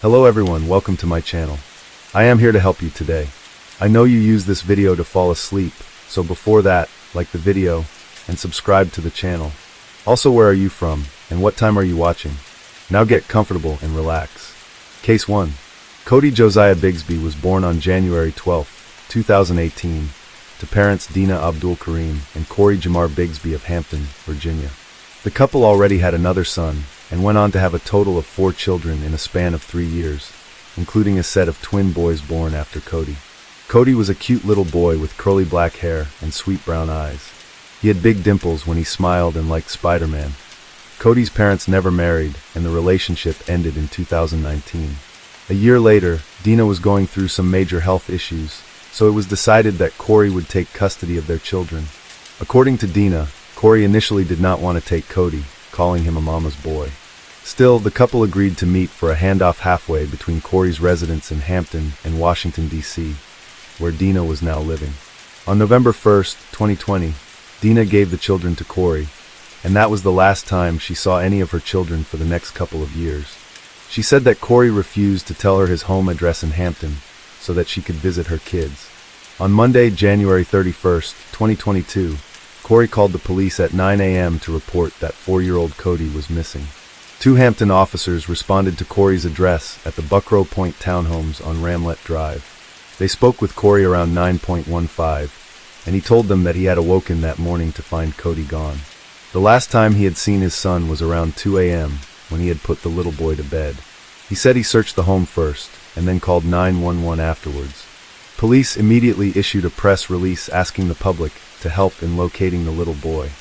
Hello everyone, welcome to my channel. I am here to help you today. I know you use this video to fall asleep, so before that, like the video and subscribe to the channel. Also, where are you from and what time are you watching? Now get comfortable and relax. Case 1. Cody Josiah Bigsby was born on January 12, 2018, to parents Dina Abdul Karim and Corey Jamar Bigsby of Hampton, Virginia. The couple already had another son and went on to have a total of 4 children in a span of 3 years, including a set of twin boys born after Cody. Cody was a cute little boy with curly black hair and sweet brown eyes. He had big dimples when he smiled and liked Spider-Man. Cody's parents never married, and the relationship ended in 2019. A year later, Dina was going through some major health issues, so it was decided that Corey would take custody of their children. According to Dina, Corey initially did not want to take Cody, calling him a mama's boy. Still, the couple agreed to meet for a handoff halfway between Corey's residence in Hampton and Washington, D.C., where Dina was now living. On November 1st, 2020, Dina gave the children to Corey, and that was the last time she saw any of her children for the next couple of years. She said that Corey refused to tell her his home address in Hampton so that she could visit her kids. On Monday, January 31st, 2022, Corey called the police at 9 a.m. to report that 4-year-old Cody was missing. 2 Hampton officers responded to Corey's address at the Buckrow Point Townhomes on Ramlet Drive. They spoke with Corey around 9:15, and he told them that he had awoken that morning to find Cody gone. The last time he had seen his son was around 2 a.m. when he had put the little boy to bed. He said he searched the home first, and then called 911 afterwards. Police immediately issued a press release asking the public to help in locating the little boy.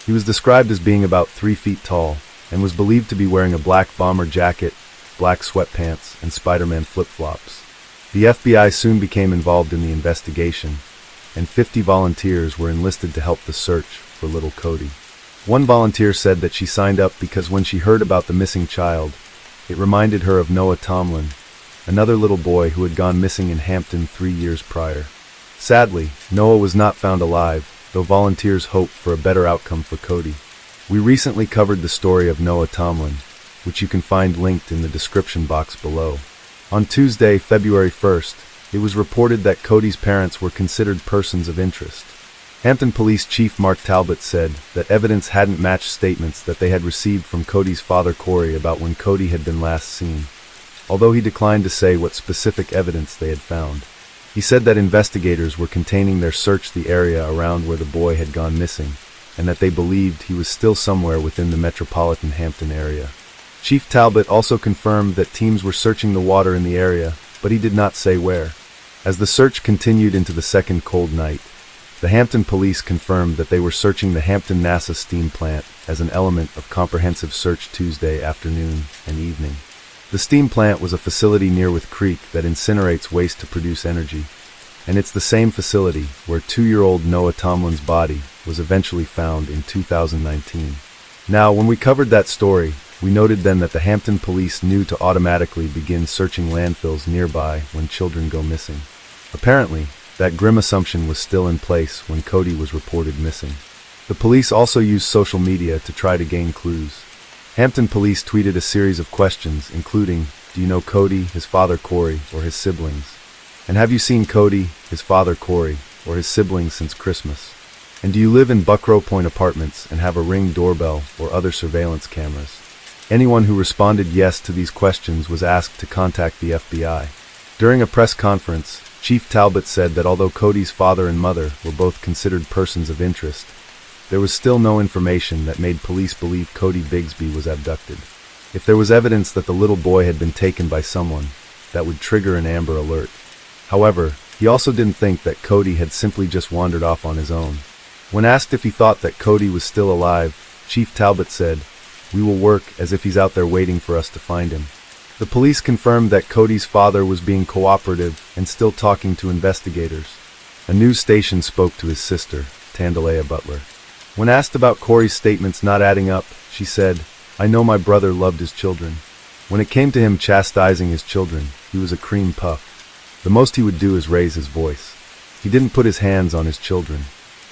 He was described as being about 3 feet tall, and was believed to be wearing a black bomber jacket, black sweatpants, and Spider-Man flip-flops. The FBI soon became involved in the investigation, and 50 volunteers were enlisted to help the search for little Cody. One volunteer said that she signed up because when she heard about the missing child, it reminded her of Noah Tomlin, another little boy who had gone missing in Hampton 3 years prior. Sadly, Noah was not found alive, though volunteers hoped for a better outcome for Cody. We recently covered the story of Noah Tomlin, which you can find linked in the description box below. On Tuesday, February 1st, it was reported that Cody's parents were considered persons of interest. Hampton Police Chief Mark Talbot said that evidence hadn't matched statements that they had received from Cody's father Corey about when Cody had been last seen, although he declined to say what specific evidence they had found. He said that investigators were containing their search the area around where the boy had gone missing, and that they believed he was still somewhere within the metropolitan Hampton area. Chief Talbot also confirmed that teams were searching the water in the area, but he did not say where. As the search continued into the second cold night, the Hampton police confirmed that they were searching the Hampton NASA steam plant as an element of comprehensive search Tuesday afternoon and evening. The steam plant was a facility near Wythe Creek that incinerates waste to produce energy, and it's the same facility where 2-year-old Noah Tomlin's body was eventually found in 2019. Now, when we covered that story, we noted then that the Hampton police knew to automatically begin searching landfills nearby when children go missing. Apparently, that grim assumption was still in place when Cody was reported missing. The police also used social media to try to gain clues. Hampton police tweeted a series of questions, including, "Do you know Cody, his father Corey, or his siblings? And have you seen Cody, his father Corey, or his siblings since Christmas? And do you live in Buckrow Point Apartments and have a Ring doorbell or other surveillance cameras?" Anyone who responded yes to these questions was asked to contact the FBI. During a press conference, Chief Talbot said that although Cody's father and mother were both considered persons of interest, there was still no information that made police believe Cody Bigsby was abducted. If there was evidence that the little boy had been taken by someone, that would trigger an Amber Alert. However, he also didn't think that Cody had simply just wandered off on his own. When asked if he thought that Cody was still alive, Chief Talbot said, "We will work as if he's out there waiting for us to find him." The police confirmed that Cody's father was being cooperative and still talking to investigators. A news station spoke to his sister, Tandalea Butler. When asked about Corey's statements not adding up, she said, "I know my brother loved his children. When it came to him chastising his children, he was a cream puff. The most he would do is raise his voice. He didn't put his hands on his children."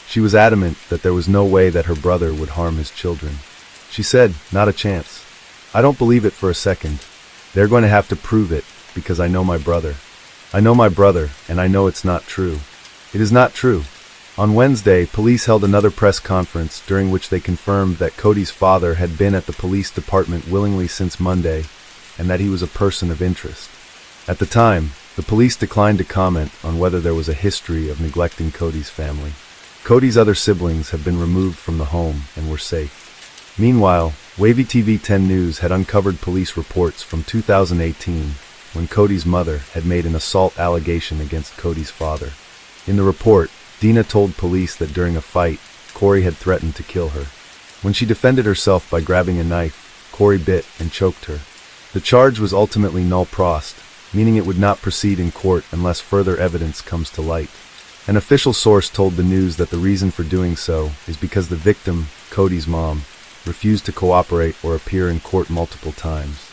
She was adamant that there was no way that her brother would harm his children. She said, "Not a chance. I don't believe it for a second. They're going to have to prove it, because I know my brother. I know my brother, and I know it's not true. It is not true. On Wednesday, police held another press conference during which they confirmed that Cody's father had been at the police department willingly since Monday, and that he was a person of interest. At the time, the police declined to comment on whether there was a history of neglecting Cody's family. Cody's other siblings have been removed from the home and were safe. Meanwhile, Wavy TV 10 News had uncovered police reports from 2018 when Cody's mother had made an assault allegation against Cody's father. In the report, Dina told police that during a fight, Corey had threatened to kill her. When she defended herself by grabbing a knife, Corey bit and choked her. The charge was ultimately null prost, meaning it would not proceed in court unless further evidence comes to light. An official source told the news that the reason for doing so is because the victim, Cody's mom, refused to cooperate or appear in court multiple times.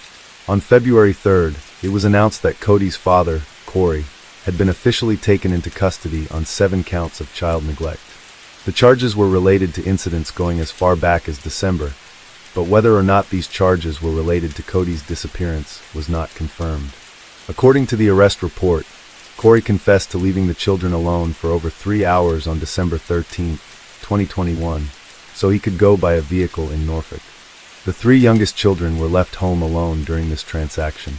On February 3rd, it was announced that Cody's father, Corey, had been officially taken into custody on 7 counts of child neglect. The charges were related to incidents going as far back as December, but whether or not these charges were related to Cody's disappearance was not confirmed. According to the arrest report, Corey confessed to leaving the children alone for over 3 hours on December 13, 2021, so he could go by a vehicle in Norfolk. The 3 youngest children were left home alone during this transaction.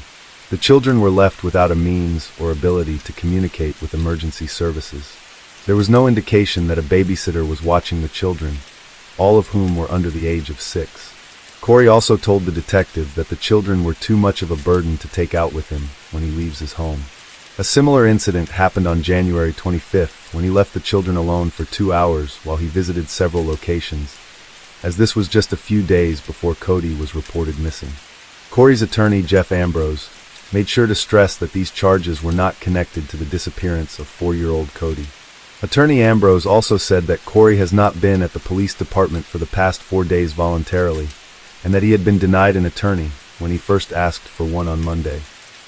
The children were left without a means or ability to communicate with emergency services. There was no indication that a babysitter was watching the children, all of whom were under the age of 6. Corey also told the detective that the children were too much of a burden to take out with him when he leaves his home. A similar incident happened on January 25th when he left the children alone for 2 hours while he visited several locations, as this was just a few days before Cody was reported missing. Corey's attorney, Jeff Ambrose, made sure to stress that these charges were not connected to the disappearance of 4-year-old Cody. Attorney Ambrose also said that Corey has not been at the police department for the past 4 days voluntarily, and that he had been denied an attorney when he first asked for one on Monday.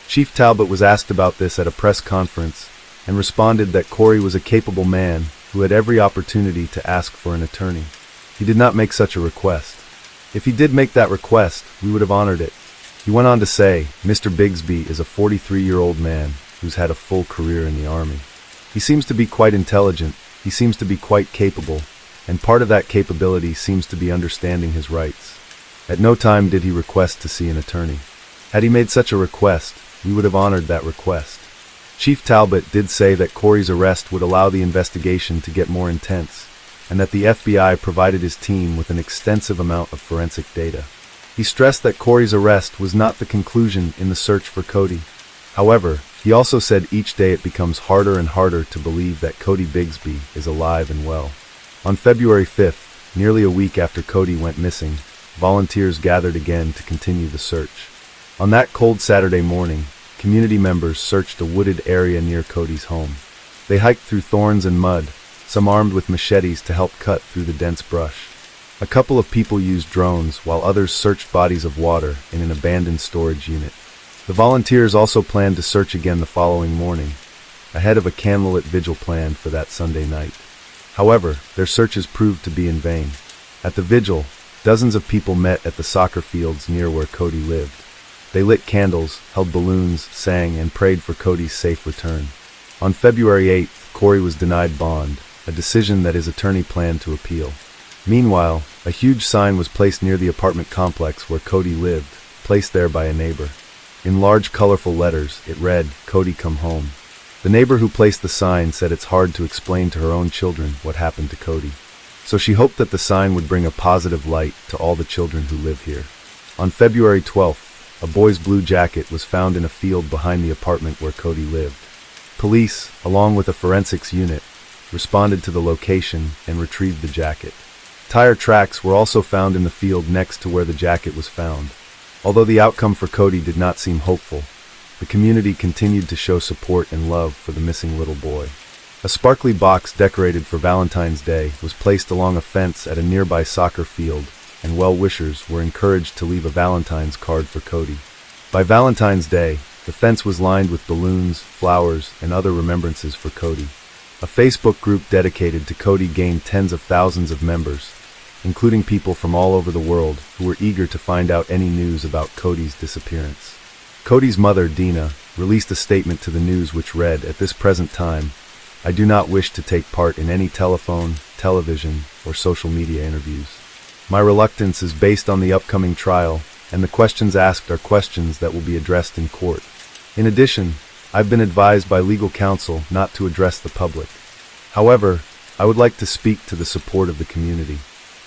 Chief Talbot was asked about this at a press conference and responded that Corey was a capable man who had every opportunity to ask for an attorney. He did not make such a request. If he did make that request, we would have honored it. He went on to say, Mr. Bigsby is a 43-year-old man who's had a full career in the Army. He seems to be quite intelligent, he seems to be quite capable, and part of that capability seems to be understanding his rights. At no time did he request to see an attorney. Had he made such a request, we would have honored that request. Chief Talbot did say that Corey's arrest would allow the investigation to get more intense, and that the FBI provided his team with an extensive amount of forensic data. He stressed that Corey's arrest was not the conclusion in the search for Cody. However, he also said each day it becomes harder and harder to believe that Cody Bigsby is alive and well. On February 5th, nearly a week after Cody went missing, volunteers gathered again to continue the search. On that cold Saturday morning, community members searched a wooded area near Cody's home. They hiked through thorns and mud, some armed with machetes to help cut through the dense brush. A couple of people used drones while others searched bodies of water in an abandoned storage unit. The volunteers also planned to search again the following morning, ahead of a candlelit vigil planned for that Sunday night. However, their searches proved to be in vain. At the vigil, dozens of people met at the soccer fields near where Cody lived. They lit candles, held balloons, sang, and prayed for Cody's safe return. On February 8th, Corey was denied bond, a decision that his attorney planned to appeal. Meanwhile, a huge sign was placed near the apartment complex where Cody lived, placed there by a neighbor. In large, colorful letters, it read, "Cody, come home." The neighbor who placed the sign said it's hard to explain to her own children what happened to Cody. So she hoped that the sign would bring a positive light to all the children who live here. On February 12th, a boy's blue jacket was found in a field behind the apartment where Cody lived. Police, along with a forensics unit, responded to the location and retrieved the jacket. Tire tracks were also found in the field next to where the jacket was found. Although the outcome for Cody did not seem hopeful, the community continued to show support and love for the missing little boy. A sparkly box decorated for Valentine's Day was placed along a fence at a nearby soccer field, and well-wishers were encouraged to leave a Valentine's card for Cody. By Valentine's Day, the fence was lined with balloons, flowers, and other remembrances for Cody. A Facebook group dedicated to Cody gained tens of thousands of members, including people from all over the world who were eager to find out any news about Cody's disappearance. Cody's mother, Dina, released a statement to the news which read, "At this present time, I do not wish to take part in any telephone, television, or social media interviews. My reluctance is based on the upcoming trial, and the questions asked are questions that will be addressed in court. In addition, I've been advised by legal counsel not to address the public. However, I would like to speak to the support of the community.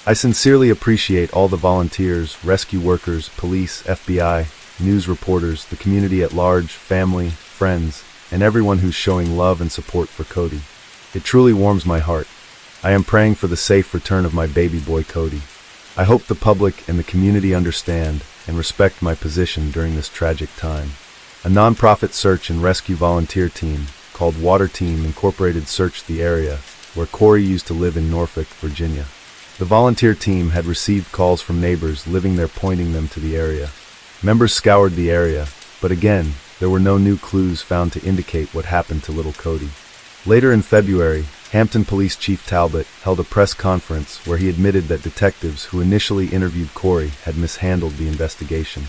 I sincerely appreciate all the volunteers, rescue workers, police, FBI, news reporters, the community at large, family, friends, and everyone who's showing love and support for Cody. It truly warms my heart. I am praying for the safe return of my baby boy Cody. I hope the public and the community understand and respect my position during this tragic time." A non-profit search and rescue volunteer team called Water Team Incorporated searched the area where Corey used to live in Norfolk, Virginia. The volunteer team had received calls from neighbors living there pointing them to the area. Members scoured the area, but again, there were no new clues found to indicate what happened to little Cody. Later in February, Hampton Police Chief Talbot held a press conference where he admitted that detectives who initially interviewed Corey had mishandled the investigation.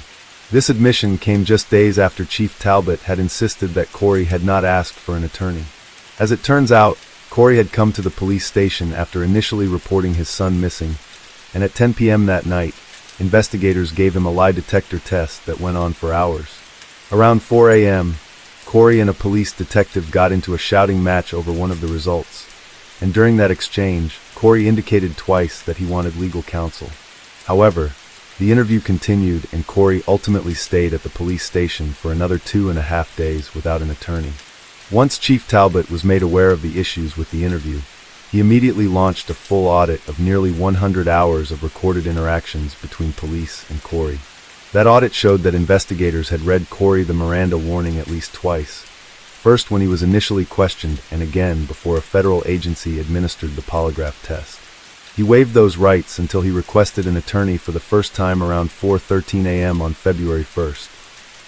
This admission came just days after Chief Talbot had insisted that Corey had not asked for an attorney. As it turns out, Corey had come to the police station after initially reporting his son missing, and at 10 p.m. that night, investigators gave him a lie detector test that went on for hours. Around 4 a.m., Corey and a police detective got into a shouting match over one of the results, and during that exchange, Corey indicated twice that he wanted legal counsel. However, the interview continued and Corey ultimately stayed at the police station for another 2.5 days without an attorney. Once Chief Talbot was made aware of the issues with the interview, he immediately launched a full audit of nearly 100 hours of recorded interactions between police and Corey. That audit showed that investigators had read Corey the Miranda warning at least twice, first when he was initially questioned and again before a federal agency administered the polygraph test. He waived those rights until he requested an attorney for the first time around 4:13 a.m. on February 1st.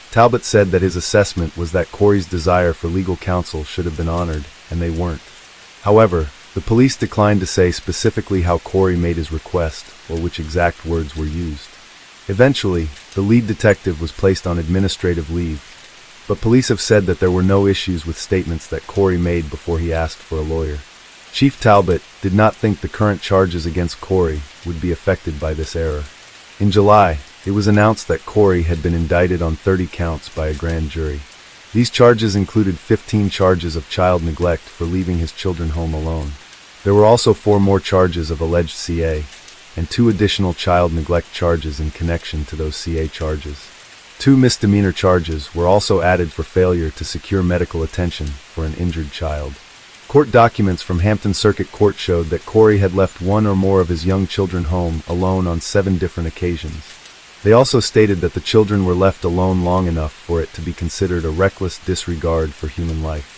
Talbot said that his assessment was that Corey's desire for legal counsel should have been honored, and they weren't. However, the police declined to say specifically how Corey made his request or which exact words were used. Eventually, the lead detective was placed on administrative leave, but police have said that there were no issues with statements that Corey made before he asked for a lawyer. Chief Talbot did not think the current charges against Corey would be affected by this error. In July, it was announced that Corey had been indicted on 30 counts by a grand jury. These charges included 15 charges of child neglect for leaving his children home alone. There were also 4 more charges of alleged CA, and 2 additional child neglect charges in connection to those CA charges. 2 misdemeanor charges were also added for failure to secure medical attention for an injured child. Court documents from Hampton Circuit Court showed that Corey had left 1 or more of his young children home alone on 7 different occasions. They also stated that the children were left alone long enough for it to be considered a reckless disregard for human life.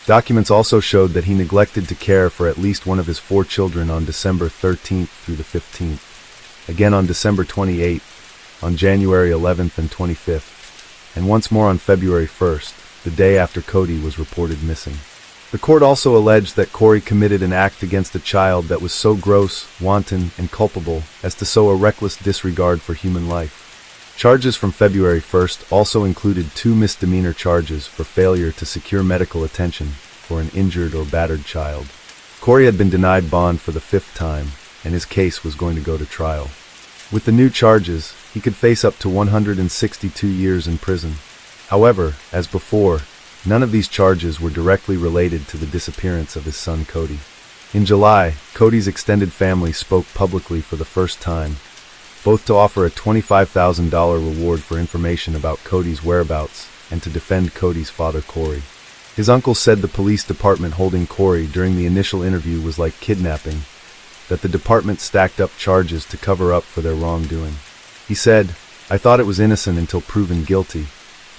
Documents also showed that he neglected to care for at least one of his 4 children on December 13th through the 15th, again on December 28th, on January 11th and 25th, and once more on February 1st, the day after Cody was reported missing. The court also alleged that Corey committed an act against a child that was so gross, wanton, and culpable as to show a reckless disregard for human life. Charges from February 1st also included 2 misdemeanor charges for failure to secure medical attention for an injured or battered child. Corey had been denied bond for the 5th time, and his case was going to go to trial. With the new charges, he could face up to 162 years in prison. However, as before, none of these charges were directly related to the disappearance of his son Cody. In July, Cody's extended family spoke publicly for the first time, both to offer a $25,000 reward for information about Cody's whereabouts and to defend Cody's father Corey. His uncle said the police department holding Corey during the initial interview was like kidnapping, that the department stacked up charges to cover up for their wrongdoing. He said, "I thought it was innocent until proven guilty.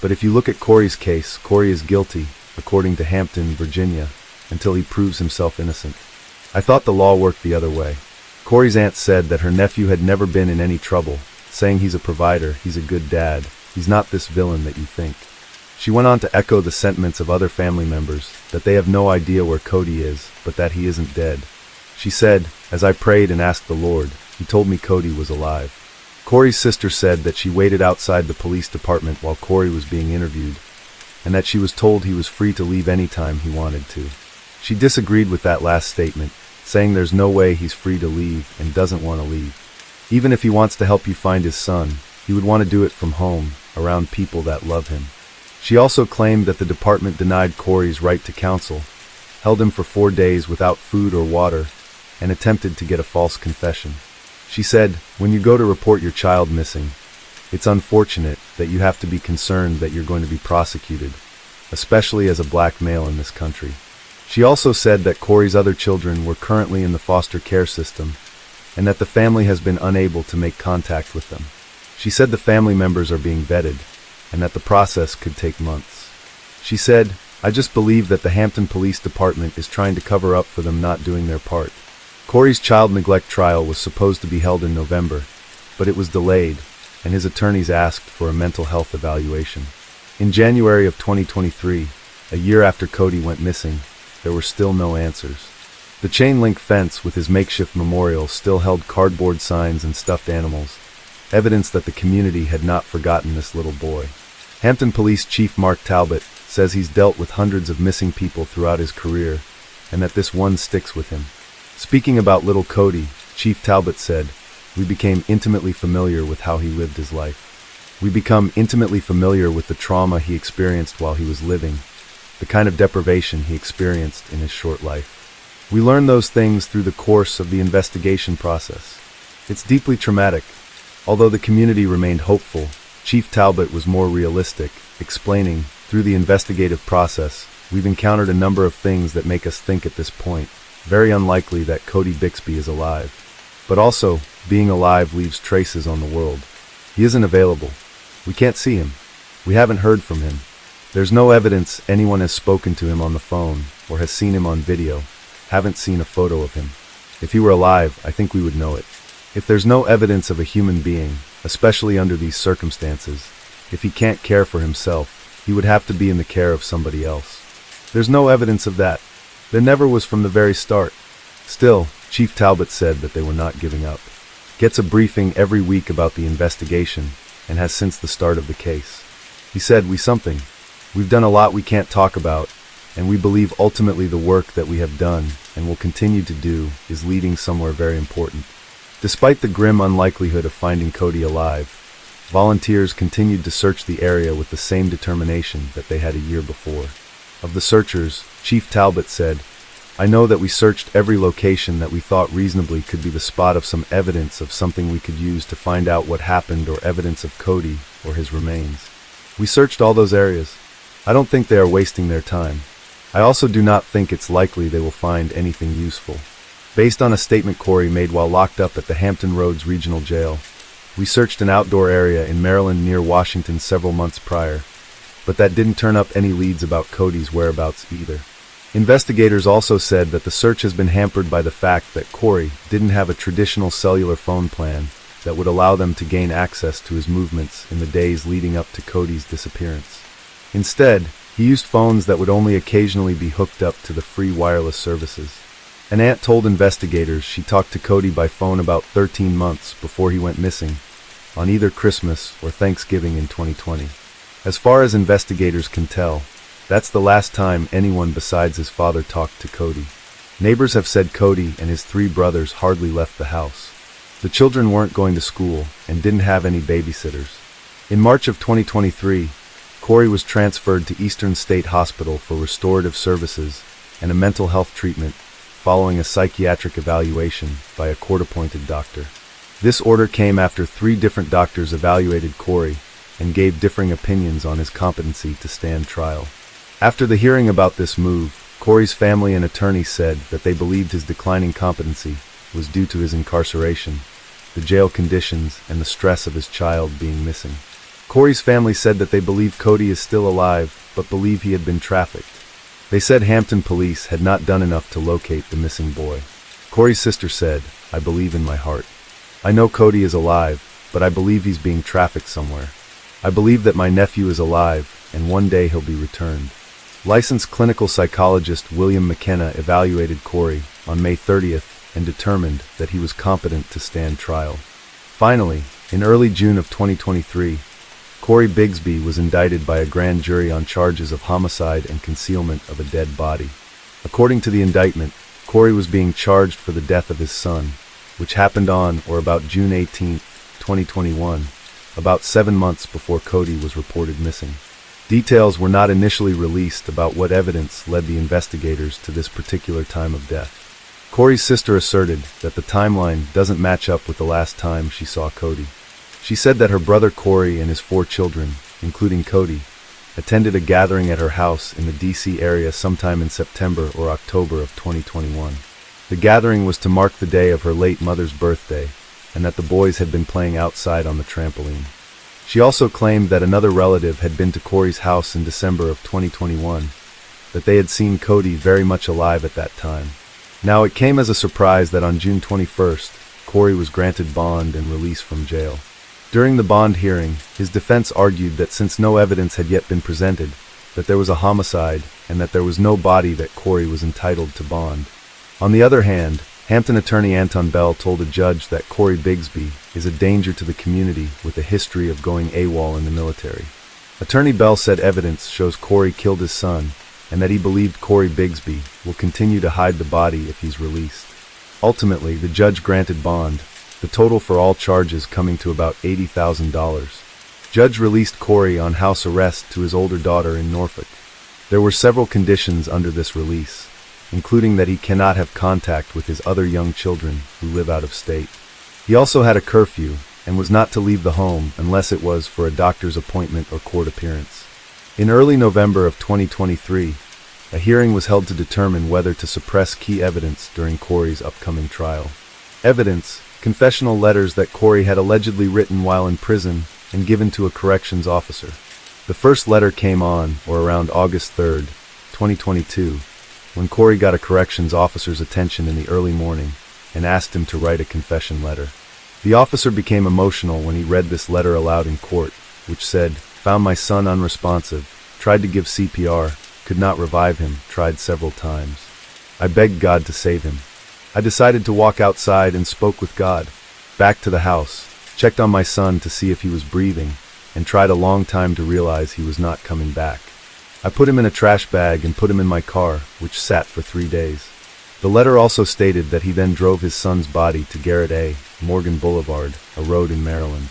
But if you look at Corey's case, Corey is guilty, according to Hampton, Virginia, until he proves himself innocent. I thought the law worked the other way." Corey's aunt said that her nephew had never been in any trouble, saying he's a provider, he's a good dad, he's not this villain that you think. She went on to echo the sentiments of other family members, that they have no idea where Cody is, but that he isn't dead. She said, "As I prayed and asked the Lord, he told me Cody was alive." Corey's sister said that she waited outside the police department while Corey was being interviewed, and that she was told he was free to leave anytime he wanted to. She disagreed with that last statement, saying there's no way he's free to leave and doesn't want to leave. Even if he wants to help you find his son, he would want to do it from home, around people that love him. She also claimed that the department denied Corey's right to counsel, held him for 4 days without food or water, and attempted to get a false confession. She said, "When you go to report your child missing, it's unfortunate that you have to be concerned that you're going to be prosecuted, especially as a black male in this country." She also said that Corey's other children were currently in the foster care system, and that the family has been unable to make contact with them. She said the family members are being vetted, and that the process could take months. She said, "I just believe that the Hampton Police Department is trying to cover up for them not doing their part." Corey's child neglect trial was supposed to be held in November, but it was delayed, and his attorneys asked for a mental health evaluation. In January of 2023, a year after Cody went missing, there were still no answers. The chain-link fence with his makeshift memorial still held cardboard signs and stuffed animals, evidence that the community had not forgotten this little boy. Hampton Police Chief Mark Talbot says he's dealt with hundreds of missing people throughout his career, and that this one sticks with him. Speaking about little Cody, Chief Talbot said, "We became intimately familiar with how he lived his life. We become intimately familiar with the trauma he experienced while he was living, the kind of deprivation he experienced in his short life. We learn those things through the course of the investigation process. It's deeply traumatic." Although the community remained hopeful, Chief Talbot was more realistic, explaining, "Through the investigative process, we've encountered a number of things that make us think at this point, very unlikely that Cody Bixby is alive. But also, being alive leaves traces on the world. He isn't available. We can't see him. We haven't heard from him. There's no evidence anyone has spoken to him on the phone or has seen him on video. Haven't seen a photo of him. If he were alive, I think we would know it. If there's no evidence of a human being, especially under these circumstances, if he can't care for himself, he would have to be in the care of somebody else. There's no evidence of that. There never was from the very start." Still, Chief Talbot said that they were not giving up. Gets a briefing every week about the investigation, and has since the start of the case. He said, "We've done a lot we can't talk about, and we believe ultimately the work that we have done, and will continue to do, is leading somewhere very important." Despite the grim unlikelihood of finding Cody alive, volunteers continued to search the area with the same determination that they had a year before. Of the searchers, Chief Talbot said, "I know that we searched every location that we thought reasonably could be the spot of some evidence of something we could use to find out what happened or evidence of Cody or his remains. We searched all those areas. I don't think they are wasting their time. I also do not think it's likely they will find anything useful." Based on a statement Corey made while locked up at the Hampton Roads Regional Jail, "We searched an outdoor area in Maryland near Washington several months prior, but that didn't turn up any leads about Cody's whereabouts either." Investigators also said that the search has been hampered by the fact that Corey didn't have a traditional cellular phone plan that would allow them to gain access to his movements in the days leading up to Cody's disappearance. Instead, he used phones that would only occasionally be hooked up to the free wireless services. An aunt told investigators she talked to Cody by phone about 13 months before he went missing, on either Christmas or Thanksgiving in 2020. As far as investigators can tell, that's the last time anyone besides his father talked to Cody. Neighbors have said Cody and his 3 brothers hardly left the house. The children weren't going to school and didn't have any babysitters. In March of 2023, Corey was transferred to Eastern State Hospital for restorative services and a mental health treatment following a psychiatric evaluation by a court-appointed doctor. This order came after 3 different doctors evaluated Corey and gave differing opinions on his competency to stand trial. After the hearing about this move, Corey's family and attorney said that they believed his declining competency was due to his incarceration, the jail conditions, and the stress of his child being missing. Corey's family said that they believe Cody is still alive, but believe he had been trafficked. They said Hampton police had not done enough to locate the missing boy. Corey's sister said, "I believe in my heart. I know Cody is alive, but I believe he's being trafficked somewhere. I believe that my nephew is alive, and one day he'll be returned." Licensed clinical psychologist William McKenna evaluated Corey on May 30th and determined that he was competent to stand trial. Finally, In early June of 2023, Corey Bigsby was indicted by a grand jury on charges of homicide and concealment of a dead body. According to the indictment, Corey was being charged for the death of his son, which happened on or about June 18, 2021, about 7 months before Cody was reported missing. Details were not initially released about what evidence led the investigators to this particular time of death. Corey's sister asserted that the timeline doesn't match up with the last time she saw Cody. She said that her brother Corey and his 4 children, including Cody, attended a gathering at her house in the D.C. area sometime in September or October of 2021. The gathering was to mark the day of her late mother's birthday, and that the boys had been playing outside on the trampoline. She also claimed that another relative had been to Corey's house in December of 2021, that they had seen Cody very much alive at that time. Now, it came as a surprise that on June 21st, Corey was granted bond and released from jail. During the bond hearing, his defense argued that since no evidence had yet been presented, that there was a homicide and that there was no body that Corey was entitled to bond. On the other hand, Hampton attorney Anton Bell told a judge that Corey Bigsby is a danger to the community with a history of going AWOL in the military. Attorney Bell said evidence shows Corey killed his son, and that he believed Corey Bigsby will continue to hide the body if he's released. Ultimately, the judge granted bond, the total for all charges coming to about $80,000. Judge released Corey on house arrest to his older daughter in Norfolk. There were several conditions under this release, including that he cannot have contact with his other young children who live out of state. He also had a curfew and was not to leave the home unless it was for a doctor's appointment or court appearance. In early November of 2023, a hearing was held to determine whether to suppress key evidence during Corey's upcoming trial. Evidence, confessional letters that Corey had allegedly written while in prison and given to a corrections officer. The first letter came on or around August 3, 2022, when Corey got a corrections officer's attention in the early morning and asked him to write a confession letter. The officer became emotional when he read this letter aloud in court, which said, "Found my son unresponsive, tried to give CPR, could not revive him, tried several times. I begged God to save him. I decided to walk outside and spoke with God. Back to the house, checked on my son to see if he was breathing, and tried a long time to realize he was not coming back. I put him in a trash bag and put him in my car, which sat for 3 days." The letter also stated that he then drove his son's body to Garrett A. Morgan Boulevard, a road in Maryland.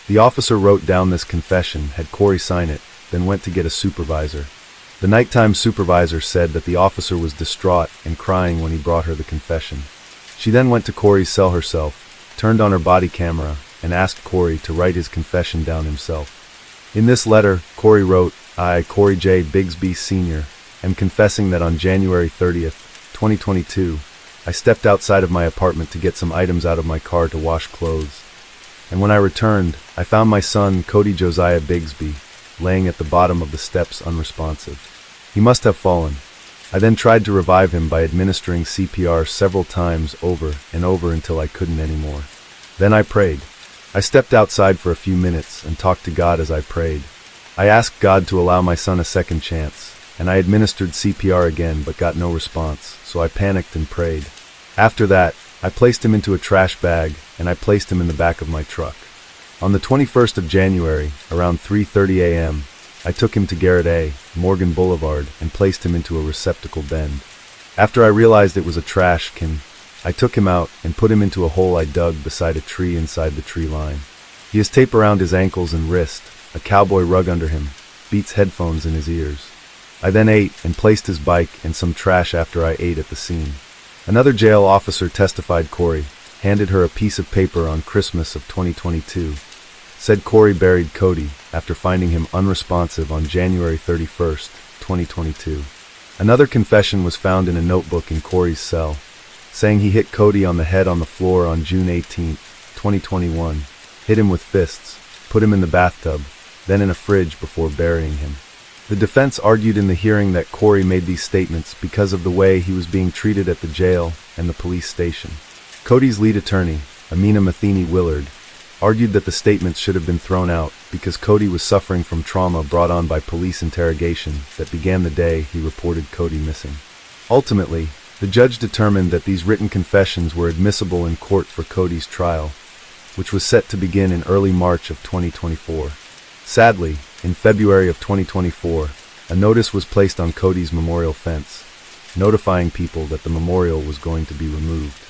The officer wrote down this confession, had Corey sign it, then went to get a supervisor. The nighttime supervisor said that the officer was distraught and crying when he brought her the confession. She then went to Corey's cell herself, turned on her body camera, and asked Corey to write his confession down himself. In this letter, Corey wrote, "I, Corey J. Bigsby Sr., am confessing that on January 30th, 2022, I stepped outside of my apartment to get some items out of my car to wash clothes. And when I returned, I found my son, Cody Josiah Bigsby, laying at the bottom of the steps unresponsive. He must have fallen. I then tried to revive him by administering CPR several times over and over until I couldn't anymore. Then I prayed. I stepped outside for a few minutes and talked to God as I prayed. I asked God to allow my son a second chance, and I administered CPR again but got no response, so I panicked and prayed. After that, I placed him into a trash bag and I placed him in the back of my truck. On the 21st of January, around 3:30 a.m., I took him to Garrett A. Morgan Boulevard and placed him into a receptacle bin. After I realized it was a trash can, I took him out and put him into a hole I dug beside a tree inside the tree line. He has tape around his ankles and wrist, a cowboy rug under him, Beats headphones in his ears. I then ate and placed his bike in some trash after I ate at the scene. Another jail officer testified Corey handed her a piece of paper on Christmas of 2022. Said Corey buried Cody after finding him unresponsive on January 31st, 2022. Another confession was found in a notebook in Corey's cell, saying he hit Cody on the head on the floor on June 18, 2021, hit him with fists, put him in the bathtub, then in a fridge before burying him. The defense argued in the hearing that Corey made these statements because of the way he was being treated at the jail and the police station. Cody's lead attorney, Amina Matheny Willard, argued that the statements should have been thrown out because Cody was suffering from trauma brought on by police interrogation that began the day he reported Cody missing. Ultimately, the judge determined that these written confessions were admissible in court for Cody's trial, which was set to begin in early March of 2024. Sadly, in February of 2024, a notice was placed on Cody's memorial fence, notifying people that the memorial was going to be removed.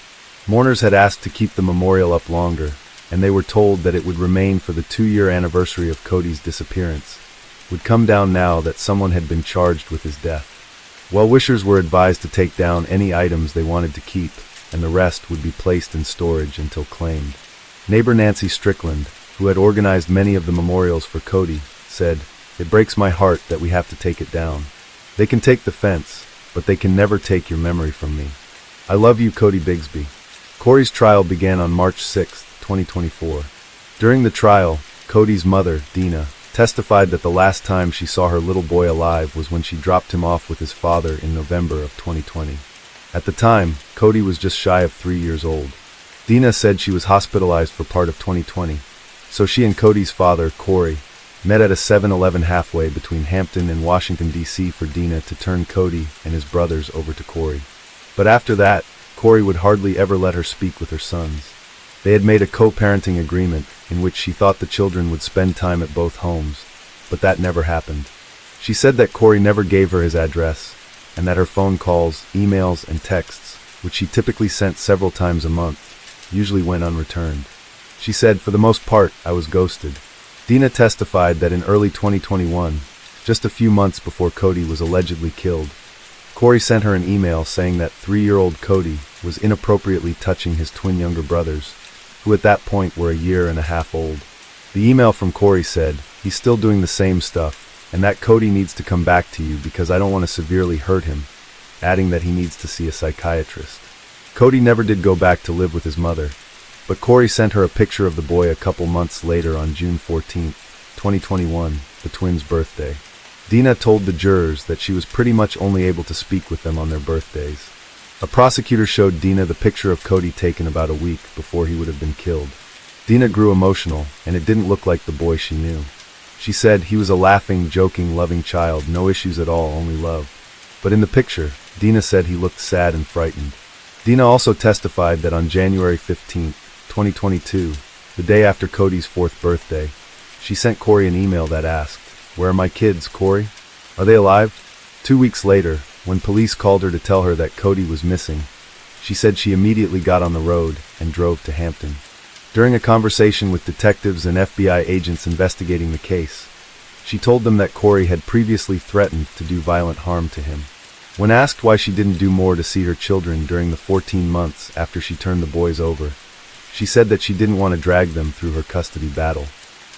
Mourners had asked to keep the memorial up longer, and they were told that it would remain for the 2-year anniversary of Cody's disappearance. Would come down now that someone had been charged with his death. Well-wishers were advised to take down any items they wanted to keep, and the rest would be placed in storage until claimed. Neighbor Nancy Strickland, who had organized many of the memorials for Cody, said, "It breaks my heart that we have to take it down. They can take the fence, but they can never take your memory from me. I love you, Cody Bigsby." Corey's trial began on March 6, 2024. During the trial, Cody's mother, Dina, testified that the last time she saw her little boy alive was when she dropped him off with his father in November of 2020. At the time, Cody was just shy of 3 years old. Dina said she was hospitalized for part of 2020, so she and Cody's father, Corey, met at a 7-Eleven halfway between Hampton and Washington, D.C. for Dina to turn Cody and his brothers over to Corey. But after that, Corey would hardly ever let her speak with her sons. They had made a co-parenting agreement in which she thought the children would spend time at both homes, but that never happened. She said that Corey never gave her his address, and that her phone calls, emails, and texts, which she typically sent several times a month, usually went unreturned. She said, "For the most part, I was ghosted." Dina testified that in early 2021, just a few months before Cody was allegedly killed, Corey sent her an email saying that 3-year-old Cody was inappropriately touching his twin younger brothers, who at that point were 1.5 years old. The email from Corey said, "He's still doing the same stuff, and that Cody needs to come back to you because I don't want to severely hurt him," adding that he needs to see a psychiatrist. Cody never did go back to live with his mother, but Corey sent her a picture of the boy a couple months later on June 14, 2021, the twins' birthday. Dina told the jurors that she was pretty much only able to speak with them on their birthdays. A prosecutor showed Dina the picture of Cody taken about a week before he would have been killed. Dina grew emotional, and it didn't look like the boy she knew. She said he was a laughing, joking, loving child, no issues at all, only love. But in the picture, Dina said he looked sad and frightened. Dina also testified that on January 15, 2022, the day after Cody's 4th birthday, she sent Corey an email that asked, "Where are my kids, Corey? Are they alive?" 2 weeks later, when police called her to tell her that Cody was missing, she said she immediately got on the road and drove to Hampton. During a conversation with detectives and FBI agents investigating the case, she told them that Corey had previously threatened to do violent harm to him. When asked why she didn't do more to see her children during the 14 months after she turned the boys over, she said that she didn't want to drag them through her custody battle.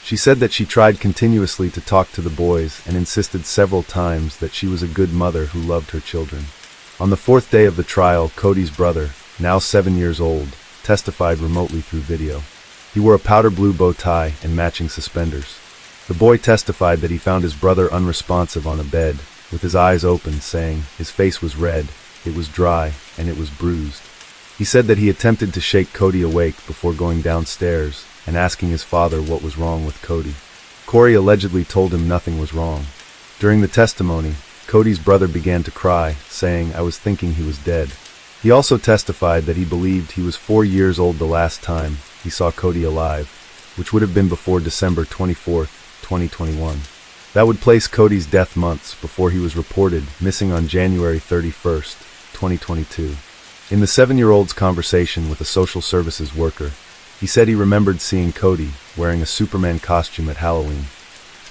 She said that she tried continuously to talk to the boys and insisted several times that she was a good mother who loved her children. On the 4th day of the trial, Cody's brother, now 7 years old, testified remotely through video. He wore a powder blue bow tie and matching suspenders. The boy testified that he found his brother unresponsive on a bed, with his eyes open, saying his face was red, it was dry, and it was bruised. He said that he attempted to shake Cody awake before going downstairs and asking his father what was wrong with Cody. Corey allegedly told him nothing was wrong. During the testimony, Cody's brother began to cry, saying, "I was thinking he was dead." He also testified that he believed he was 4 years old the last time he saw Cody alive, which would have been before December 24, 2021. That would place Cody's death months before he was reported missing on January 31, 2022. In the 7-year-old's conversation with a social services worker, he said he remembered seeing Cody wearing a Superman costume at Halloween,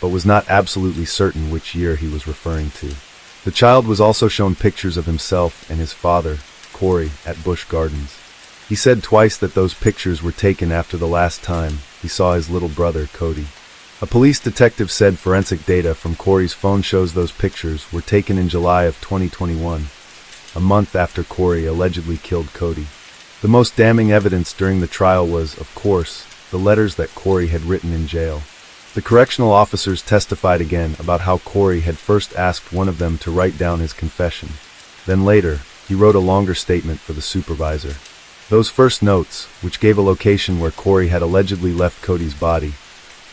but was not absolutely certain which year he was referring to. The child was also shown pictures of himself and his father, Corey, at Busch Gardens. He said twice that those pictures were taken after the last time he saw his little brother, Cody. A police detective said forensic data from Corey's phone shows those pictures were taken in July of 2021, a month after Corey allegedly killed Cody. The most damning evidence during the trial was, of course, the letters that Corey had written in jail. The correctional officers testified again about how Corey had first asked one of them to write down his confession. Then later, he wrote a longer statement for the supervisor. Those first notes, which gave a location where Corey had allegedly left Cody's body,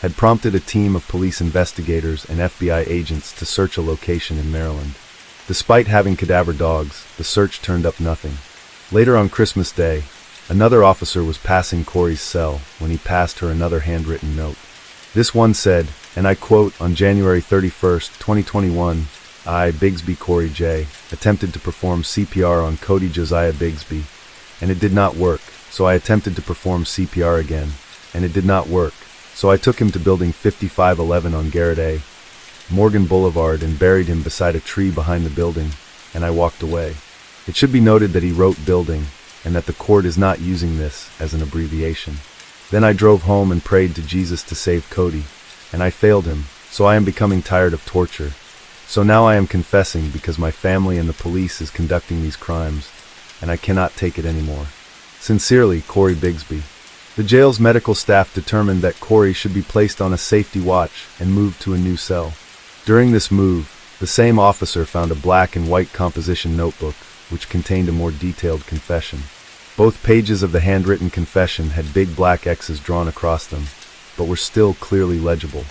had prompted a team of police investigators and FBI agents to search a location in Maryland. Despite having cadaver dogs, the search turned up nothing. Later on Christmas Day, Another officer was passing Corey's cell when he passed her another handwritten note. This one said, and I quote, "On January 31st, 2021, I, Bigsby Corey J., attempted to perform CPR on Cody Josiah Bigsby, and it did not work, so I attempted to perform CPR again, and it did not work, so I took him to building 5511 on Garrett A. Morgan Boulevard and buried him beside a tree behind the building, and I walked away." It should be noted that he wrote building, and that the court is not using this as an abbreviation. Then I drove home and prayed to Jesus to save Cody, and I failed him, so I am becoming tired of torture. So now I am confessing because my family and the police is conducting these crimes, and I cannot take it anymore. Sincerely, Corey Bigsby. The jail's medical staff determined that Corey should be placed on a safety watch and moved to a new cell. During this move, the same officer found a black and white composition notebook, which contained a more detailed confession. Both pages of the handwritten confession had big black X's drawn across them, but were still clearly legible.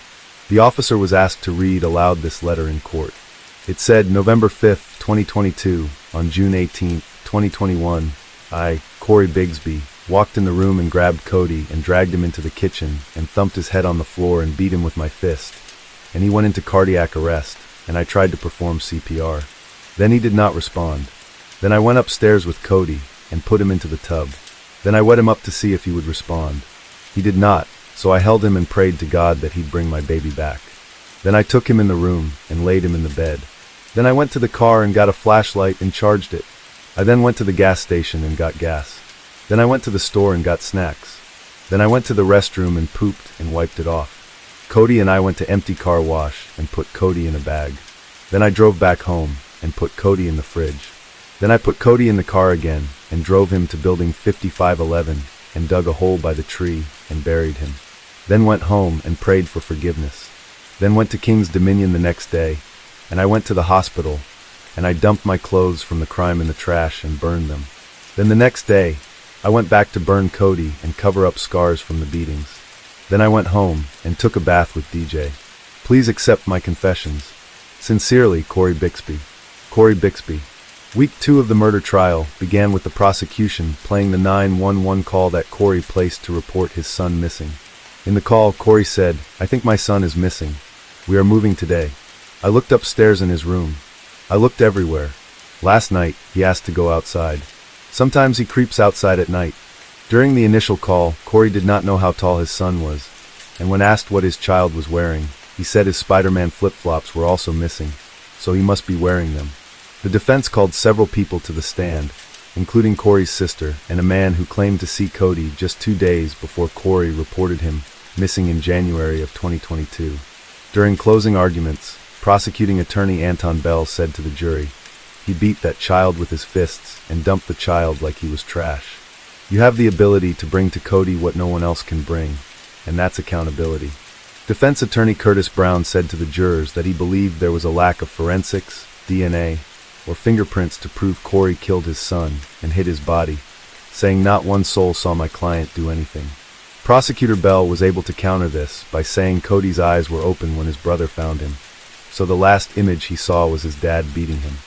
The officer was asked to read aloud this letter in court. It said, "November 5th, 2022, on June 18th, 2021, I, Corey Bigsby, walked in the room and grabbed Cody and dragged him into the kitchen and thumped his head on the floor and beat him with my fist. And he went into cardiac arrest, and I tried to perform CPR. Then he did not respond. Then I went upstairs with Cody and put him into the tub. Then I wet him up to see if he would respond. He did not, so I held him and prayed to God that he'd bring my baby back. Then I took him in the room and laid him in the bed. Then I went to the car and got a flashlight and charged it. I then went to the gas station and got gas. Then I went to the store and got snacks. Then I went to the restroom and pooped and wiped it off. Cody and I went to empty car wash and put Cody in a bag. Then I drove back home and put Cody in the fridge. Then I put Cody in the car again and drove him to building 5511 and dug a hole by the tree and buried him. Then went home and prayed for forgiveness. Then went to King's Dominion the next day, and I went to the hospital, and I dumped my clothes from the crime in the trash and burned them. Then the next day, I went back to burn Cody and cover up scars from the beatings. Then I went home and took a bath with DJ. Please accept my confessions. Sincerely, Corey Bigsby. Corey Bigsby. Week 2 of the murder trial began with the prosecution playing the 911 call that Corey placed to report his son missing. In the call, Corey said, "I think my son is missing. We are moving today. I looked upstairs in his room. I looked everywhere. Last night, he asked to go outside. Sometimes he creeps outside at night." During the initial call, Corey did not know how tall his son was, and when asked what his child was wearing, he said his Spider-Man flip-flops were also missing, so he must be wearing them. The defense called several people to the stand, including Corey's sister and a man who claimed to see Cody just 2 days before Corey reported him missing in January of 2022. During closing arguments, prosecuting attorney Anton Bell said to the jury, "He beat that child with his fists and dumped the child like he was trash. You have the ability to bring to Cody what no one else can bring, and that's accountability." Defense attorney Curtis Brown said to the jurors that he believed there was a lack of forensics, DNA, or fingerprints to prove Corey killed his son and hid his body, saying not one soul saw my client do anything. Prosecutor Bell was able to counter this by saying Cody's eyes were open when his brother found him, so the last image he saw was his dad beating him.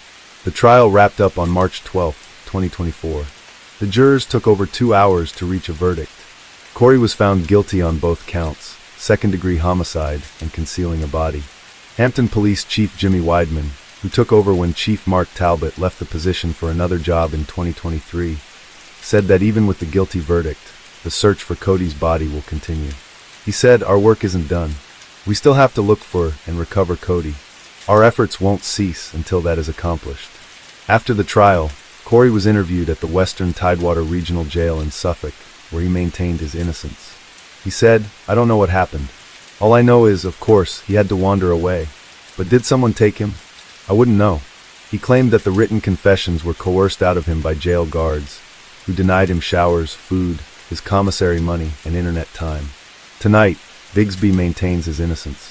The trial wrapped up on March 12, 2024. The jurors took over 2 hours to reach a verdict. Corey was found guilty on both counts, second-degree homicide and concealing a body. Hampton Police Chief Jimmy Weidman, who took over when Chief Mark Talbot left the position for another job in 2023, said that even with the guilty verdict, the search for Cody's body will continue. He said, "Our work isn't done. We still have to look for and recover Cody. Our efforts won't cease until that is accomplished." After the trial, Corey was interviewed at the Western Tidewater Regional Jail in Suffolk, where he maintained his innocence. He said, "I don't know what happened. All I know is, of course, he had to wander away. But did someone take him? I wouldn't know." He claimed that the written confessions were coerced out of him by jail guards, who denied him showers, food, his commissary money, and internet time. Tonight, Bigsby maintains his innocence.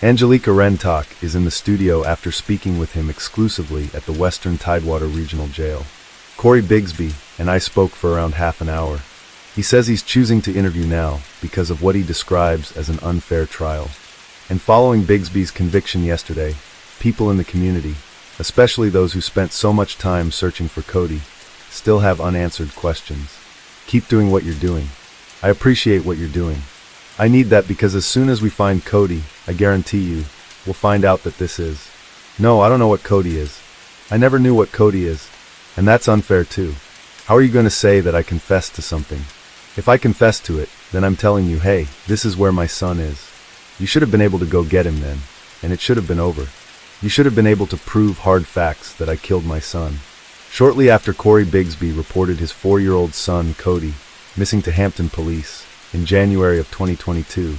Angelica Rentock is in the studio after speaking with him exclusively at the Western Tidewater Regional Jail. Corey Bigsby and I spoke for around half an hour. He says he's choosing to interview now because of what he describes as an unfair trial. And following Bigsby's conviction yesterday, people in the community, especially those who spent so much time searching for Cody, still have unanswered questions. Keep doing what you're doing. I appreciate what you're doing. I need that because as soon as we find Cody, I guarantee you, we'll find out that this is. No, I don't know what Cody is. I never knew what Cody is. And that's unfair too. How are you going to say that I confessed to something? If I confess to it, then I'm telling you, hey, this is where my son is. You should have been able to go get him then, and it should have been over. You should have been able to prove hard facts that I killed my son. Shortly after Corey Bigsby reported his 4-year-old son, Cody, missing to Hampton police, in January of 2022,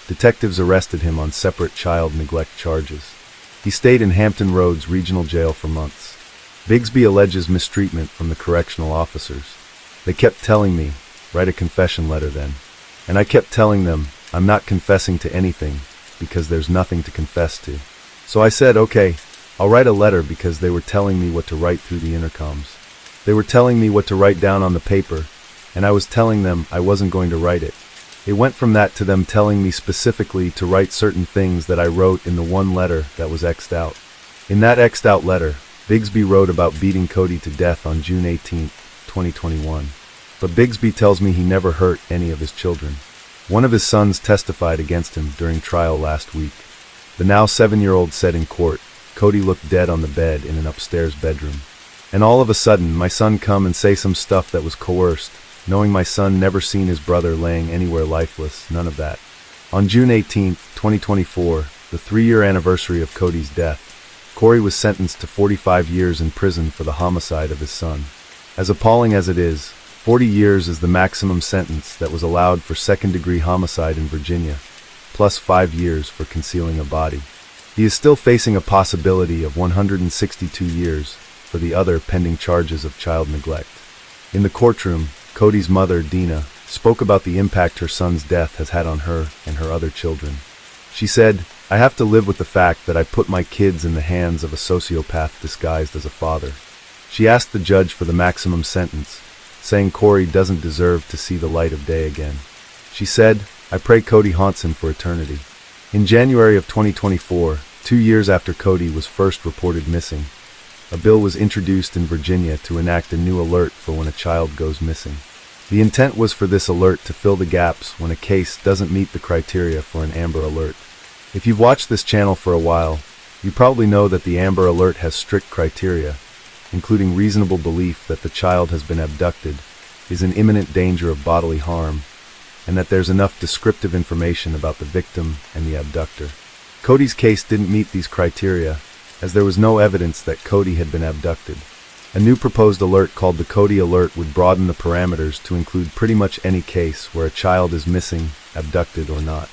detectives arrested him on separate child neglect charges. He stayed in Hampton Roads Regional Jail for months. Bigsby alleges mistreatment from the correctional officers. They kept telling me, write a confession letter then. And I kept telling them, I'm not confessing to anything, because there's nothing to confess to. So I said, okay, I'll write a letter because they were telling me what to write through the intercoms. They were telling me what to write down on the paper, and I was telling them I wasn't going to write it. It went from that to them telling me specifically to write certain things that I wrote in the one letter that was X'd out. In that X'd out letter, Bigsby wrote about beating Cody to death on June 18, 2021. But Bigsby tells me he never hurt any of his children. One of his sons testified against him during trial last week. The now 7-year-old said in court, Cody looked dead on the bed in an upstairs bedroom. And all of a sudden, my son come and say some stuff that was coerced, knowing my son never seen his brother laying anywhere lifeless, none of that. On June 18, 2024, the 3-year anniversary of Cody's death, Corey was sentenced to 45 years in prison for the homicide of his son. As appalling as it is, 40 years is the maximum sentence that was allowed for second-degree homicide in Virginia, plus 5 years for concealing a body. He is still facing a possibility of 162 years for the other pending charges of child neglect. In the courtroom, Cody's mother, Dina, spoke about the impact her son's death has had on her and her other children. She said, I have to live with the fact that I put my kids in the hands of a sociopath disguised as a father. She asked the judge for the maximum sentence, saying Corey doesn't deserve to see the light of day again. She said, I pray Cody haunts him for eternity. In January of 2024, 2 years after Cody was first reported missing, a bill was introduced in Virginia to enact a new alert for when a child goes missing. The intent was for this alert to fill the gaps when a case doesn't meet the criteria for an Amber Alert. If you've watched this channel for a while, you probably know that the Amber Alert has strict criteria, including reasonable belief that the child has been abducted, is in imminent danger of bodily harm, and that there's enough descriptive information about the victim and the abductor. Cody's case didn't meet these criteria, as there was no evidence that Cody had been abducted. A new proposed alert called the Cody Alert would broaden the parameters to include pretty much any case where a child is missing, abducted, or not.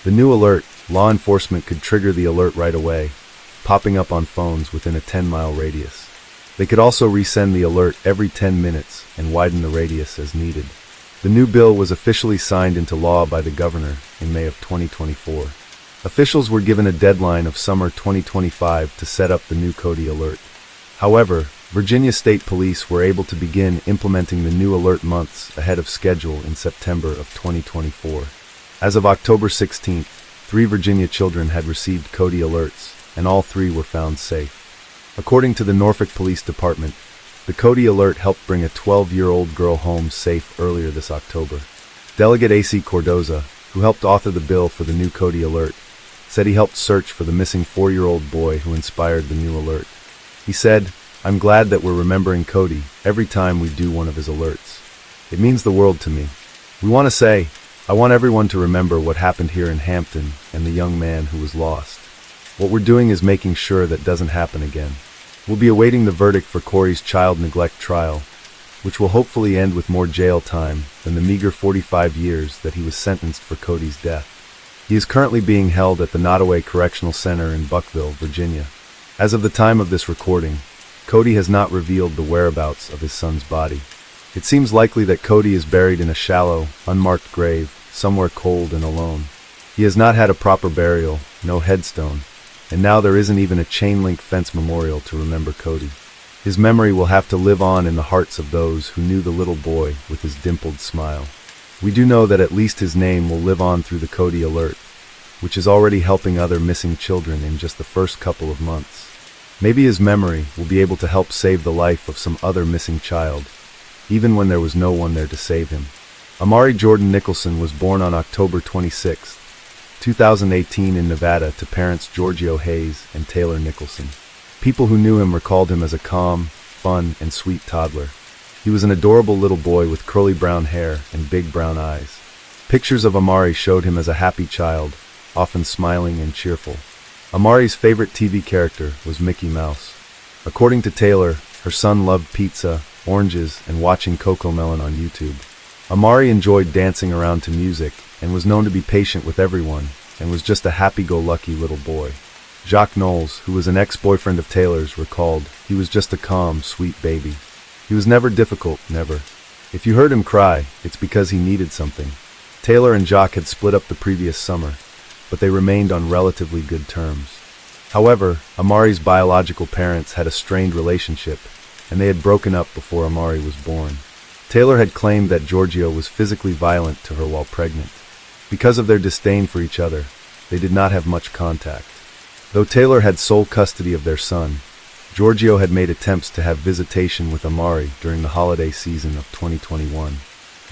The new alert, law enforcement could trigger the alert right away, popping up on phones within a 10-mile radius. They could also resend the alert every 10 minutes and widen the radius as needed. The new bill was officially signed into law by the governor in May of 2024. Officials were given a deadline of summer 2025 to set up the new Cody Alert. However, Virginia State Police were able to begin implementing the new alert months ahead of schedule in September of 2024. As of October 16th, 3 Virginia children had received Cody alerts, and all 3 were found safe. According to the Norfolk Police Department, the Cody Alert helped bring a 12-year-old girl home safe earlier this October. Delegate A.C. Cordoza, who helped author the bill for the new Cody Alert, said he helped search for the missing 4-year-old boy who inspired the new alert. He said, I'm glad that we're remembering Cody every time we do one of his alerts. It means the world to me. We want to say, I want everyone to remember what happened here in Hampton and the young man who was lost. What we're doing is making sure that doesn't happen again. We'll be awaiting the verdict for Corey's child neglect trial, which will hopefully end with more jail time than the meager 45 years that he was sentenced for Cody's death. He is currently being held at the Nottoway Correctional Center in Buckville, Virginia. As of the time of this recording, Cody has not revealed the whereabouts of his son's body. It seems likely that Cody is buried in a shallow, unmarked grave, somewhere cold and alone. He has not had a proper burial, no headstone, and now there isn't even a chain-link fence memorial to remember Cody. His memory will have to live on in the hearts of those who knew the little boy with his dimpled smile. We do know that at least his name will live on through the Cody Alert, which is already helping other missing children in just the first couple of months. Maybe his memory will be able to help save the life of some other missing child, even when there was no one there to save him. Amari Jordan Nicholson was born on October 26, 2018 in Nevada to parents Giorgio Hayes and Taylor Nicholson. People who knew him recalled him as a calm, fun, and sweet toddler. He was an adorable little boy with curly brown hair and big brown eyes. Pictures of Amari showed him as a happy child, often smiling and cheerful. Amari's favorite TV character was Mickey Mouse. According to Taylor, her son loved pizza, oranges, and watching Cocomelon on YouTube. Amari enjoyed dancing around to music and was known to be patient with everyone and was just a happy-go-lucky little boy. Jacques Knowles, who was an ex-boyfriend of Taylor's, recalled, "He was just a calm, sweet baby. He was never difficult, never. If you heard him cry, it's because he needed something." Taylor and Jacques had split up the previous summer, but they remained on relatively good terms. However, Amari's biological parents had a strained relationship, and they had broken up before Amari was born. Taylor had claimed that Giorgio was physically violent to her while pregnant. Because of their disdain for each other, they did not have much contact. Though Taylor had sole custody of their son, Giorgio had made attempts to have visitation with Amari during the holiday season of 2021.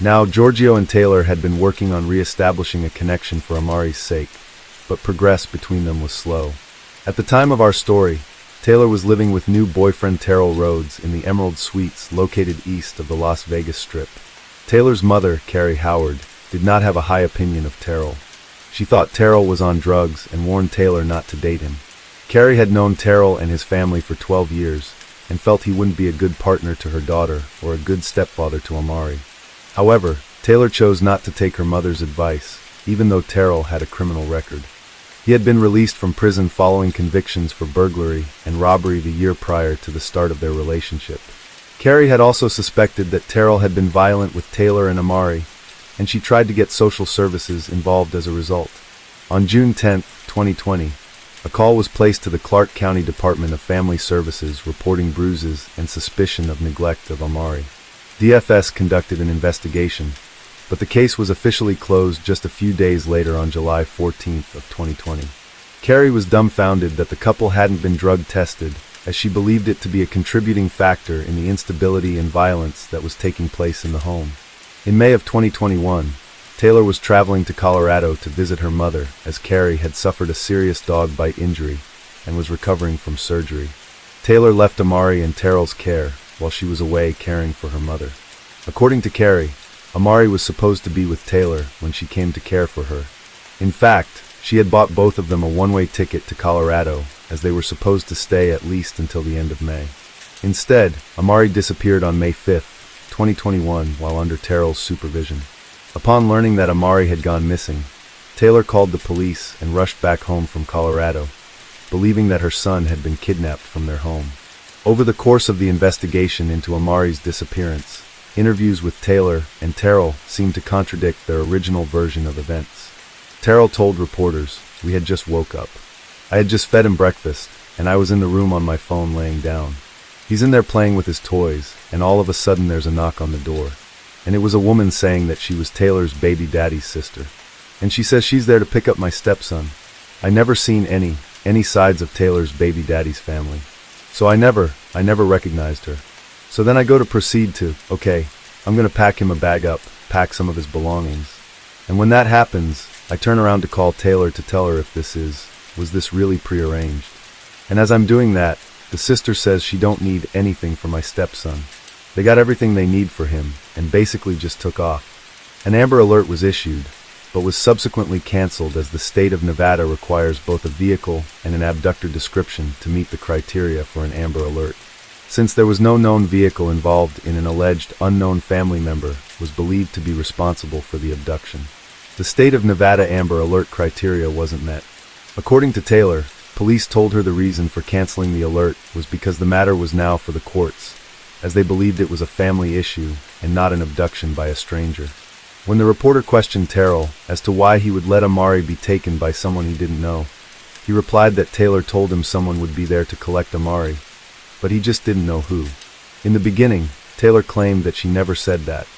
Now, Giorgio and Taylor had been working on re-establishing a connection for Amari's sake, but progress between them was slow. At the time of our story, Taylor was living with new boyfriend Terrell Rhodes in the Emerald Suites located east of the Las Vegas Strip. Taylor's mother, Carrie Howard, did not have a high opinion of Terrell. She thought Terrell was on drugs and warned Taylor not to date him. Carrie had known Terrell and his family for 12 years and felt he wouldn't be a good partner to her daughter or a good stepfather to Amari. However, Taylor chose not to take her mother's advice, even though Terrell had a criminal record. He had been released from prison following convictions for burglary and robbery the year prior to the start of their relationship. Carrie had also suspected that Terrell had been violent with Taylor and Amari, and she tried to get social services involved as a result. On June 10, 2020, a call was placed to the Clark County Department of Family Services reporting bruises and suspicion of neglect of Amari. DFS conducted an investigation, but the case was officially closed just a few days later on July 14th of 2020. Carrie was dumbfounded that the couple hadn't been drug tested, as she believed it to be a contributing factor in the instability and violence that was taking place in the home. In May of 2021, Taylor was traveling to Colorado to visit her mother, as Carrie had suffered a serious dog bite injury and was recovering from surgery. Taylor left Amari in Terrell's care while she was away caring for her mother. According to Carrie, Amari was supposed to be with Taylor when she came to care for her. In fact, she had bought both of them a one-way ticket to Colorado, as they were supposed to stay at least until the end of May. Instead, Amari disappeared on May 5, 2021, while under Terrell's supervision. Upon learning that Amari had gone missing, Taylor called the police and rushed back home from Colorado, believing that her son had been kidnapped from their home. Over the course of the investigation into Amari's disappearance, interviews with Taylor and Terrell seemed to contradict their original version of events. Terrell told reporters, "We had just woke up. I had just fed him breakfast, and I was in the room on my phone laying down. He's in there playing with his toys, and all of a sudden there's a knock on the door. And it was a woman saying that she was Taylor's baby daddy's sister. And she says she's there to pick up my stepson. I never seen any sides of Taylor's baby daddy's family. So I never recognized her. So then I go to proceed to, okay, I'm gonna pack him a bag up, pack some of his belongings. And when that happens, I turn around to call Taylor to tell her if was this really prearranged? And as I'm doing that, the sister says she don't need anything for my stepson. They got everything they need for him, and basically just took off. An Amber Alert was issued, but was subsequently canceled as the state of Nevada requires both a vehicle and an abductor description to meet the criteria for an Amber Alert. Since there was no known vehicle involved in an alleged unknown family member was believed to be responsible for the abduction. The state of Nevada Amber Alert criteria wasn't met. According to Taylor, police told her the reason for canceling the alert was because the matter was now for the courts, as they believed it was a family issue and not an abduction by a stranger. When the reporter questioned Terrell as to why he would let Amari be taken by someone he didn't know, he replied that Taylor told him someone would be there to collect Amari, but he just didn't know who. In the beginning, Taylor claimed that she never said that.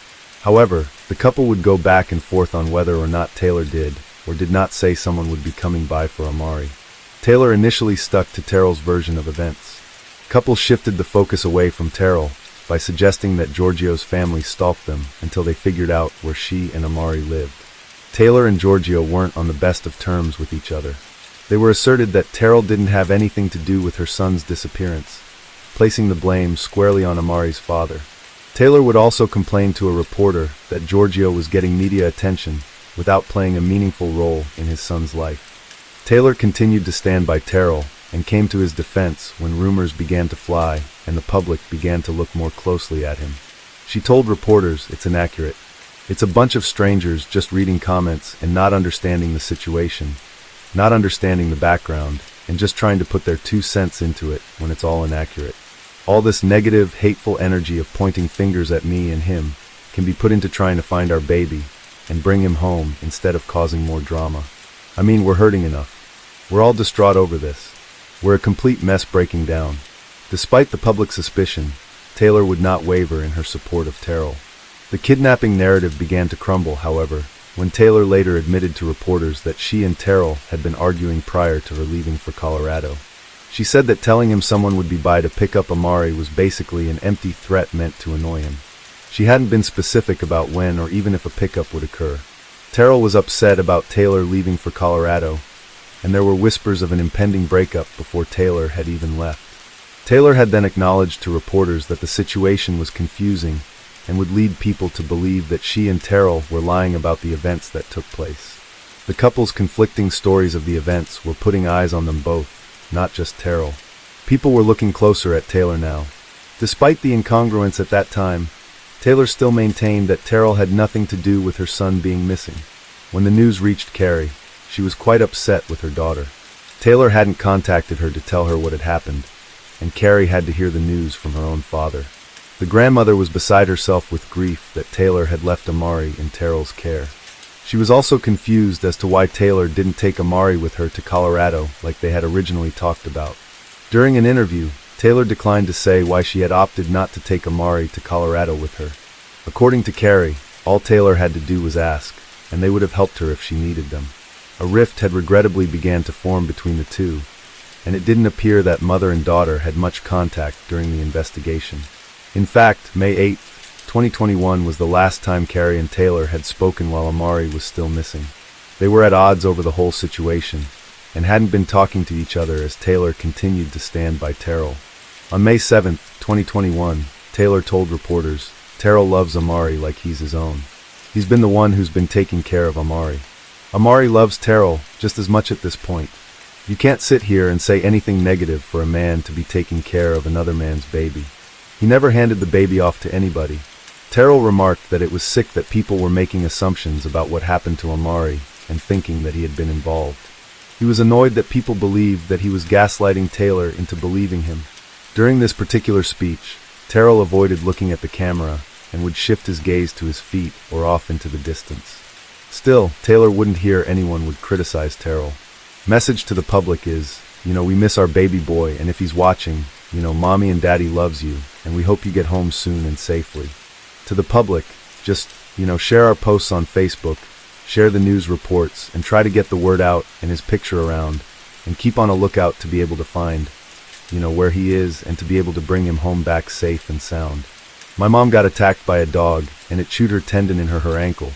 However, the couple would go back and forth on whether or not Taylor did or did not say someone would be coming by for Amari. Taylor initially stuck to Terrell's version of events. Couples shifted the focus away from Terrell, by suggesting that Giorgio's family stalked them until they figured out where she and Amari lived. Taylor and Giorgio weren't on the best of terms with each other. They were asserted that Terrell didn't have anything to do with her son's disappearance, placing the blame squarely on Amari's father. Taylor would also complain to a reporter that Giorgio was getting media attention without playing a meaningful role in his son's life. Taylor continued to stand by Terrell and came to his defense when rumors began to fly and the public began to look more closely at him. She told reporters it's inaccurate. It's a bunch of strangers just reading comments and not understanding the situation, not understanding the background, and just trying to put their 2 cents into it when it's all inaccurate. All this negative, hateful energy of pointing fingers at me and him can be put into trying to find our baby and bring him home instead of causing more drama. I mean, we're hurting enough. We're all distraught over this. We're a complete mess breaking down. Despite the public suspicion, Taylor would not waver in her support of Terrell. The kidnapping narrative began to crumble, however, when Taylor later admitted to reporters that she and Terrell had been arguing prior to her leaving for Colorado. She said that telling him someone would be by to pick up Amari was basically an empty threat meant to annoy him. She hadn't been specific about when or even if a pickup would occur. Terrell was upset about Taylor leaving for Colorado, and there were whispers of an impending breakup before Taylor had even left. Taylor had then acknowledged to reporters that the situation was confusing and would lead people to believe that she and Terrell were lying about the events that took place. The couple's conflicting stories of the events were putting eyes on them both, not just Terrell. People were looking closer at Taylor now. Despite the incongruence at that time, Taylor still maintained that Terrell had nothing to do with her son being missing. When the news reached Carrie, she was quite upset with her daughter. Taylor hadn't contacted her to tell her what had happened, and Carrie had to hear the news from her own father. The grandmother was beside herself with grief that Taylor had left Amari in Terrell's care. She was also confused as to why Taylor didn't take Amari with her to Colorado like they had originally talked about. During an interview, Taylor declined to say why she had opted not to take Amari to Colorado with her. According to Carrie, all Taylor had to do was ask, and they would have helped her if she needed them. A rift had regrettably began to form between the two, and it didn't appear that mother and daughter had much contact during the investigation. In fact, May 8, 2021 was the last time Carrie and Taylor had spoken while Amari was still missing. They were at odds over the whole situation, and hadn't been talking to each other as Taylor continued to stand by Terrell. On May 7, 2021, Taylor told reporters, "Terrell loves Amari like he's his own. He's been the one who's been taking care of Amari. Amari loves Terrell just as much at this point. You can't sit here and say anything negative for a man to be taking care of another man's baby. He never handed the baby off to anybody." Terrell remarked that it was sick that people were making assumptions about what happened to Amari and thinking that he had been involved. He was annoyed that people believed that he was gaslighting Taylor into believing him. During this particular speech, Terrell avoided looking at the camera and would shift his gaze to his feet or off into the distance. Still, Taylor wouldn't hear anyone would criticize Terrell. Message to the public is, we miss our baby boy, and if he's watching, mommy and daddy loves you, and we hope you get home soon and safely. To the public, just, share our posts on Facebook, share the news reports, and try to get the word out and his picture around, and keep on a lookout to be able to find, where he is and to be able to bring him home back safe and sound. My mom got attacked by a dog, and it chewed her tendon in her ankle,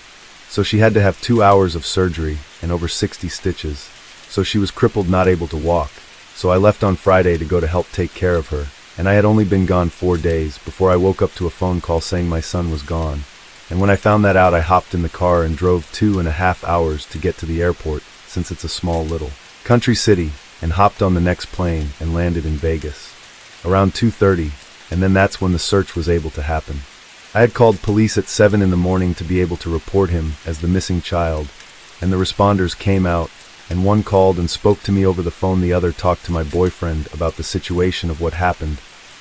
so she had to have 2 hours of surgery and over 60 stitches, so she was crippled, not able to walk. So I left on Friday to go to help take care of her, and I had only been gone 4 days before I woke up to a phone call saying my son was gone. And when I found that out, I hopped in the car and drove 2.5 hours to get to the airport, since it's a small little country city, and hopped on the next plane and landed in Vegas around 2:30, and then that's when the search was able to happen. I had called police at 7 in the morning to be able to report him as the missing child, and the responders came out, and one called and spoke to me over the phone, the other talked to my boyfriend about the situation of what happened,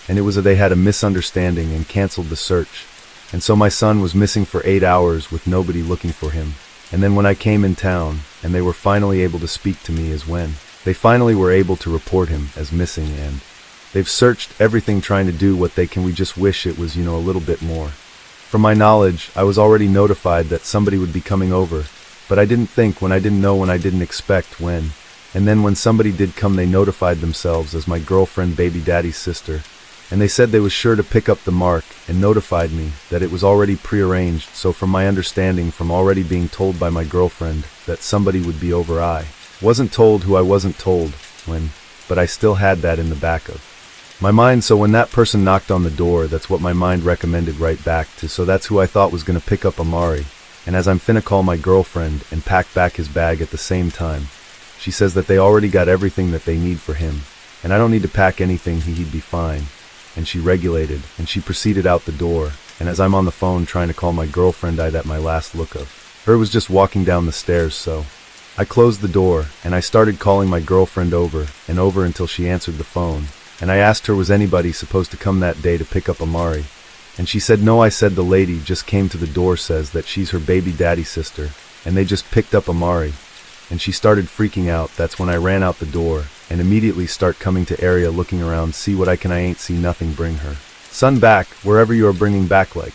and it was that they had a misunderstanding and canceled the search, and so my son was missing for 8 hours with nobody looking for him. And then when I came in town, and they were finally able to speak to me, is when they finally were able to report him as missing, and they've searched everything trying to do what they can. We just wish it was, a little bit more. From my knowledge, I was already notified that somebody would be coming over, but I didn't think when I didn't know when I didn't expect when. And then when somebody did come, they notified themselves as my girlfriend, baby daddy's sister, and they said they was sure to pick up the mark and notified me that it was already prearranged, so from my understanding from already being told by my girlfriend that somebody would be over. I wasn't told who I wasn't told when, but I still had that in the back of my mind, so when that person knocked on the door, that's what my mind recommended right back to, so that's who I thought was gonna pick up Amari. And as I'm finna call my girlfriend and pack back his bag at the same time, she says that they already got everything that they need for him, and I don't need to pack anything, he'd be fine. And she regulated, and she proceeded out the door, and as I'm on the phone trying to call my girlfriend, I that my last look of her was just walking down the stairs, so I closed the door, and I started calling my girlfriend over and over until she answered the phone, and I asked her was anybody supposed to come that day to pick up Amari, and she said no. I said the lady just came to the door, says that she's her baby daddy's sister, and they just picked up Amari, and she started freaking out. That's when I ran out the door, and immediately start coming to area looking around, see what I can. I ain't see nothing. Bring her son back, wherever you are bringing back, like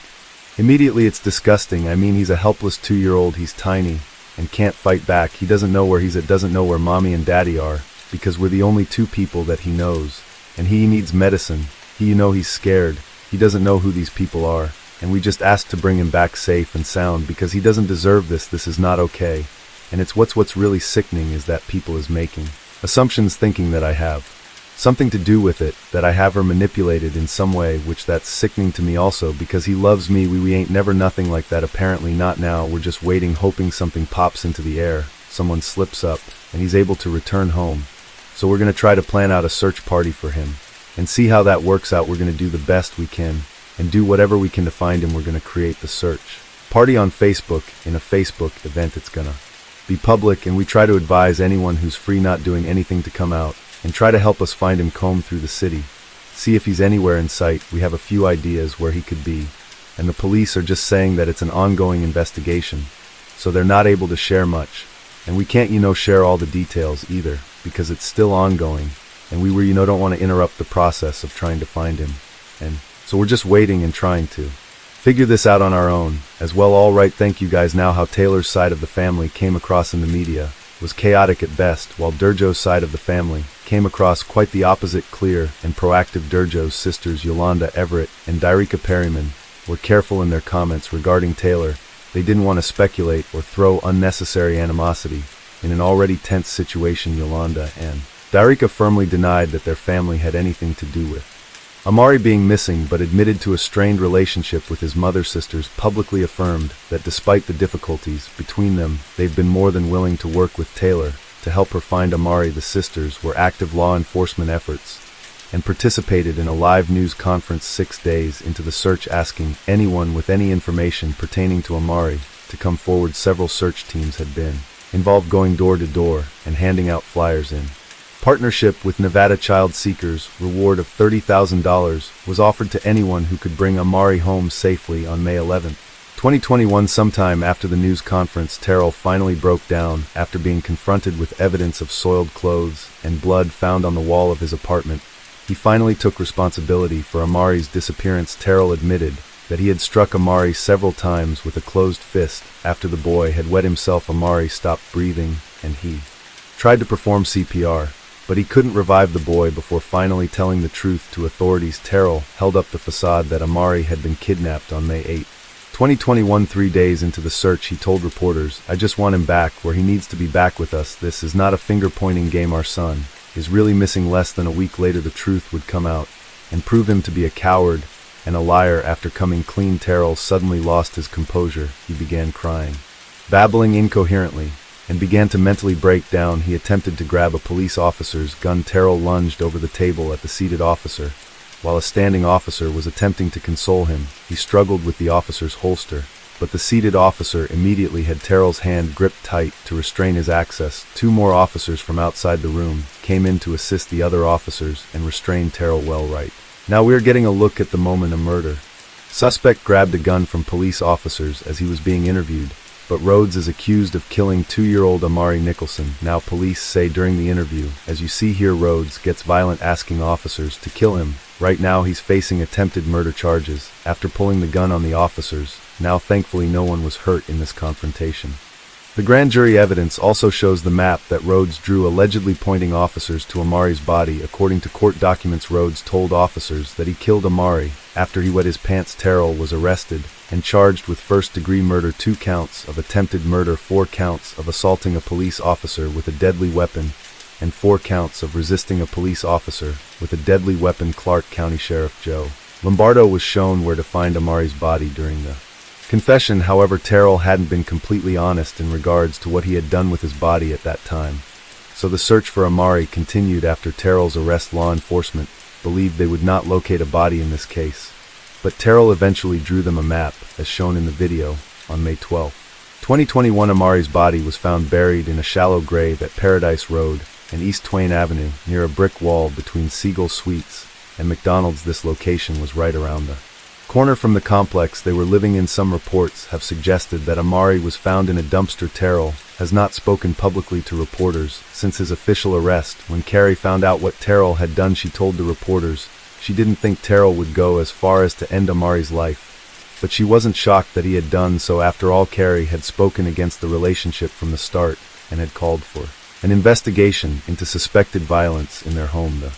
immediately. It's disgusting. I mean, he's a helpless 2-year-old, he's tiny, and can't fight back. He doesn't know where he's at, doesn't know where mommy and daddy are, because we're the only 2 people that he knows, and he needs medicine. He's scared. He doesn't know who these people are, and we just asked to bring him back safe and sound because he doesn't deserve this. This is not okay. And it's what's really sickening is that people is making assumptions, thinking that I have something to do with it, that I have her manipulated in some way, which that's sickening to me also, because he loves me. We ain't never nothing like that, apparently not now. We're just waiting, hoping something pops into the air, someone slips up, and he's able to return home. So we're gonna try to plan out a search party for him and see how that works out. We're gonna do the best we can and do whatever we can to find him. We're gonna create the search party on Facebook, in a Facebook event. It's gonna be public, and we try to advise anyone who's free, not doing anything, to come out and try to help us find him, comb through the city, see if he's anywhere in sight. We have a few ideas where he could be, and the police are just saying that it's an ongoing investigation, so they're not able to share much, and we can't share all the details either, because it's still ongoing, and we don't want to interrupt the process of trying to find him, and so we're just waiting and trying to figure this out on our own as well. All right, thank you guys. Now, how Taylor's side of the family came across in the media was chaotic at best, while Durjo's side of the family came across quite the opposite, clear and proactive. Durjo's sisters Yolanda Everett and Dyrika Perryman were careful in their comments regarding Taylor. They didn't want to speculate or throw unnecessary animosity in an already tense situation. Yolanda and Dyrika firmly denied that their family had anything to do with Amari being missing, but admitted to a strained relationship with his mother. Sisters publicly affirmed that despite the difficulties between them, they've been more than willing to work with Taylor to help her find Amari. The sisters were active law enforcement efforts and participated in a live news conference 6 days into the search, asking anyone with any information pertaining to Amari to come forward. Several search teams had been involved, going door to door and handing out flyers. In partnership with Nevada Child Seekers, reward of $30,000 was offered to anyone who could bring Amari home safely. On May 11, 2021, sometime after the news conference, Terrell finally broke down after being confronted with evidence of soiled clothes and blood found on the wall of his apartment. He finally took responsibility for Amari's disappearance. Terrell admitted that he had struck Amari several times with a closed fist after the boy had wet himself. Amari stopped breathing and he tried to perform CPR, but he couldn't revive the boy before finally telling the truth to authorities. Terrell held up the facade that Amari had been kidnapped. On May 8, 2021, 3 days into the search, he told reporters, "I just want him back where he needs to be, back with us. This is not a finger-pointing game. Our son is really missing." Less than a week later, the truth would come out and prove him to be a coward and a liar. After coming clean, Terrell suddenly lost his composure. He began crying, babbling incoherently, and began to mentally break down. He attempted to grab a police officer's gun. Terrell lunged over the table at the seated officer, while a standing officer was attempting to console him. He struggled with the officer's holster, but the seated officer immediately had Terrell's hand gripped tight to restrain his access. 2 more officers from outside the room came in to assist the other officers and restrain Terrell well. Right now we're getting a look at the moment of murder. Suspect grabbed a gun from police officers as he was being interviewed, but Rhodes is accused of killing 2-year-old Amari Nicholson. Now police say during the interview, as you see here, Rhodes gets violent, asking officers to kill him. Right now he's facing attempted murder charges after pulling the gun on the officers. Now thankfully no one was hurt in this confrontation. The grand jury evidence also shows the map that Rhodes drew allegedly pointing officers to Amari's body. According to court documents, Rhodes told officers that he killed Amari after he wet his pants. Terrell was arrested and charged with first-degree murder, 2 counts of attempted murder, 4 counts of assaulting a police officer with a deadly weapon, and 4 counts of resisting a police officer with a deadly weapon. Clark County Sheriff Joe Lombardo was shown where to find Amari's body during the confession. However, Terrell hadn't been completely honest in regards to what he had done with his body at that time. So the search for Amari continued after Terrell's arrest. Law enforcement believed they would not locate a body in this case, but Terrell eventually drew them a map, as shown in the video. On May 12, 2021, Amari's body was found buried in a shallow grave at Paradise Road and East Twain Avenue, near a brick wall between Siegel Suites and McDonald's. This location was right around the corner from the complex they were living in. Some reports have suggested that Amari was found in a dumpster. Terrell has not spoken publicly to reporters since his official arrest. When Carrie found out what Terrell had done, she told the reporters she didn't think Terrell would go as far as to end Amari's life, but she wasn't shocked that he had done so. After all, Carrie had spoken against the relationship from the start and had called for an investigation into suspected violence in their home. The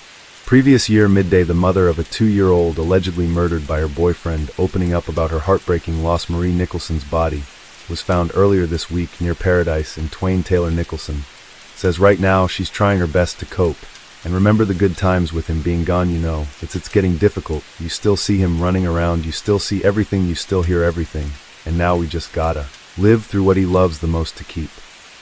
previous year, midday, the mother of a 2-year-old allegedly murdered by her boyfriend, opening up about her heartbreaking loss. Marie Nicholson's body was found earlier this week near Paradise in Twain. Taylor Nicholson says right now she's trying her best to cope and remember the good times with him being gone. You know, it's getting difficult. You still see him running around, you still see everything, you still hear everything, and now we just gotta live through what he loves the most to keep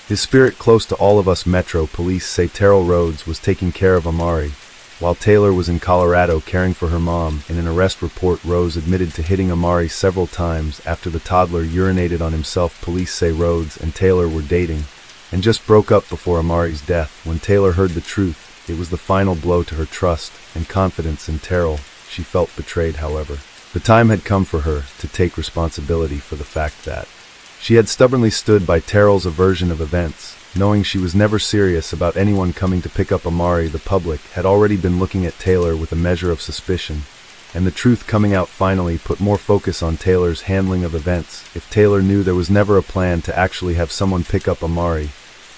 his spirit close to all of us. Metro police say Terrell Rhodes was taking care of Amari while Taylor was in Colorado caring for her mom. In an arrest report, Rhodes admitted to hitting Amari several times after the toddler urinated on himself. Police say Rhodes and Taylor were dating and just broke up before Amari's death. When Taylor heard the truth, it was the final blow to her trust and confidence in Terrell. She felt betrayed. However, the time had come for her to take responsibility for the fact that she had stubbornly stood by Terrell's version of events. Knowing she was never serious about anyone coming to pick up Amari, the public had already been looking at Taylor with a measure of suspicion, and the truth coming out finally put more focus on Taylor's handling of events. If Taylor knew there was never a plan to actually have someone pick up Amari,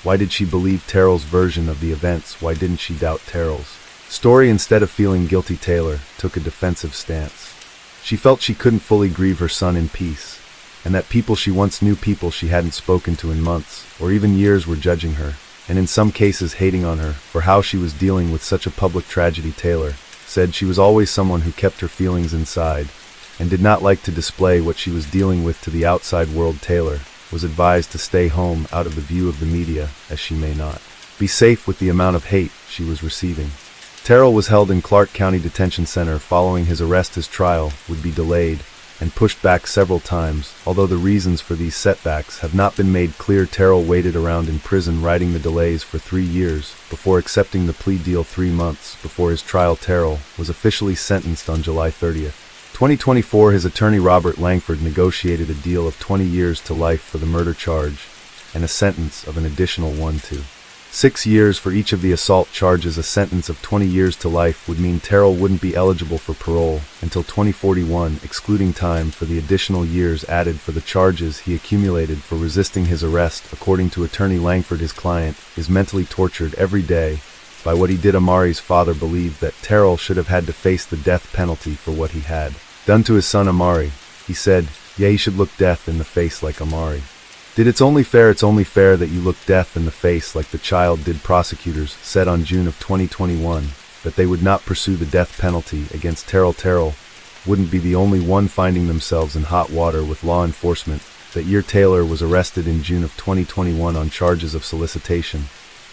why did she believe Terrell's version of the events? Why didn't she doubt Terrell's story? Instead of feeling guilty, Taylor took a defensive stance. She felt she couldn't fully grieve her son in peace, and that people she once knew, people she hadn't spoken to in months or even years, were judging her, and in some cases hating on her for how she was dealing with such a public tragedy. Taylor said she was always someone who kept her feelings inside and did not like to display what she was dealing with to the outside world. Taylor was advised to stay home, out of the view of the media, as she may not be safe with the amount of hate she was receiving. Terrell was held in Clark County Detention Center following his arrest. His trial would be delayed and pushed back several times. Although the reasons for these setbacks have not been made clear, Terrell waited around in prison, riding the delays for 3 years before accepting the plea deal. 3 months before his trial, Terrell was officially sentenced on July 30th, 2024. His attorney Robert Langford negotiated a deal of 20 years to life for the murder charge and a sentence of an additional 1 to 6 years for each of the assault charges. A sentence of 20 years to life would mean Terrell wouldn't be eligible for parole until 2041, excluding time for the additional years added for the charges he accumulated for resisting his arrest. According to attorney Langford, his client is mentally tortured every day by what he did. Amari's father believed that Terrell should have had to face the death penalty for what he had done to his son Amari. He said, yeah, he should look death in the face like Amari did. It's only fair that you look death in the face like the child did. Prosecutors said on June of 2021 that they would not pursue the death penalty against Terrell. Terrell wouldn't be the only one finding themselves in hot water with law enforcement. That year, Taylor was arrested in June of 2021 on charges of solicitation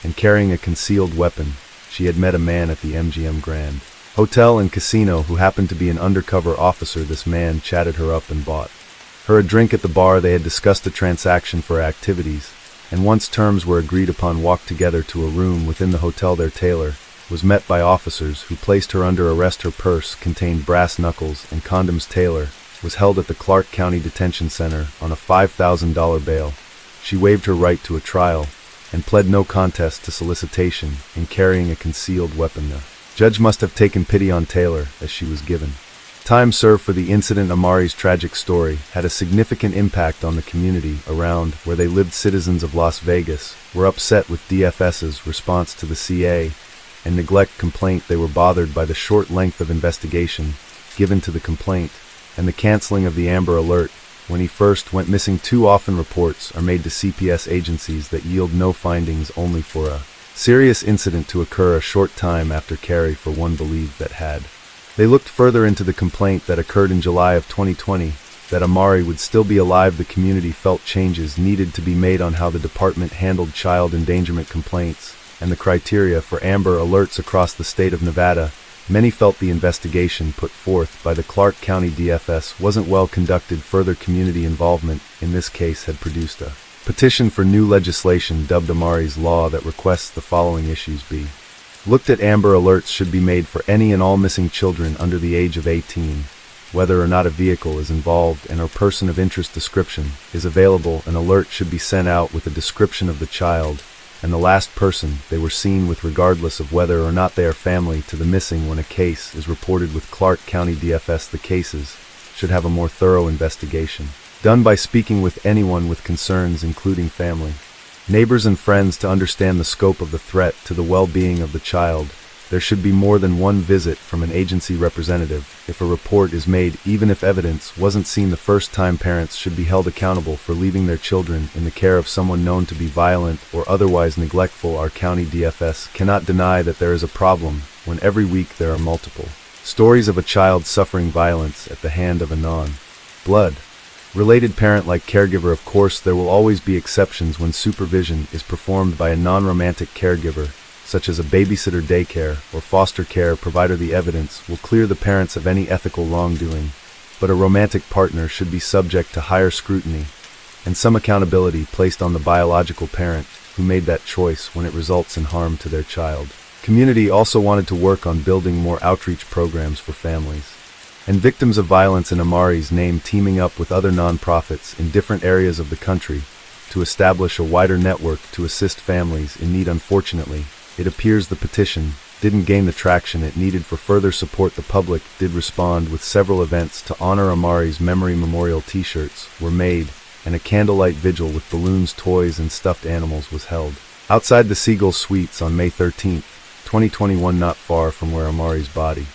and carrying a concealed weapon. She had met a man at the MGM Grand Hotel and Casino who happened to be an undercover officer. This man chatted her up and bought her a drink at the bar. They had discussed a transaction for activities, and once terms were agreed upon, walked together to a room within the hotel. There, Taylor was met by officers who placed her under arrest. Her purse contained brass knuckles and condoms. Taylor was held at the Clark County Detention Center on a $5,000 bail. She waived her right to a trial and pled no contest to solicitation and carrying a concealed weapon. The judge must have taken pity on Taylor, as she was given Time served for the incident. Amari's tragic story had a significant impact on the community around where they lived. Citizens of Las Vegas were upset with DFS's response to the CA and neglect complaint. They were bothered by the short length of investigation given to the complaint and the canceling of the Amber Alert when he first went missing. Too often reports are made to CPS agencies that yield no findings, only for a serious incident to occur a short time after carry for one believed that had. They looked further into the complaint that occurred in July of 2020 that Amari would still be alive. The community felt changes needed to be made on how the department handled child endangerment complaints and the criteria for Amber Alerts across the state of Nevada. Many felt the investigation put forth by the Clark County DFS wasn't well conducted. Further community involvement in this case had produced a petition for new legislation dubbed Amari's Law that requests the following issues be looked at. Amber Alerts should be made for any and all missing children under the age of 18, whether or not a vehicle is involved and or person of interest description is available. An alert should be sent out with a description of the child and the last person they were seen with, regardless of whether or not they are family to the missing. When a case is reported with Clark County DFS, the cases should have a more thorough investigation done by speaking with anyone with concerns, including family, neighbors and friends, to understand the scope of the threat to the well-being of the child. There should be more than one visit from an agency representative if a report is made, even if evidence wasn't seen the first time. Parents should be held accountable for leaving their children in the care of someone known to be violent or otherwise neglectful. Our county DFS cannot deny that there is a problem when every week there are multiple stories of a child suffering violence at the hand of a non-blood related parent like caregiver. Of course, there will always be exceptions when supervision is performed by a non-romantic caregiver, such as a babysitter, daycare, or foster care provider. The evidence will clear the parents of any ethical wrongdoing, but a romantic partner should be subject to higher scrutiny and some accountability placed on the biological parent who made that choice when it results in harm to their child. Community also wanted to work on building more outreach programs for families and victims of violence in Amari's name, teaming up with other nonprofits in different areas of the country to establish a wider network to assist families in need. Unfortunately, it appears the petition didn't gain the traction it needed for further support. The public did respond with several events to honor Amari's memory. Memorial t-shirts were made and a candlelight vigil with balloons, toys, and stuffed animals was held outside the Seagull Suites on May 13, 2021, not far from where Amari's body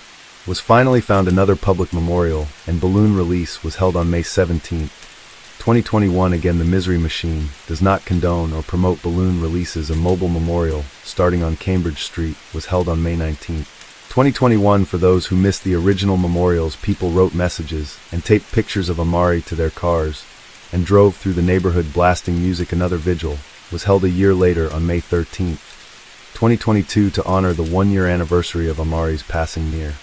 was finally found. Another public memorial and balloon release was held on May 17, 2021. Again, the Misery Machine does not condone or promote balloon releases. A mobile memorial starting on Cambridge Street was held on May 19, 2021. For those who missed the original memorials, people wrote messages and taped pictures of Amari to their cars and drove through the neighborhood blasting music. Another vigil was held a year later on May 13, 2022 to honor the one-year anniversary of Amari's passing near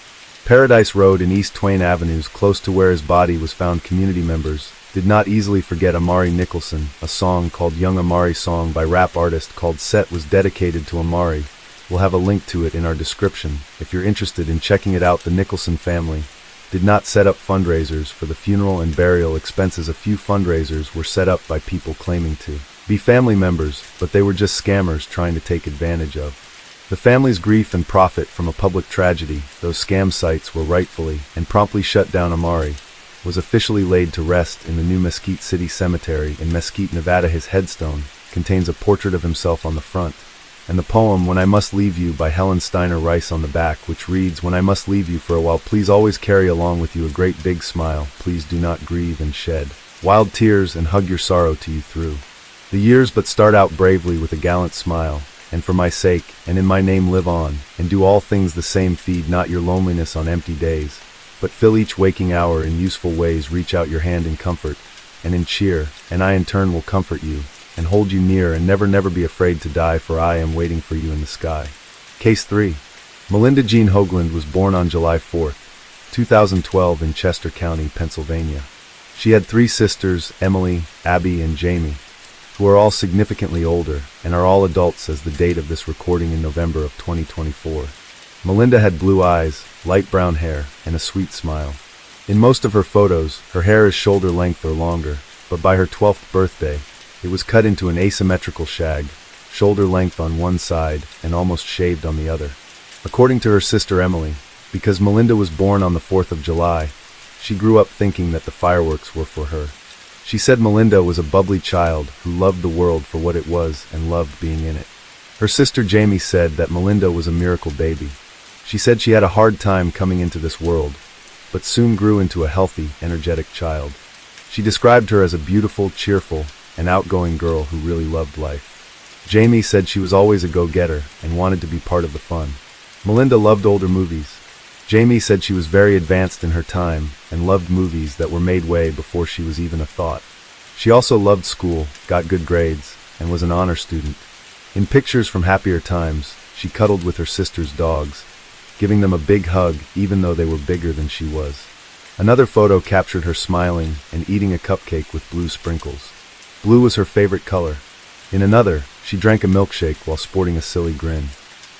Paradise Road and East Twain Avenues, close to where his body was found. Community members did not easily forget Amari Nicholson. A song called Young Amari Song by rap artist called Set was dedicated to Amari. We'll have a link to it in our description if you're interested in checking it out. The Nicholson family did not set up fundraisers for the funeral and burial expenses. A few fundraisers were set up by people claiming to be family members, but they were just scammers trying to take advantage of the family's grief and profit from a public tragedy. Those scam sites were rightfully and promptly shut down. Amari was officially laid to rest in the new Mesquite City Cemetery in Mesquite, Nevada. His headstone contains a portrait of himself on the front and the poem When I Must Leave You by Helen Steiner Rice on the back, which reads, "When I must leave you for a while, please always carry along with you a great big smile. Please do not grieve and shed wild tears and hug your sorrow to you through the years, but start out bravely with a gallant smile. And for my sake and in my name live on, and do all things the same. Feed not your loneliness on empty days, but fill each waking hour in useful ways. Reach out your hand in comfort and in cheer, and I in turn will comfort you and hold you near. And never, never be afraid to die, for I am waiting for you in the sky." Case 3. Melinda Jean Hoagland was born on July 4, 2012 in Chester County, Pennsylvania. She had 3 sisters, Emily, Abby, and Jamie, who are all significantly older and are all adults as the date of this recording in November of 2024. Melinda had blue eyes, light brown hair, and a sweet smile. In most of her photos, her hair is shoulder length or longer, but by her 12th birthday, it was cut into an asymmetrical shag, shoulder length on one side and almost shaved on the other. According to her sister Emily, because Melinda was born on the 4th of July, She grew up thinking that the fireworks were for her. She said Melinda was a bubbly child who loved the world for what it was and loved being in it. Her sister Jamie said that Melinda was a miracle baby. She said she had a hard time coming into this world, but soon grew into a healthy, energetic child. She described her as a beautiful, cheerful, and outgoing girl who really loved life. Jamie said she was always a go-getter and wanted to be part of the fun. Melinda loved older movies. Jamie said she was very advanced in her time and loved movies that were made way before she was even a thought. She also loved school, got good grades, and was an honor student. In pictures from happier times, she cuddled with her sister's dogs, giving them a big hug even though they were bigger than she was. Another photo captured her smiling and eating a cupcake with blue sprinkles. Blue was her favorite color. In another, she drank a milkshake while sporting a silly grin.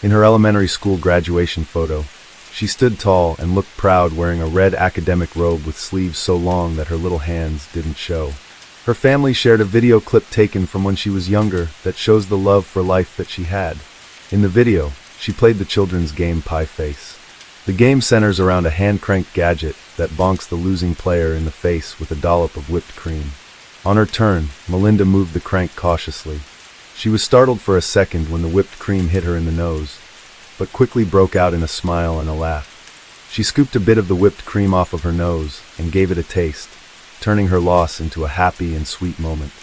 In her elementary school graduation photo, she stood tall and looked proud wearing a red academic robe with sleeves so long that her little hands didn't show. Her family shared a video clip taken from when she was younger that shows the love for life that she had. In the video, she played the children's game Pie Face. The game centers around a hand-cranked gadget that bonks the losing player in the face with a dollop of whipped cream. On her turn, Melinda moved the crank cautiously. She was startled for a second when the whipped cream hit her in the nose, but quickly broke out in a smile and a laugh. She scooped a bit of the whipped cream off of her nose and gave it a taste, turning her loss into a happy and sweet moment.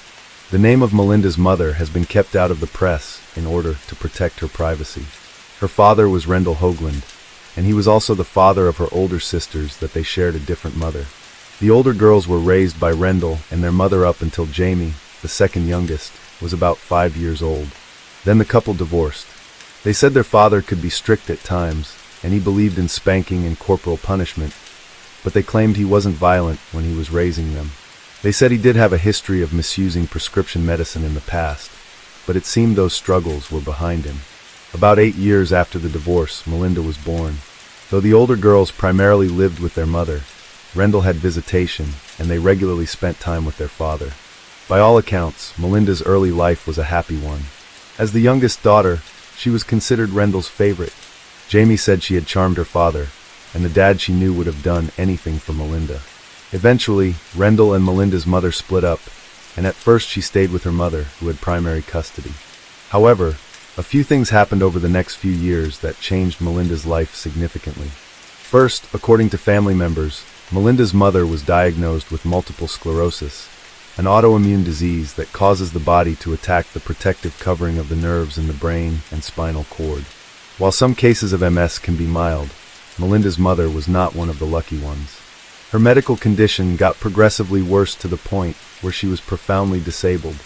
The name of Melinda's mother has been kept out of the press in order to protect her privacy. Her father was Rendell Hoagland, and he was also the father of her older sisters that they shared a different mother. The older girls were raised by Rendell and their mother up until Jamie, the second youngest, was about 5 years old. Then the couple divorced. They said their father could be strict at times, and he believed in spanking and corporal punishment, but they claimed he wasn't violent when he was raising them. They said he did have a history of misusing prescription medicine in the past, but it seemed those struggles were behind him. About 8 years after the divorce, Melinda was born. Though the older girls primarily lived with their mother, Rendell had visitation, and they regularly spent time with their father. By all accounts, Melinda's early life was a happy one. As the youngest daughter, she was considered Rendell's favorite. Jamie said she had charmed her father, and the dad she knew would have done anything for Melinda. Eventually, Rendell and Melinda's mother split up, and at first she stayed with her mother, who had primary custody. However, a few things happened over the next few years that changed Melinda's life significantly. First, according to family members, Melinda's mother was diagnosed with multiple sclerosis, an autoimmune disease that causes the body to attack the protective covering of the nerves in the brain and spinal cord. While some cases of MS can be mild, Melinda's mother was not one of the lucky ones. Her medical condition got progressively worse to the point where she was profoundly disabled.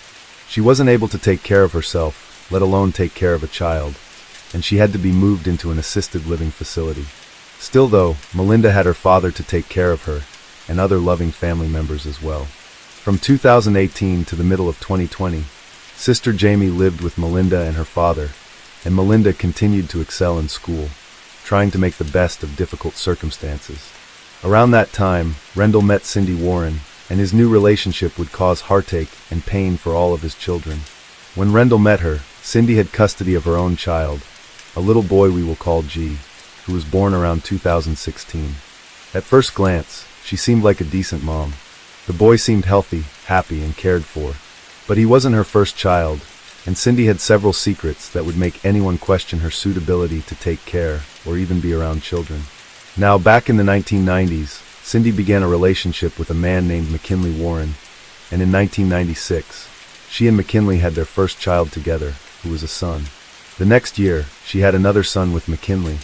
She wasn't able to take care of herself, let alone take care of a child, and she had to be moved into an assisted living facility. Still though, Melinda had her father to take care of her, and other loving family members as well. From 2018 to the middle of 2020, Sister Jamie lived with Melinda and her father, and Melinda continued to excel in school, trying to make the best of difficult circumstances. Around that time, Rendell met Cindy Warren, and his new relationship would cause heartache and pain for all of his children. When Rendell met her, Cindy had custody of her own child, a little boy we will call G, who was born around 2016. At first glance, she seemed like a decent mom. The boy seemed healthy, happy, and cared for. But he wasn't her first child, and Cindy had several secrets that would make anyone question her suitability to take care or even be around children. Now, back in the 1990s, Cindy began a relationship with a man named McKinley Warren, and in 1996, she and McKinley had their first child together, who was a son. The next year, she had another son with McKinley,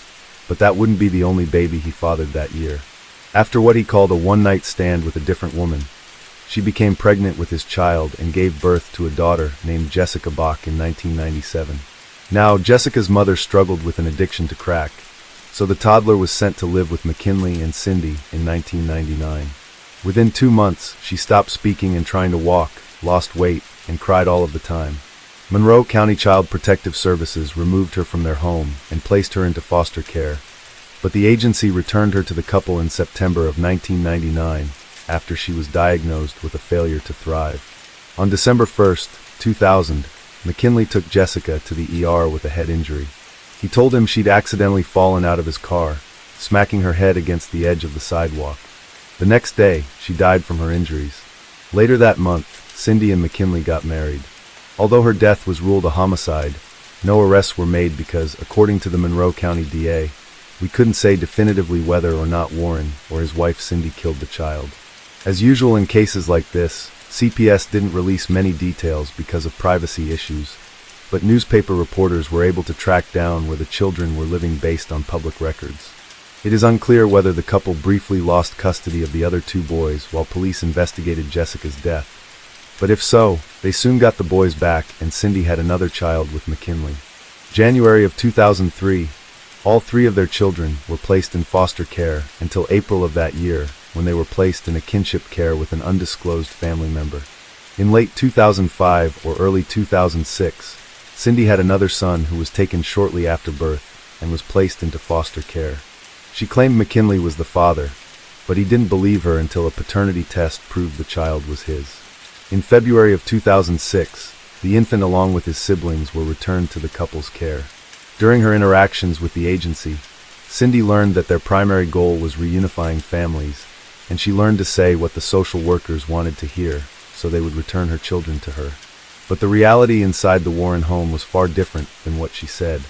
but that wouldn't be the only baby he fathered that year. After what he called a one-night stand with a different woman, she became pregnant with his child and gave birth to a daughter named Jessica Bach in 1997. Now, Jessica's mother struggled with an addiction to crack, so the toddler was sent to live with McKinley and Cindy in 1999. Within 2 months, she stopped speaking and trying to walk, lost weight, and cried all of the time. Monroe County Child Protective Services removed her from their home and placed her into foster care, but the agency returned her to the couple in September of 1999 after she was diagnosed with a failure to thrive. On December 1st, 2000, McKinley took Jessica to the ER with a head injury. He told him she'd accidentally fallen out of his car, smacking her head against the edge of the sidewalk. The next day, she died from her injuries. Later that month, Cindy and McKinley got married. Although her death was ruled a homicide, no arrests were made because, according to the Monroe County DA, we couldn't say definitively whether or not Warren or his wife Cindy killed the child. As usual in cases like this, CPS didn't release many details because of privacy issues, but newspaper reporters were able to track down where the children were living based on public records. It is unclear whether the couple briefly lost custody of the other two boys while police investigated Jessica's death. But if so, they soon got the boys back and Cindy had another child with McKinley. January of 2003, all three of their children were placed in foster care until April of that year, when they were placed in a kinship care with an undisclosed family member. In late 2005 or early 2006, Cindy had another son who was taken shortly after birth and was placed into foster care. She claimed McKinley was the father, but he didn't believe her until a paternity test proved the child was his. In February of 2006, the infant along with his siblings were returned to the couple's care. During her interactions with the agency, Cindy learned that their primary goal was reunifying families, and she learned to say what the social workers wanted to hear, so they would return her children to her. But the reality inside the Warren home was far different than what she said.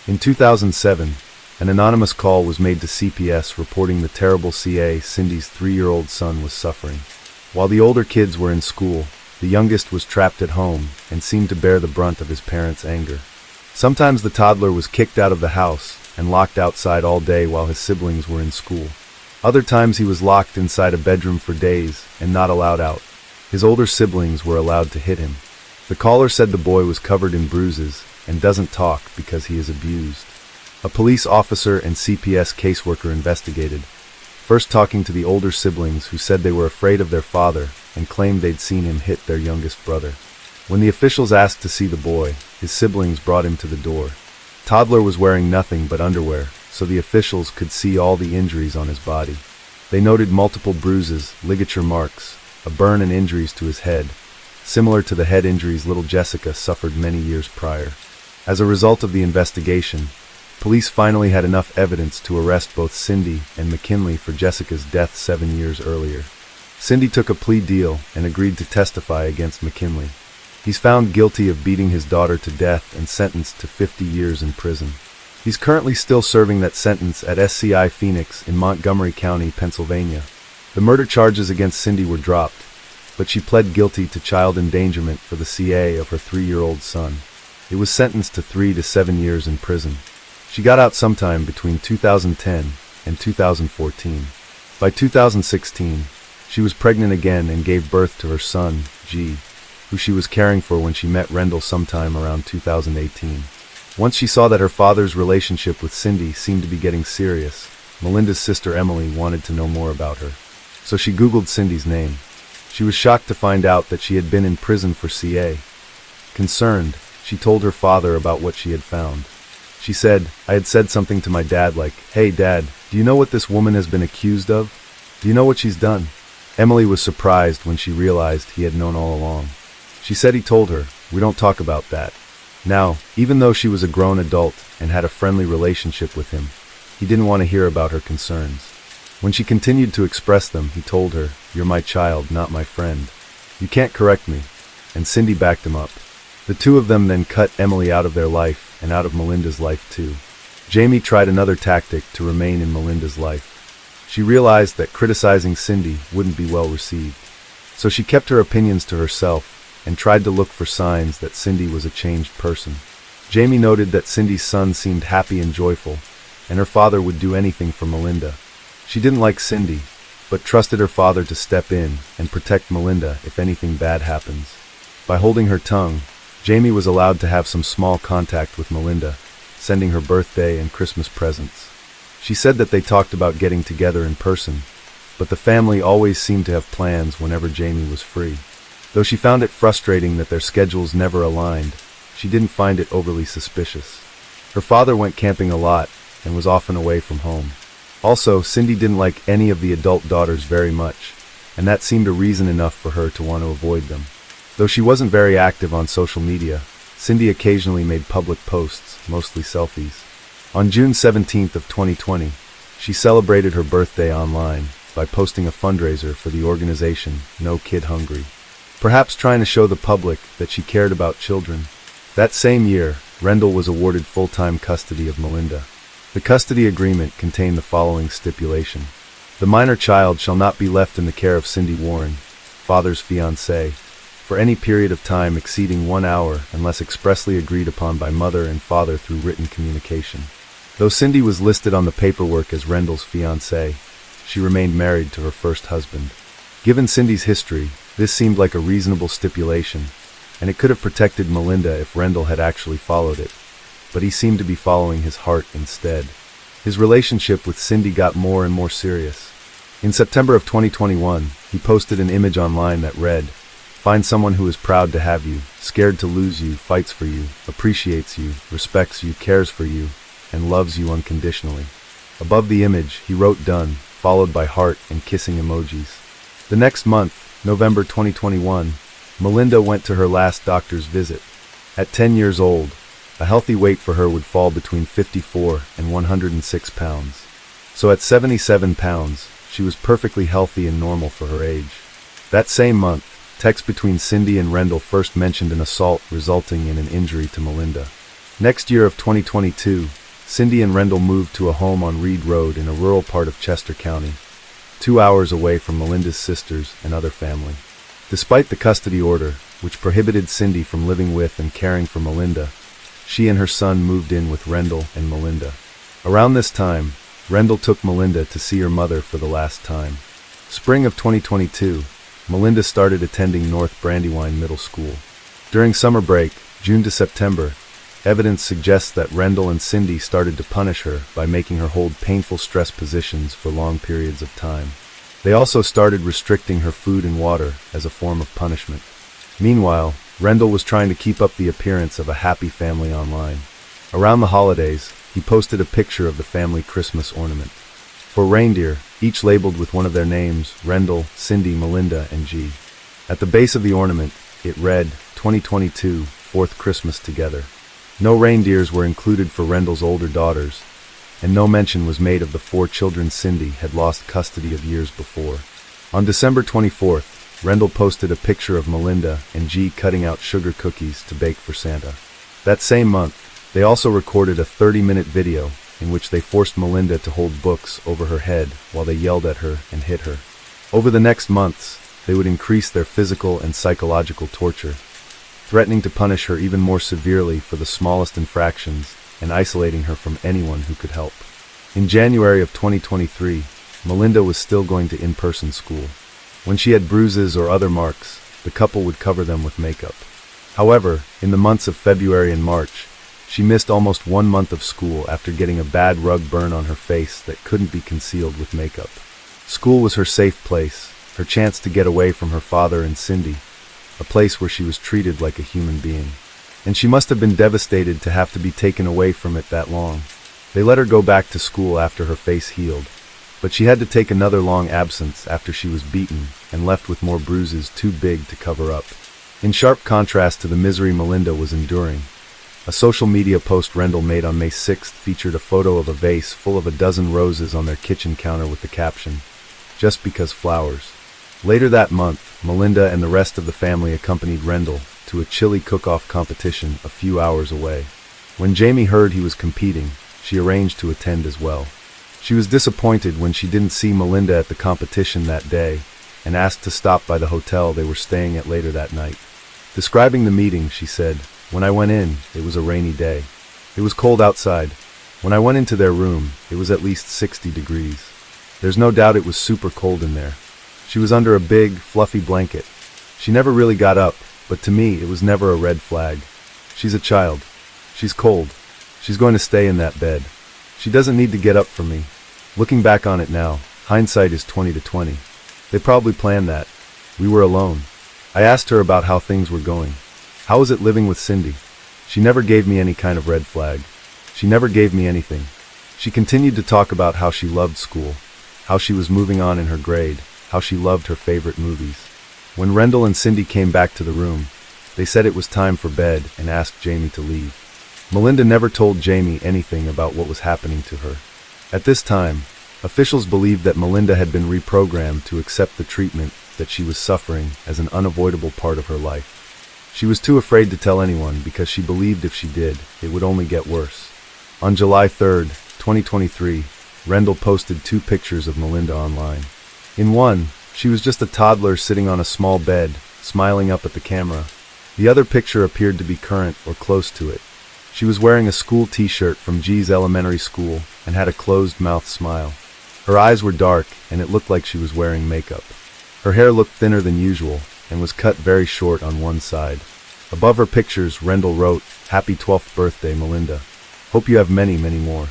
In 2007, an anonymous call was made to CPS reporting the terrible CA Cindy's 3-year-old son was suffering. While the older kids were in school, the youngest was trapped at home and seemed to bear the brunt of his parents' anger. Sometimes the toddler was kicked out of the house and locked outside all day while his siblings were in school. Other times he was locked inside a bedroom for days and not allowed out. His older siblings were allowed to hit him. The caller said the boy was covered in bruises and doesn't talk because he is abused. A police officer and CPS caseworker investigated, first talking to the older siblings who said they were afraid of their father and claimed they'd seen him hit their youngest brother. When the officials asked to see the boy, his siblings brought him to the door. Toddler was wearing nothing but underwear, so the officials could see all the injuries on his body. They noted multiple bruises, ligature marks, a burn and injuries to his head, similar to the head injuries little Jessica suffered many years prior. As a result of the investigation, police finally had enough evidence to arrest both Cindy and McKinley for Jessica's death 7 years earlier. Cindy took a plea deal and agreed to testify against McKinley. He's found guilty of beating his daughter to death and sentenced to 50 years in prison. He's currently still serving that sentence at SCI Phoenix in Montgomery County, Pennsylvania. The murder charges against Cindy were dropped, but she pled guilty to child endangerment for the CA of her 3-year-old son. It was sentenced to 3 to 7 years in prison. She got out sometime between 2010 and 2014. By 2016, she was pregnant again and gave birth to her son, G, who she was caring for when she met Rendell sometime around 2018. Once she saw that her father's relationship with Cindy seemed to be getting serious, Melinda's sister Emily wanted to know more about her. So she Googled Cindy's name. She was shocked to find out that she had been in prison for CA. Concerned, she told her father about what she had found. She said, "I had said something to my dad like, 'Hey Dad, do you know what this woman has been accused of? Do you know what she's done?'" Emily was surprised when she realized he had known all along. She said he told her, "We don't talk about that." Now, even though she was a grown adult and had a friendly relationship with him, he didn't want to hear about her concerns. When she continued to express them, he told her, "You're my child, not my friend. You can't correct me." And Cindy backed him up. The two of them then cut Emily out of their life and out of Melinda's life too. Jamie tried another tactic to remain in Melinda's life. She realized that criticizing Cindy wouldn't be well received. So she kept her opinions to herself and tried to look for signs that Cindy was a changed person. Jamie noted that Cindy's son seemed happy and joyful, and her father would do anything for Melinda. She didn't like Cindy, but trusted her father to step in and protect Melinda if anything bad happens. By holding her tongue, Jamie was allowed to have some small contact with Melinda, sending her birthday and Christmas presents. She said that they talked about getting together in person, but the family always seemed to have plans whenever Jamie was free. Though she found it frustrating that their schedules never aligned, she didn't find it overly suspicious. Her father went camping a lot and was often away from home. Also, Cindy didn't like any of the adult daughters very much, and that seemed a reason enough for her to want to avoid them. Though she wasn't very active on social media, Cindy occasionally made public posts, mostly selfies. On June 17th of 2020, she celebrated her birthday online, by posting a fundraiser for the organization No Kid Hungry, perhaps trying to show the public that she cared about children. That same year, Rendell was awarded full-time custody of Melinda. The custody agreement contained the following stipulation: the minor child shall not be left in the care of Cindy Warren, father's fiancée, for any period of time exceeding 1 hour unless expressly agreed upon by mother and father through written communication. Though Cindy was listed on the paperwork as Rendell's fiancée, she remained married to her first husband. Given Cindy's history, this seemed like a reasonable stipulation, and it could have protected Melinda if Rendell had actually followed it, but he seemed to be following his heart instead. His relationship with Cindy got more and more serious. In September of 2021, he posted an image online that read, "Find someone who is proud to have you, scared to lose you, fights for you, appreciates you, respects you, cares for you, and loves you unconditionally." Above the image, he wrote "done," followed by heart and kissing emojis. The next month, November 2021, Melinda went to her last doctor's visit. At 10 years old, a healthy weight for her would fall between 54 and 106 pounds. So at 77 pounds, she was perfectly healthy and normal for her age. That same month, text between Cindy and Rendell first mentioned an assault resulting in an injury to Melinda. Next year of 2022, Cindy and Rendell moved to a home on Reed Road in a rural part of Chester County, 2 hours away from Melinda's sisters and other family. Despite the custody order, which prohibited Cindy from living with and caring for Melinda, she and her son moved in with Rendell and Melinda. Around this time, Rendell took Melinda to see her mother for the last time. Spring of 2022, Melinda started attending North Brandywine Middle School. During summer break, June to September, evidence suggests that Rendell and Cindy started to punish her by making her hold painful stress positions for long periods of time. They also started restricting her food and water as a form of punishment. Meanwhile, Rendell was trying to keep up the appearance of a happy family online. Around the holidays, he posted a picture of the family Christmas ornament. For reindeer, each labeled with one of their names, Rendell, Cindy, Melinda, and G. At the base of the ornament, it read, 2022, Fourth Christmas Together. No reindeers were included for Rendell's older daughters, and no mention was made of the 4 children Cindy had lost custody of years before. On December 24th, Rendell posted a picture of Melinda and G cutting out sugar cookies to bake for Santa. That same month, they also recorded a 30-minute video in which they forced Melinda to hold books over her head while they yelled at her and hit her. Over the next months, they would increase their physical and psychological torture, threatening to punish her even more severely for the smallest infractions and isolating her from anyone who could help. In January of 2023, Melinda was still going to in-person school. When she had bruises or other marks, the couple would cover them with makeup. However, in the months of February and March, she missed almost 1 month of school after getting a bad rug burn on her face that couldn't be concealed with makeup. School was her safe place, her chance to get away from her father and Cindy, a place where she was treated like a human being. And she must have been devastated to have to be taken away from it that long. They let her go back to school after her face healed, but she had to take another long absence after she was beaten and left with more bruises too big to cover up. In sharp contrast to the misery Melinda was enduring, a social media post Rendell made on May 6th featured a photo of a vase full of a dozen roses on their kitchen counter with the caption, "Just because flowers." Later that month, Melinda and the rest of the family accompanied Rendell to a chili cook-off competition a few hours away. When Jamie heard he was competing, she arranged to attend as well. She was disappointed when she didn't see Melinda at the competition that day and asked to stop by the hotel they were staying at later that night. Describing the meeting, she said, "When I went in, it was a rainy day. It was cold outside. When I went into their room, it was at least 60 degrees. There's no doubt it was super cold in there. She was under a big, fluffy blanket. She never really got up, but to me, it was never a red flag. She's a child. She's cold. She's going to stay in that bed. She doesn't need to get up for me." Looking back on it now, hindsight is 20/20. They probably planned that. We were alone. I asked her about how things were going. How was it living with Cindy? She never gave me any kind of red flag. She never gave me anything. She continued to talk about how she loved school, how she was moving on in her grade, how she loved her favorite movies. When Rendell and Cindy came back to the room, they said it was time for bed and asked Jamie to leave. Melinda never told Jamie anything about what was happening to her. At this time, Officials believed that Melinda had been reprogrammed to accept the treatment that she was suffering as an unavoidable part of her life. She was too afraid to tell anyone because she believed if she did, it would only get worse. On July 3, 2023, Rendell posted 2 pictures of Melinda online. In one, she was just a toddler sitting on a small bed, smiling up at the camera. The other picture appeared to be current or close to it. She was wearing a school t-shirt from G's elementary school and had a closed-mouth smile. Her eyes were dark, and it looked like she was wearing makeup. Her hair looked thinner than usual and was cut very short on one side. Above her pictures, Rendell wrote, "Happy 12th birthday, Melinda. Hope you have many, many more.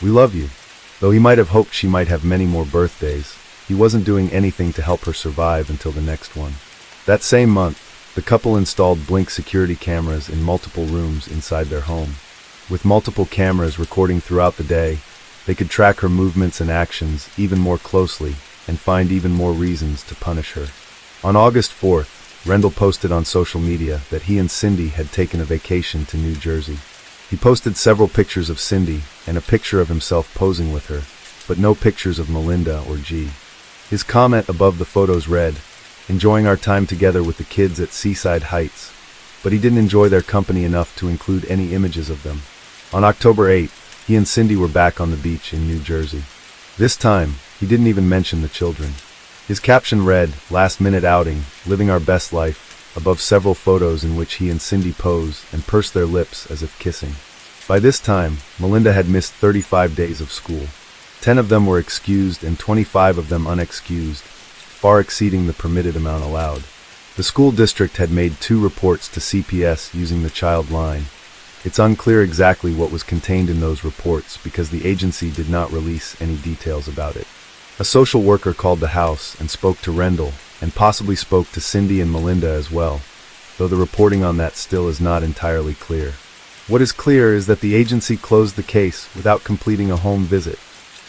We love you." Though he might have hoped she might have many more birthdays, he wasn't doing anything to help her survive until the next one. That same month, the couple installed Blink security cameras in multiple rooms inside their home. With multiple cameras recording throughout the day, they could track her movements and actions even more closely and find even more reasons to punish her. On August 4th, Rendell posted on social media that he and Cindy had taken a vacation to New Jersey. He posted several pictures of Cindy and a picture of himself posing with her, but no pictures of Melinda or G. His comment above the photos read, "Enjoying our time together with the kids at Seaside Heights," but he didn't enjoy their company enough to include any images of them. On October 8th, he and Cindy were back on the beach in New Jersey. This time, he didn't even mention the children. His caption read, "Last-minute outing, living our best life," above several photos in which he and Cindy pose and purse their lips as if kissing. By this time, Melinda had missed 35 days of school. 10 of them were excused and 25 of them unexcused, far exceeding the permitted amount allowed. The school district had made 2 reports to CPS using the child line. It's unclear exactly what was contained in those reports because the agency did not release any details about it. A social worker called the house and spoke to Rendell, and possibly spoke to Cindy and Melinda as well, though the reporting on that still is not entirely clear. What is clear is that the agency closed the case without completing a home visit.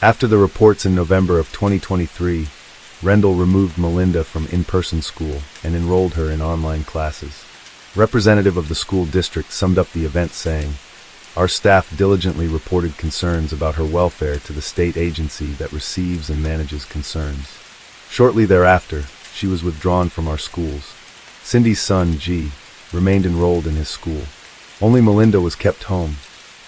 After the reports in November of 2023, Rendell removed Melinda from in-person school and enrolled her in online classes. A representative of the school district summed up the event saying, "Our staff diligently reported concerns about her welfare to the state agency that receives and manages concerns. Shortly thereafter, she was withdrawn from our schools. Cindy's son, G, remained enrolled in his school. Only Melinda was kept home.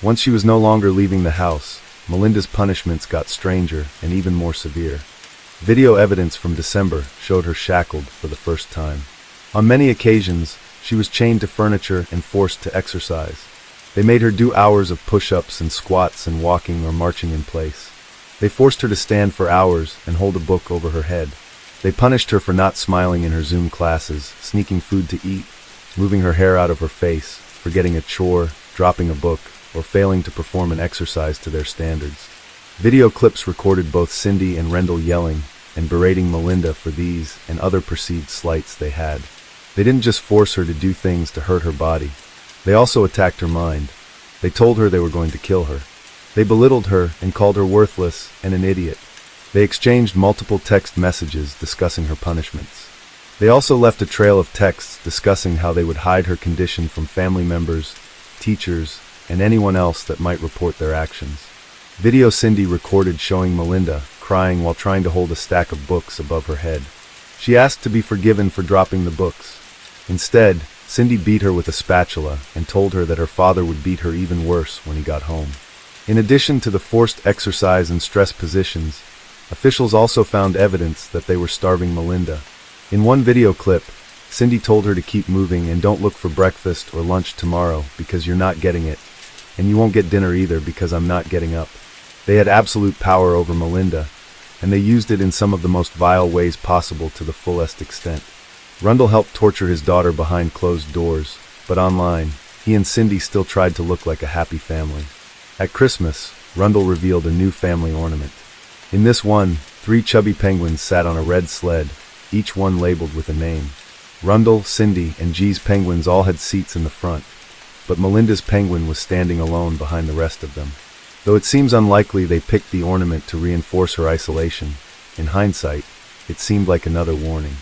Once she was no longer leaving the house, Melinda's punishments got stranger and even more severe. Video evidence from December showed her shackled for the first time. On many occasions, she was chained to furniture and forced to exercise. They made her do hours of push-ups and squats and walking or marching in place. They forced her to stand for hours and hold a book over her head. They punished her for not smiling in her Zoom classes, sneaking food to eat, moving her hair out of her face, forgetting a chore, dropping a book, or failing to perform an exercise to their standards. Video clips recorded both Cindy and Rendell yelling and berating Melinda for these and other perceived slights they had. They didn't just force her to do things to hurt her body. They also attacked her mind. They told her they were going to kill her. They belittled her and called her worthless and an idiot. They exchanged multiple text messages discussing her punishments. They also left a trail of texts discussing how they would hide her condition from family members, teachers, and anyone else that might report their actions. Video Cindy recorded showing Melinda crying while trying to hold a stack of books above her head. She asked to be forgiven for dropping the books. Instead, Cindy beat her with a spatula and told her that her father would beat her even worse when he got home. In addition to the forced exercise and stress positions, officials also found evidence that they were starving Melinda. In one video clip, Cindy told her to keep moving and don't look for breakfast or lunch tomorrow because you're not getting it, and you won't get dinner either because I'm not getting up. They had absolute power over Melinda, and they used it in some of the most vile ways possible to the fullest extent. Rendell helped torture his daughter behind closed doors, but online, he and Cindy still tried to look like a happy family. At Christmas, Rendell revealed a new family ornament. In this one, 3 chubby penguins sat on a red sled, each one labeled with a name. Rendell, Cindy, and G's penguins all had seats in the front, but Melinda's penguin was standing alone behind the rest of them. Though it seems unlikely they picked the ornament to reinforce her isolation, in hindsight, it seemed like another warning.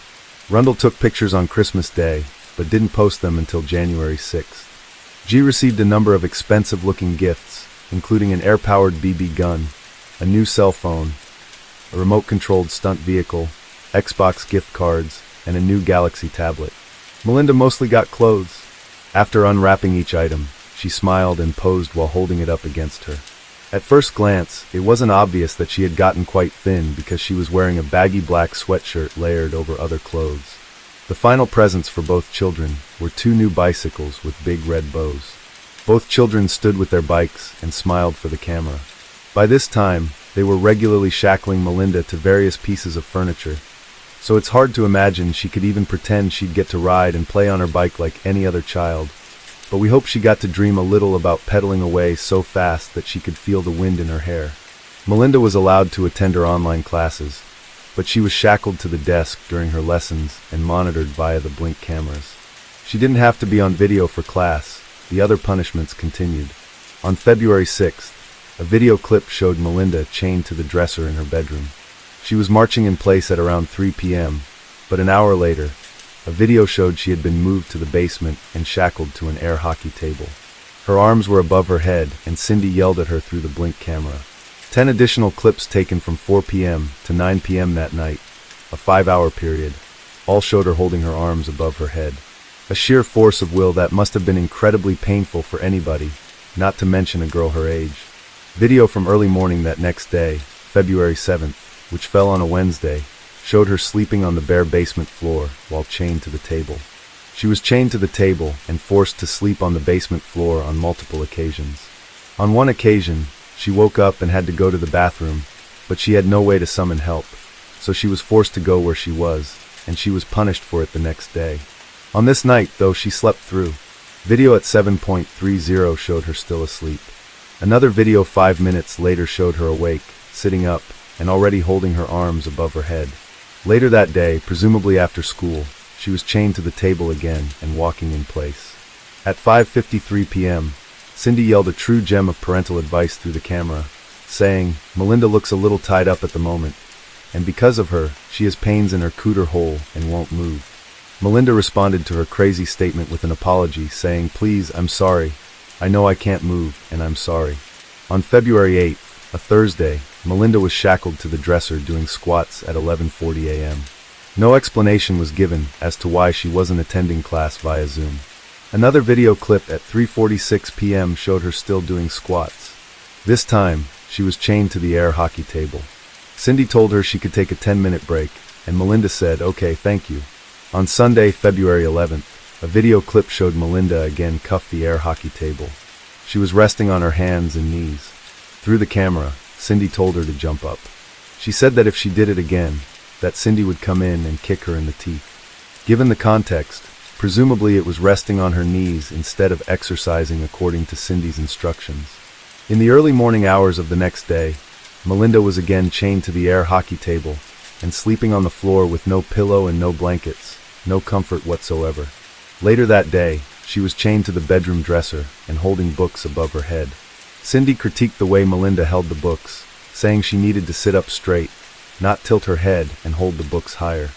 Rendell took pictures on Christmas Day, but didn't post them until January 6th. G received a number of expensive-looking gifts, including an air-powered BB gun, a new cell phone, a remote-controlled stunt vehicle, Xbox gift cards, and a new Galaxy tablet. Melinda mostly got clothes. After unwrapping each item, she smiled and posed while holding it up against her. At first glance, it wasn't obvious that she had gotten quite thin because she was wearing a baggy black sweatshirt layered over other clothes. The final presents for both children were 2 new bicycles with big red bows. Both children stood with their bikes and smiled for the camera. By this time, they were regularly shackling Melinda to various pieces of furniture, so it's hard to imagine she could even pretend she'd get to ride and play on her bike like any other child. But we hope she got to dream a little about pedaling away so fast that she could feel the wind in her hair. Melinda was allowed to attend her online classes, but she was shackled to the desk during her lessons and monitored via the Blink cameras. She didn't have to be on video for class. The other punishments continued. On February 6th, a video clip showed Melinda chained to the dresser in her bedroom. She was marching in place at around 3 p.m., but an hour later, a video showed she had been moved to the basement and shackled to an air hockey table. Her arms were above her head, and Cindy yelled at her through the Blink camera. 10 additional clips taken from 4 p.m. to 9 p.m. that night, a 5-hour period, all showed her holding her arms above her head. A sheer force of will that must have been incredibly painful for anybody, not to mention a girl her age. Video from early morning that next day, February 7th, which fell on a Wednesday, showed her sleeping on the bare basement floor while chained to the table. She was chained to the table and forced to sleep on the basement floor on multiple occasions. On one occasion, she woke up and had to go to the bathroom, but she had no way to summon help, so she was forced to go where she was, and she was punished for it the next day. On this night, though, she slept through. Video at 7:30 showed her still asleep. Another video 5 minutes later showed her awake, sitting up, and already holding her arms above her head. Later that day, presumably after school, she was chained to the table again and walking in place. At 5:53 p.m., Cindy yelled a true gem of parental advice through the camera, saying, "Melinda looks a little tied up at the moment, and because of her, she has pains in her cooter hole and won't move." Melinda responded to her crazy statement with an apology, saying, "Please, I'm sorry. I know I can't move, and I'm sorry." On February 8th, a Thursday, Melinda was shackled to the dresser doing squats at 11:40 a.m. No explanation was given as to why she wasn't attending class via Zoom. Another video clip at 3:46 p.m. showed her still doing squats. This time, she was chained to the air hockey table. Cindy told her she could take a 10-minute break, and Melinda said, "Okay, thank you." On Sunday, February 11th, a video clip showed Melinda again cuffed the air hockey table. She was resting on her hands and knees. Through the camera, Cindy told her to jump up. She said that if she did it again, that Cindy would come in and kick her in the teeth. Given the context, presumably it was resting on her knees instead of exercising according to Cindy's instructions. In the early morning hours of the next day, Melinda was again chained to the air hockey table and sleeping on the floor with no pillow and no blankets, no comfort whatsoever. Later that day, she was chained to the bedroom dresser and holding books above her head. Cindy critiqued the way Melinda held the books, saying she needed to sit up straight, not tilt her head and hold the books higher.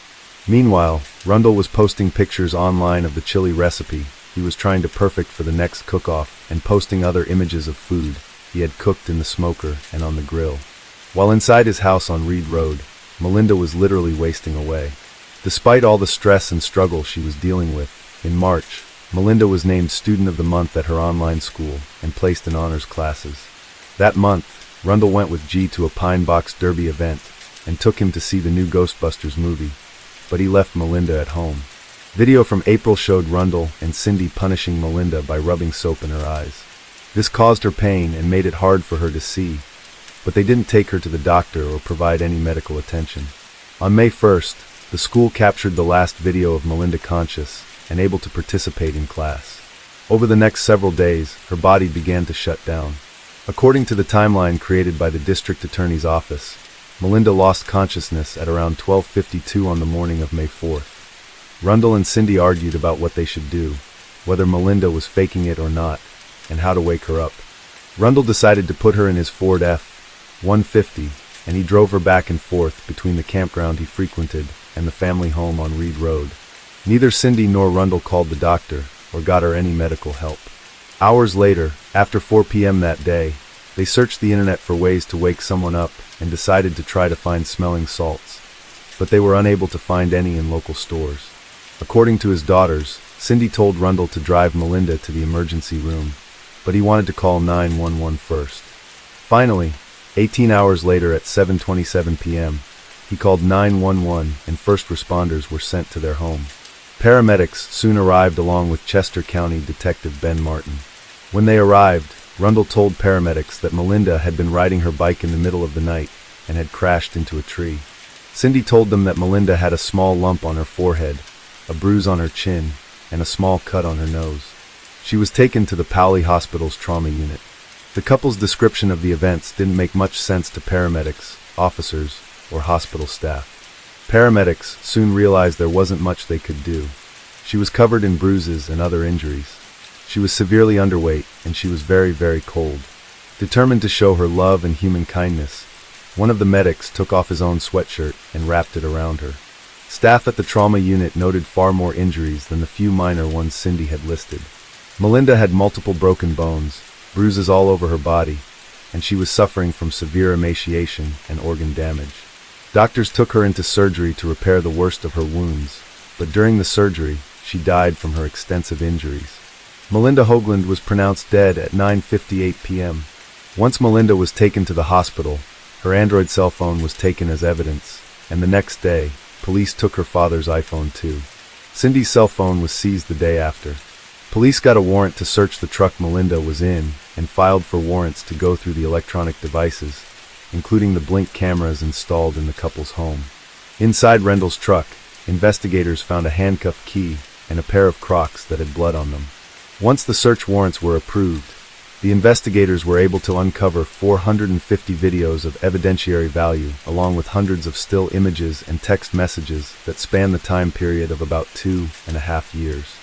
Meanwhile, Rundle was posting pictures online of the chili recipe he was trying to perfect for the next cook-off and posting other images of food he had cooked in the smoker and on the grill. While inside his house on Reed Road, Melinda was literally wasting away. Despite all the stress and struggle she was dealing with, in March, Melinda was named Student of the Month at her online school and placed in honors classes. That month, Rundle went with G to a Pine Box Derby event and took him to see the new Ghostbusters movie, but he left Melinda at home. Video from April showed Rundle and Cindy punishing Melinda by rubbing soap in her eyes. This caused her pain and made it hard for her to see, but they didn't take her to the doctor or provide any medical attention. On May 1st, the school captured the last video of Melinda conscious and able to participate in class. Over the next several days, her body began to shut down. According to the timeline created by the district attorney's office, Melinda lost consciousness at around 12:52 on the morning of May 4th. Rundle and Cindy argued about what they should do, whether Melinda was faking it or not, and how to wake her up. Rundle decided to put her in his Ford F-150, and he drove her back and forth between the campground he frequented and the family home on Reed Road. Neither Cindy nor Rundle called the doctor or got her any medical help. Hours later, after 4 p.m. that day, They searched the internet for ways to wake someone up and decided to try to find smelling salts, but they were unable to find any in local stores. According to his daughters, Cindy told Rundle to drive Melinda to the emergency room, but he wanted to call 911 first. Finally, 18 hours later at 7:27 p.m., he called 911 and first responders were sent to their home. Paramedics soon arrived along with Chester County Detective Ben Martin. When they arrived, Rundle told paramedics that Melinda had been riding her bike in the middle of the night and had crashed into a tree. Cindy told them that Melinda had a small lump on her forehead, a bruise on her chin, and a small cut on her nose. She was taken to the Paoli Hospital's trauma unit. The couple's description of the events didn't make much sense to paramedics, officers, or hospital staff. Paramedics soon realized there wasn't much they could do. She was covered in bruises and other injuries. She was severely underweight, and she was very, very cold. Determined to show her love and human kindness, one of the medics took off his own sweatshirt and wrapped it around her. Staff at the trauma unit noted far more injuries than the few minor ones Cindy had listed. Melinda had multiple broken bones, bruises all over her body, and she was suffering from severe emaciation and organ damage. Doctors took her into surgery to repair the worst of her wounds, but during the surgery, she died from her extensive injuries. Melinda Hoagland was pronounced dead at 9:58 p.m. Once Melinda was taken to the hospital, her Android cell phone was taken as evidence, and the next day, police took her father's iPhone too. Cindy's cell phone was seized the day after. Police got a warrant to search the truck Melinda was in and filed for warrants to go through the electronic devices, including the blink cameras installed in the couple's home. Inside Rendell's truck, investigators found a handcuff key and a pair of Crocs that had blood on them. Once the search warrants were approved, the investigators were able to uncover 450 videos of evidentiary value, along with hundreds of still images and text messages that span the time period of about 2.5 years.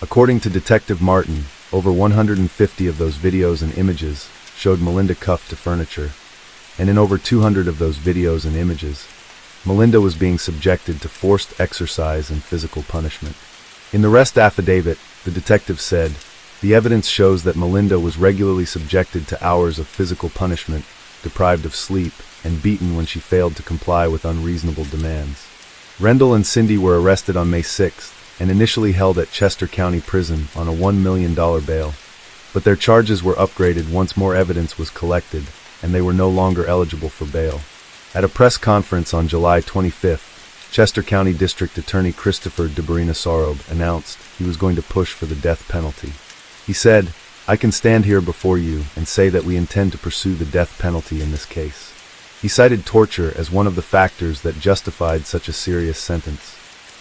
According to Detective Martin, over 150 of those videos and images showed Melinda cuffed to furniture, and in over 200 of those videos and images, Melinda was being subjected to forced exercise and physical punishment. In the arrest affidavit, the detective said, "The evidence shows that Melinda was regularly subjected to hours of physical punishment, deprived of sleep, and beaten when she failed to comply with unreasonable demands." Rendell and Cindy were arrested on May 6th and initially held at Chester County Prison on a $1 million bail, but their charges were upgraded once more evidence was collected, and they were no longer eligible for bail. At a press conference on July 25th, Chester County District Attorney Christopher DeBarina-Sorob announced he was going to push for the death penalty. He said, "I can stand here before you and say that we intend to pursue the death penalty in this case." He cited torture as one of the factors that justified such a serious sentence.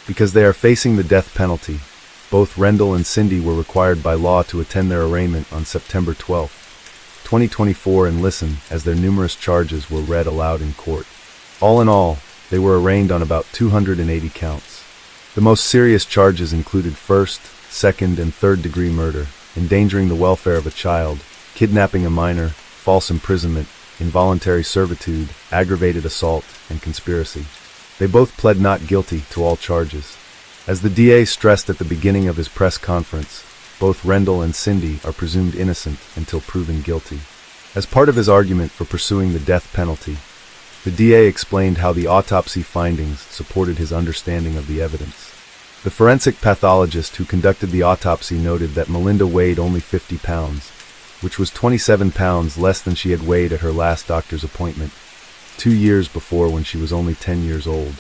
Because they are facing the death penalty, both Rendell and Cindy were required by law to attend their arraignment on September 12, 2024 and listen as their numerous charges were read aloud in court. All in all, they were arraigned on about 280 counts. The most serious charges included first, second, and third-degree murder, endangering the welfare of a child, kidnapping a minor, false imprisonment, involuntary servitude, aggravated assault, and conspiracy. They both pled not guilty to all charges. As the DA stressed at the beginning of his press conference, both Rendell and Cindy are presumed innocent until proven guilty. As part of his argument for pursuing the death penalty, the DA explained how the autopsy findings supported his understanding of the evidence. The forensic pathologist who conducted the autopsy noted that Melinda weighed only 50 pounds, which was 27 pounds less than she had weighed at her last doctor's appointment, 2 years before when she was only 10 years old.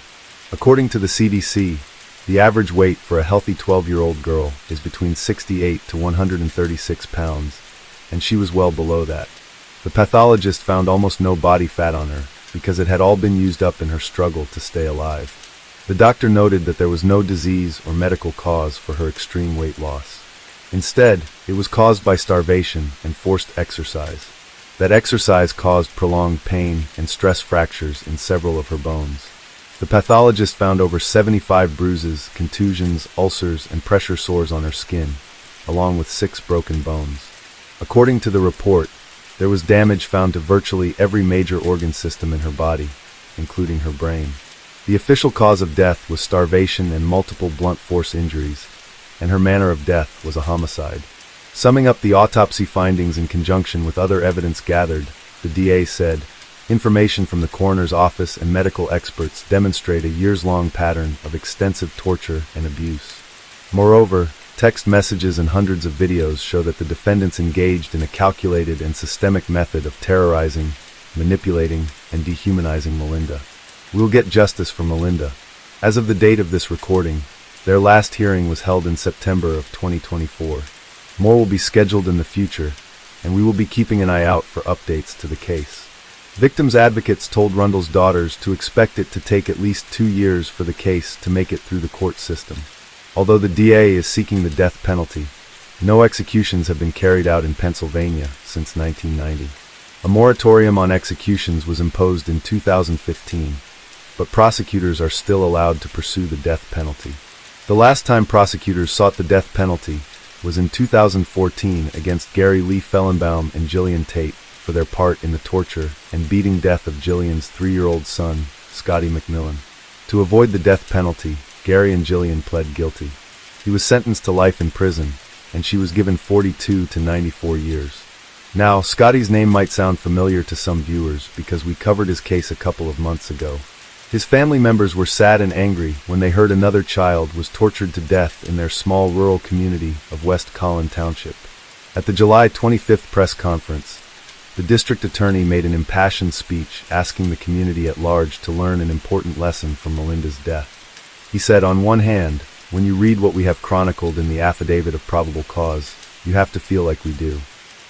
According to the CDC, the average weight for a healthy 12-year-old girl is between 68 to 136 pounds, and she was well below that. The pathologist found almost no body fat on her, because it had all been used up in her struggle to stay alive. The doctor noted that there was no disease or medical cause for her extreme weight loss. Instead, it was caused by starvation and forced exercise. That exercise caused prolonged pain and stress fractures in several of her bones. The pathologist found over 75 bruises, contusions, ulcers, and pressure sores on her skin, along with 6 broken bones. According to the report, there was damage found to virtually every major organ system in her body, including her brain. The official cause of death was starvation and multiple blunt force injuries, and her manner of death was a homicide. Summing up the autopsy findings in conjunction with other evidence gathered, the DA said. Information from the coroner's office and medical experts demonstrate a years-long pattern of extensive torture and abuse. Moreover, text messages and hundreds of videos show that the defendants engaged in a calculated and systemic method of terrorizing, manipulating, and dehumanizing Melinda. We'll get justice for Melinda. As of the date of this recording, their last hearing was held in September of 2024. More will be scheduled in the future, and we will be keeping an eye out for updates to the case. Victims' advocates told Rundle's daughters to expect it to take at least 2 years for the case to make it through the court system. Although the DA is seeking the death penalty, no executions have been carried out in Pennsylvania since 1990. A moratorium on executions was imposed in 2015, but prosecutors are still allowed to pursue the death penalty. The last time prosecutors sought the death penalty was in 2014 against Gary Lee Fellenbaum and Jillian Tate for their part in the torture and beating death of Jillian's 3-year-old son, Scotty McMillan. To avoid the death penalty, Gary and Jillian pled guilty. He was sentenced to life in prison, and she was given 42 to 94 years. Now, Scotty's name might sound familiar to some viewers because we covered his case a couple of months ago. His family members were sad and angry when they heard another child was tortured to death in their small rural community of West Collin Township. At the July 25th press conference, the district attorney made an impassioned speech asking the community at large to learn an important lesson from Melinda's death. He said, "On one hand, when you read what we have chronicled in the affidavit of probable cause, you have to feel like we do.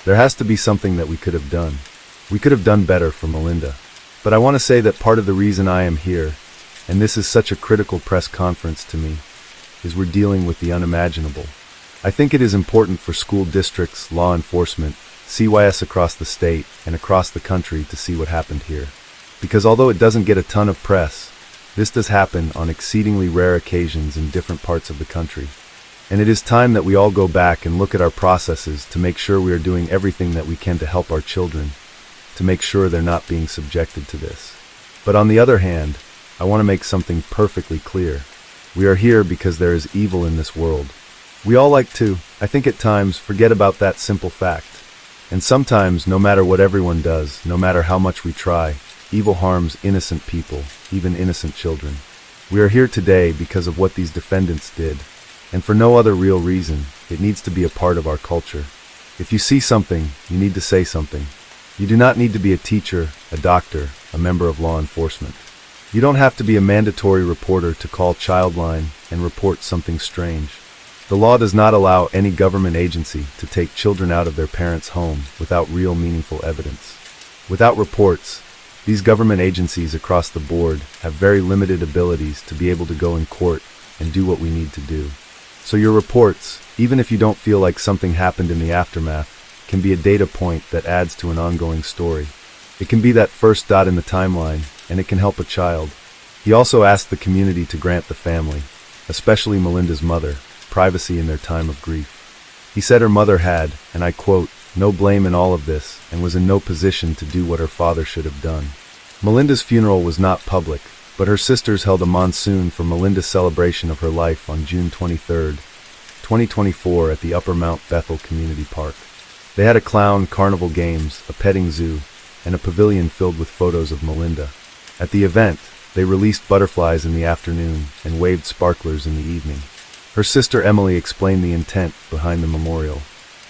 There has to be something that we could have done. We could have done better for Melinda. But I want to say that part of the reason I am here, and this is such a critical press conference to me, is we're dealing with the unimaginable. I think it is important for school districts, law enforcement, CYS across the state and across the country to see what happened here. Because although it doesn't get a ton of press, this does happen on exceedingly rare occasions in different parts of the country. And it is time that we all go back and look at our processes to make sure we are doing everything that we can to help our children, to make sure they're not being subjected to this. But on the other hand, I want to make something perfectly clear. We are here because there is evil in this world. We all like to, I think at times, forget about that simple fact. And sometimes, no matter what everyone does, no matter how much we try, evil harms innocent people, even innocent children. We are here today because of what these defendants did, and for no other real reason. It needs to be a part of our culture. If you see something, you need to say something. You do not need to be a teacher, a doctor, a member of law enforcement. You don't have to be a mandatory reporter to call Childline and report something strange. The law does not allow any government agency to take children out of their parents' home without real meaningful evidence. Without reports, these government agencies across the board have very limited abilities to be able to go in court and do what we need to do. So your reports, even if you don't feel like something happened in the aftermath, can be a data point that adds to an ongoing story. It can be that first dot in the timeline, and it can help a child. He also asked the community to grant the family, especially Melinda's mother, privacy in their time of grief. He said her mother had, and I quote, "no blame in all of this, and was in no position to do what her father should have done." Melinda's funeral was not public, but her sisters held a monsoon for Melinda's celebration of her life on June 23, 2024 at the Upper Mount Bethel Community Park. They had a clown, carnival games, a petting zoo, and a pavilion filled with photos of Melinda. At the event, they released butterflies in the afternoon and waved sparklers in the evening. Her sister Emily explained the intent behind the memorial.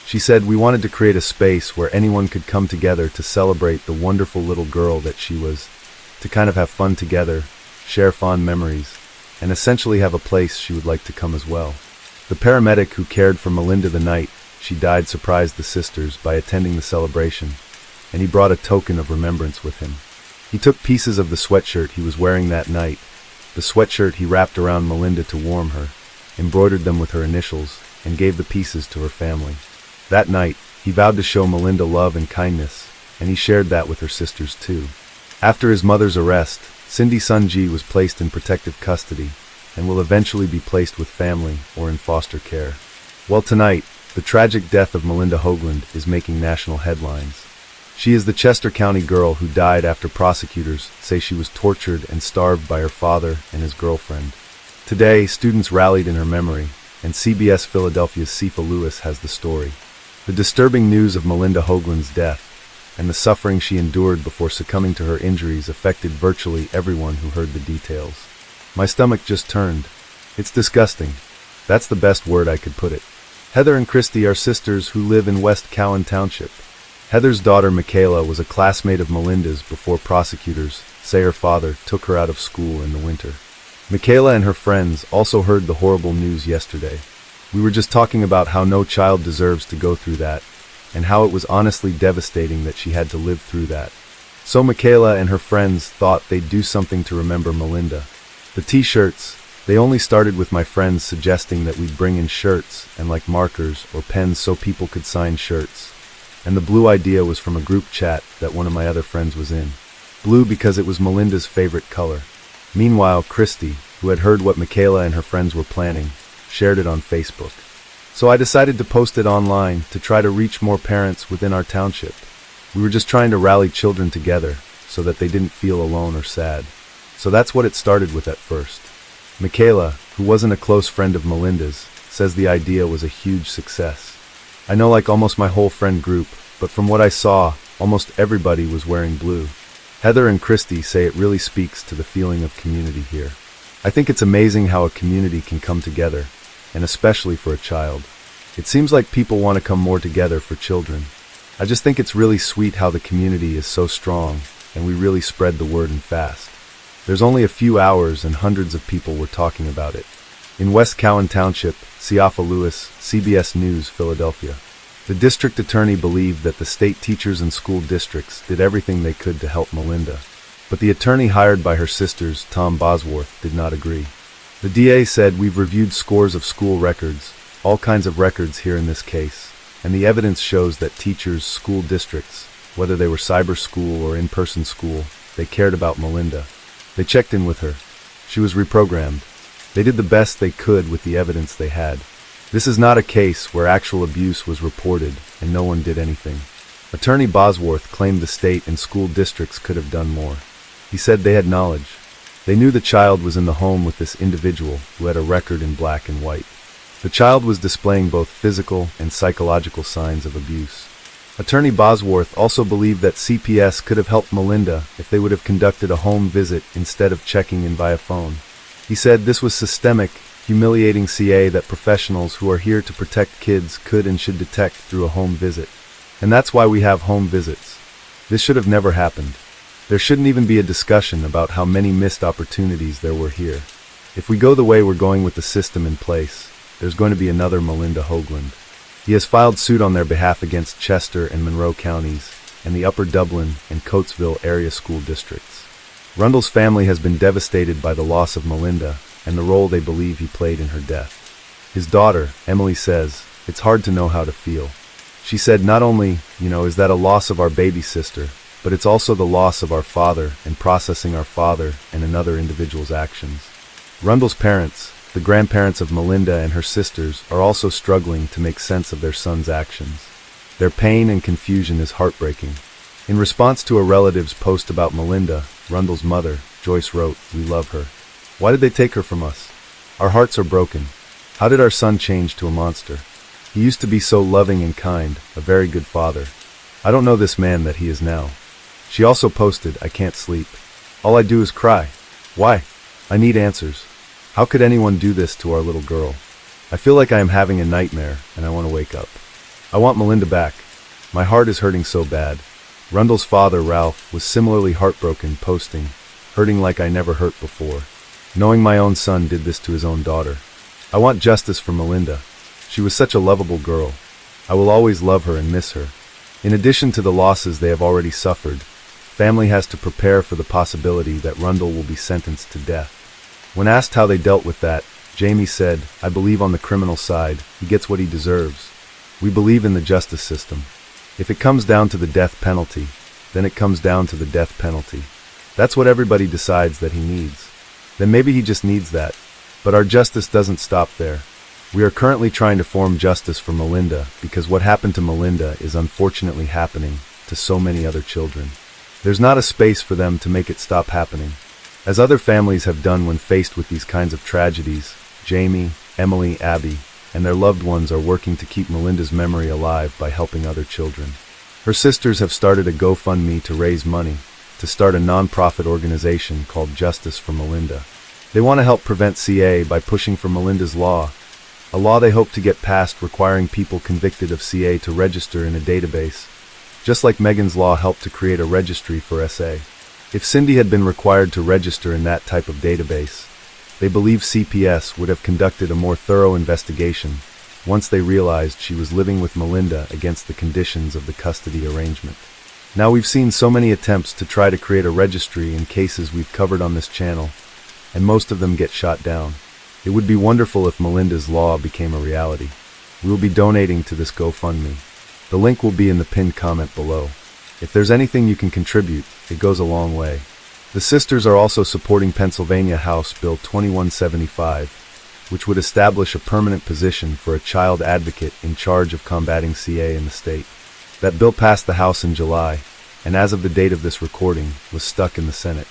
She said, "We wanted to create a space where anyone could come together to celebrate the wonderful little girl that she was, to kind of have fun together, share fond memories, and essentially have a place she would like to come as well." The paramedic who cared for Melinda the night she died surprised the sisters by attending the celebration, and he brought a token of remembrance with him. He took pieces of the sweatshirt he was wearing that night, the sweatshirt he wrapped around Melinda to warm her, embroidered them with her initials, and gave the pieces to her family. That night, he vowed to show Melinda love and kindness, and he shared that with her sisters too. After his mother's arrest, Cindy Sunji was placed in protective custody, and will eventually be placed with family or in foster care. Well, tonight, the tragic death of Melinda Hoagland is making national headlines. She is the Chester County girl who died after prosecutors say she was tortured and starved by her father and his girlfriend. Today, students rallied in her memory, and CBS Philadelphia's Sifa Lewis has the story. The disturbing news of Melinda Hoagland's death and the suffering she endured before succumbing to her injuries affected virtually everyone who heard the details. My stomach just turned. It's disgusting. That's the best word I could put it. Heather and Christy are sisters who live in West Cowan Township. Heather's daughter Michaela was a classmate of Melinda's before prosecutors say her father took her out of school in the winter. Michaela and her friends also heard the horrible news yesterday. We were just talking about how no child deserves to go through that, and how it was honestly devastating that she had to live through that. So Michaela and her friends thought they'd do something to remember Melinda. The t-shirts, they only started with my friends suggesting that we'd bring in shirts and like markers or pens so people could sign shirts. And the blue idea was from a group chat that one of my other friends was in. Blue because it was Melinda's favorite color. Meanwhile, Christy, who had heard what Michaela and her friends were planning, shared it on Facebook. So I decided to post it online to try to reach more parents within our township. We were just trying to rally children together so that they didn't feel alone or sad. So that's what it started with at first. Michaela, who wasn't a close friend of Melinda's, says the idea was a huge success. I know like almost my whole friend group, but from what I saw, almost everybody was wearing blue. Heather and Christy say it really speaks to the feeling of community here. I think it's amazing how a community can come together, and especially for a child. It seems like people want to come more together for children. I just think it's really sweet how the community is so strong, and we really spread the word and fast. There's only a few hours and hundreds of people were talking about it. In West Cowan Township, Siafa Lewis, CBS News, Philadelphia. The district attorney believed that the state teachers and school districts did everything they could to help Melinda. But the attorney hired by her sisters, Tom Bosworth, did not agree. The DA said, "We've reviewed scores of school records, all kinds of records here in this case, and the evidence shows that teachers, school districts, whether they were cyber school or in-person school, they cared about Melinda. They checked in with her. She was reprogrammed. They did the best they could with the evidence they had. This is not a case where actual abuse was reported and no one did anything." Attorney Bosworth claimed the state and school districts could have done more. He said they had knowledge. They knew the child was in the home with this individual who had a record in black and white. The child was displaying both physical and psychological signs of abuse. Attorney Bosworth also believed that CPS could have helped Melinda if they would have conducted a home visit instead of checking in via phone. He said this was systemic, humiliating CA that professionals who are here to protect kids could and should detect through a home visit. And that's why we have home visits. This should have never happened. There shouldn't even be a discussion about how many missed opportunities there were here. If we go the way we're going with the system in place, there's going to be another Melinda Hoagland. He has filed suit on their behalf against Chester and Monroe counties and the Upper Dublin and Coatesville area school districts. Rundle's family has been devastated by the loss of Melinda and the role they believe he played in her death. His daughter, Emily, says, "It's hard to know how to feel." She said, "Not only, is that a loss of our baby sister, but it's also the loss of our father and processing our father and another individual's actions." Rundle's parents, the grandparents of Melinda and her sisters, are also struggling to make sense of their son's actions. Their pain and confusion is heartbreaking. In response to a relative's post about Melinda, Rundle's mother, Joyce, wrote, "We love her. Why did they take her from us? Our hearts are broken. How did our son change to a monster? He used to be so loving and kind, a very good father. I don't know this man that he is now." She also posted, "I can't sleep. All I do is cry. Why? I need answers. How could anyone do this to our little girl? I feel like I am having a nightmare and I want to wake up. I want Melinda back. My heart is hurting so bad." Rundle's father, Ralph, was similarly heartbroken, posting, "Hurting like I never hurt before. Knowing my own son did this to his own daughter. I want justice for Melinda. She was such a lovable girl. I will always love her and miss her." In addition to the losses they have already suffered, family has to prepare for the possibility that Rundle will be sentenced to death. When asked how they dealt with that, Jamie said, "I believe on the criminal side, he gets what he deserves. We believe in the justice system. If it comes down to the death penalty, then it comes down to the death penalty. That's what everybody decides that he needs. Then maybe he just needs that. But our justice doesn't stop there. We are currently trying to form justice for Melinda because what happened to Melinda is unfortunately happening to so many other children. There's not a space for them to make it stop happening. As other families have done when faced with these kinds of tragedies, Jamie, Emily, Abby, and their loved ones are working to keep Melinda's memory alive by helping other children. Her sisters have started a GoFundMe to raise money to start a non-profit organization called Justice for Melinda. They want to help prevent CA by pushing for Melinda's law, a law they hope to get passed requiring people convicted of CA to register in a database, just like Megan's law helped to create a registry for SA. If Cindy had been required to register in that type of database, they believe CPS would have conducted a more thorough investigation once they realized she was living with Melinda against the conditions of the custody arrangement. Now we've seen so many attempts to try to create a registry in cases we've covered on this channel, and most of them get shot down. It would be wonderful if Melinda's law became a reality. We will be donating to this GoFundMe. The link will be in the pinned comment below. If there's anything you can contribute, it goes a long way. The sisters are also supporting Pennsylvania House Bill 2175, which would establish a permanent position for a child advocate in charge of combating CA in the state. That bill passed the House in July, and as of the date of this recording, was stuck in the Senate.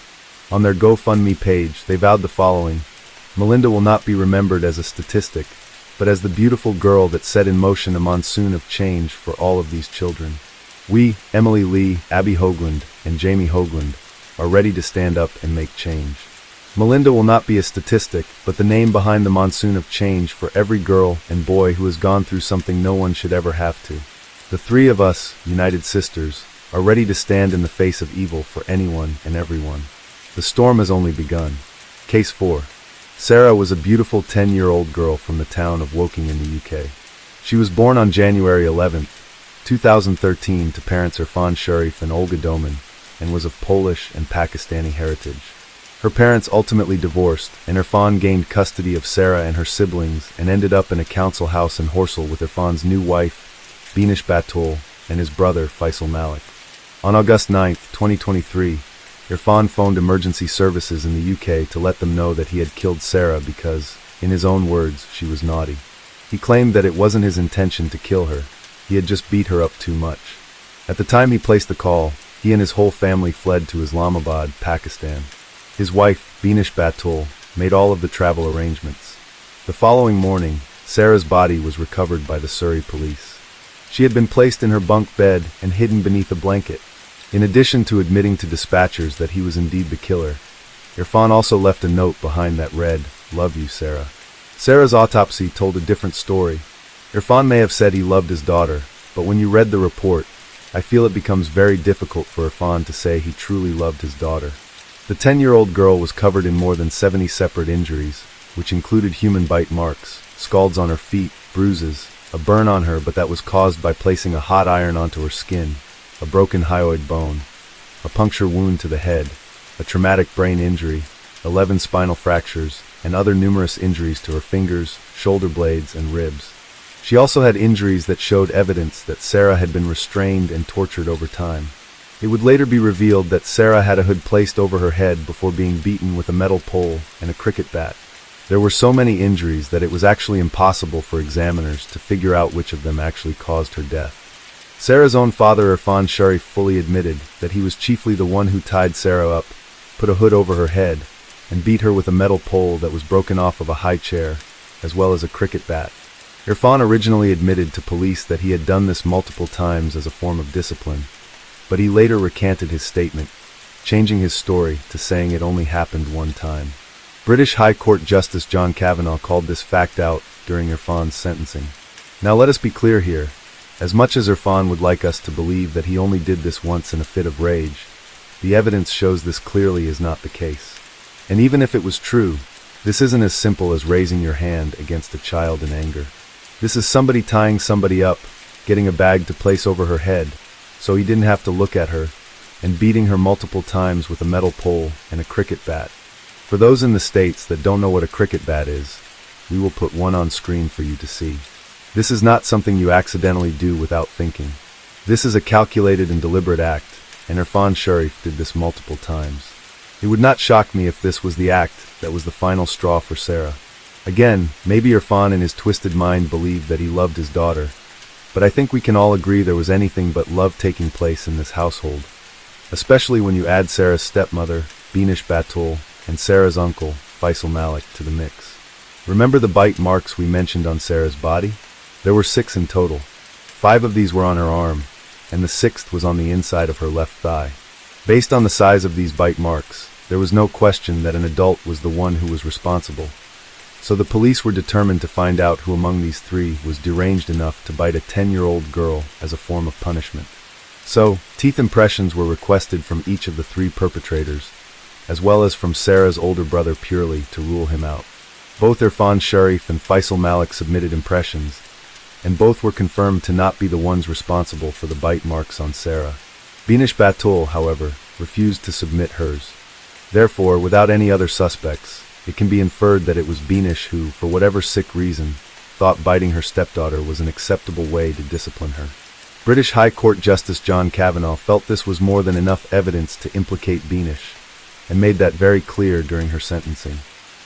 On their GoFundMe page, they vowed the following: Melinda will not be remembered as a statistic, but as the beautiful girl that set in motion a monsoon of change for all of these children. We, Emily Lee, Abby Hoagland, and Jamie Hoagland, are ready to stand up and make change. Melinda will not be a statistic, but the name behind the monsoon of change for every girl and boy who has gone through something no one should ever have to. The three of us, United Sisters, are ready to stand in the face of evil for anyone and everyone. The storm has only begun. Case 4. Sarah was a beautiful 10-year-old girl from the town of Woking in the UK. She was born on January 11, 2013 to parents Irfan Sharif and Olga Doman, and was of Polish and Pakistani heritage. Her parents ultimately divorced, and Irfan gained custody of Sarah and her siblings and ended up in a council house in Horsell with Irfan's new wife, Binish Batul, and his brother, Faisal Malik. On August 9, 2023, Irfan phoned emergency services in the UK to let them know that he had killed Sarah because, in his own words, she was naughty. He claimed that it wasn't his intention to kill her, he had just beat her up too much. At the time he placed the call, he and his whole family fled to Islamabad, Pakistan. His wife, Binish Batul, made all of the travel arrangements. The following morning, Sarah's body was recovered by the Surrey police. She had been placed in her bunk bed and hidden beneath a blanket. In addition to admitting to dispatchers that he was indeed the killer, Irfan also left a note behind that read, "Love you, Sarah." Sarah's autopsy told a different story. Irfan may have said he loved his daughter, but when you read the report, I feel it becomes very difficult for Irfan to say he truly loved his daughter. The 10-year-old girl was covered in more than 70 separate injuries, which included human bite marks, scalds on her feet, bruises, a burn on her but that was caused by placing a hot iron onto her skin, a broken hyoid bone, a puncture wound to the head, a traumatic brain injury, 11 spinal fractures, and other numerous injuries to her fingers, shoulder blades, and ribs. She also had injuries that showed evidence that Sarah had been restrained and tortured over time. It would later be revealed that Sarah had a hood placed over her head before being beaten with a metal pole and a cricket bat. There were so many injuries that it was actually impossible for examiners to figure out which of them actually caused her death. Sarah's own father, Irfan Sharif, fully admitted that he was chiefly the one who tied Sarah up, put a hood over her head, and beat her with a metal pole that was broken off of a high chair, as well as a cricket bat. Irfan originally admitted to police that he had done this multiple times as a form of discipline, but he later recanted his statement, changing his story to saying it only happened one time. British High Court Justice John Kavanagh called this fact out during Irfan's sentencing. Now let us be clear here. As much as Irfan would like us to believe that he only did this once in a fit of rage, the evidence shows this clearly is not the case. And even if it was true, this isn't as simple as raising your hand against a child in anger. This is somebody tying somebody up, getting a bag to place over her head, so he didn't have to look at her, and beating her multiple times with a metal pole and a cricket bat. For those in the States that don't know what a cricket bat is, we will put one on screen for you to see. This is not something you accidentally do without thinking. This is a calculated and deliberate act, and Irfan Sharif did this multiple times. It would not shock me if this was the act that was the final straw for Sarah. Again, maybe Irfan in his twisted mind believed that he loved his daughter, but I think we can all agree there was anything but love taking place in this household, especially when you add Sarah's stepmother, Binish Batul, and Sarah's uncle, Faisal Malik, to the mix. Remember the bite marks we mentioned on Sarah's body? There were 6 in total. 5 of these were on her arm, and the sixth was on the inside of her left thigh. Based on the size of these bite marks, there was no question that an adult was the one who was responsible. So the police were determined to find out who among these three was deranged enough to bite a 10-year-old girl as a form of punishment. So, teeth impressions were requested from each of the three perpetrators, as well as from Sarah's older brother Purely to rule him out. Both Irfan Sharif and Faisal Malik submitted impressions, and both were confirmed to not be the ones responsible for the bite marks on Sarah. Binish Batul, however, refused to submit hers. Therefore, without any other suspects, it can be inferred that it was Binish who, for whatever sick reason, thought biting her stepdaughter was an acceptable way to discipline her. British High Court Justice John Kavanagh felt this was more than enough evidence to implicate Binish, and made that very clear during her sentencing.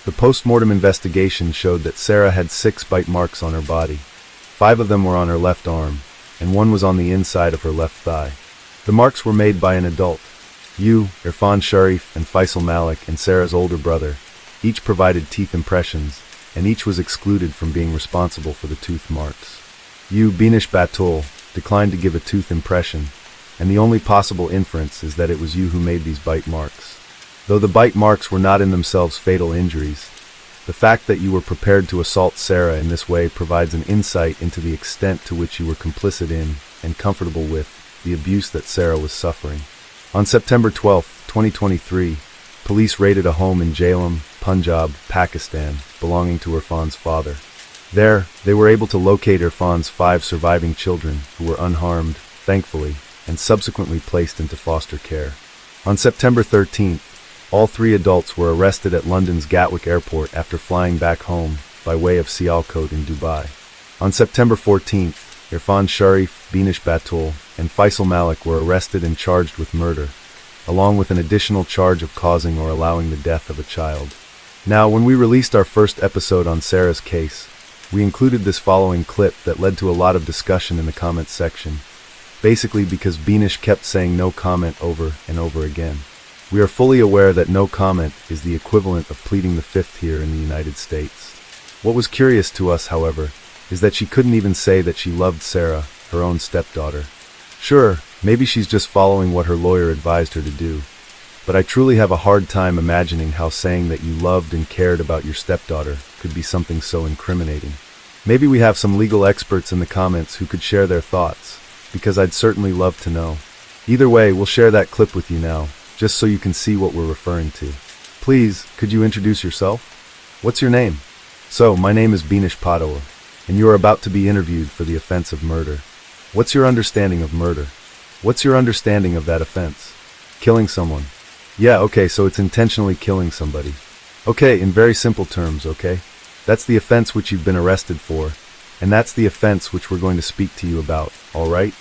The post-mortem investigation showed that Sarah had 6 bite marks on her body. 5 of them were on her left arm, and 1 was on the inside of her left thigh. The marks were made by an adult. Irfan Sharif, and Faisal Malik, and Sarah's older brother, each provided teeth impressions, and each was excluded from being responsible for the tooth marks. Binish Batul declined to give a tooth impression, and the only possible inference is that it was you who made these bite marks. Though the bite marks were not in themselves fatal injuries, the fact that you were prepared to assault Sarah in this way provides an insight into the extent to which you were complicit in, and comfortable with, the abuse that Sarah was suffering. On September 12, 2023, police raided a home in Jhelum, Punjab, Pakistan, belonging to Irfan's father. There, they were able to locate Irfan's 5 surviving children, who were unharmed, thankfully, and subsequently placed into foster care. On September 13th, all 3 adults were arrested at London's Gatwick Airport after flying back home by way of Sialkot in Dubai. On September 14th, Irfan Sharif, Binish Batul, and Faisal Malik were arrested and charged with murder, along with an additional charge of causing or allowing the death of a child. Now, when we released our first episode on Sarah's case, we included this following clip that led to a lot of discussion in the comments section, basically because Binish kept saying no comment over and over again. We are fully aware that no comment is the equivalent of pleading the fifth here in the United States. What was curious to us, however, is that she couldn't even say that she loved Sarah, her own stepdaughter. Sure, maybe she's just following what her lawyer advised her to do, but I truly have a hard time imagining how saying that you loved and cared about your stepdaughter could be something so incriminating. Maybe we have some legal experts in the comments who could share their thoughts, because I'd certainly love to know. Either way, we'll share that clip with you now, just so you can see what we're referring to. Please, could you introduce yourself? What's your name? So, my name is Binish Batul, and you are about to be interviewed for the offense of murder. What's your understanding of murder? What's your understanding of that offense? Killing someone. Yeah, okay, so it's intentionally killing somebody. Okay, in very simple terms, okay? That's the offense which you've been arrested for, and that's the offense which we're going to speak to you about, alright?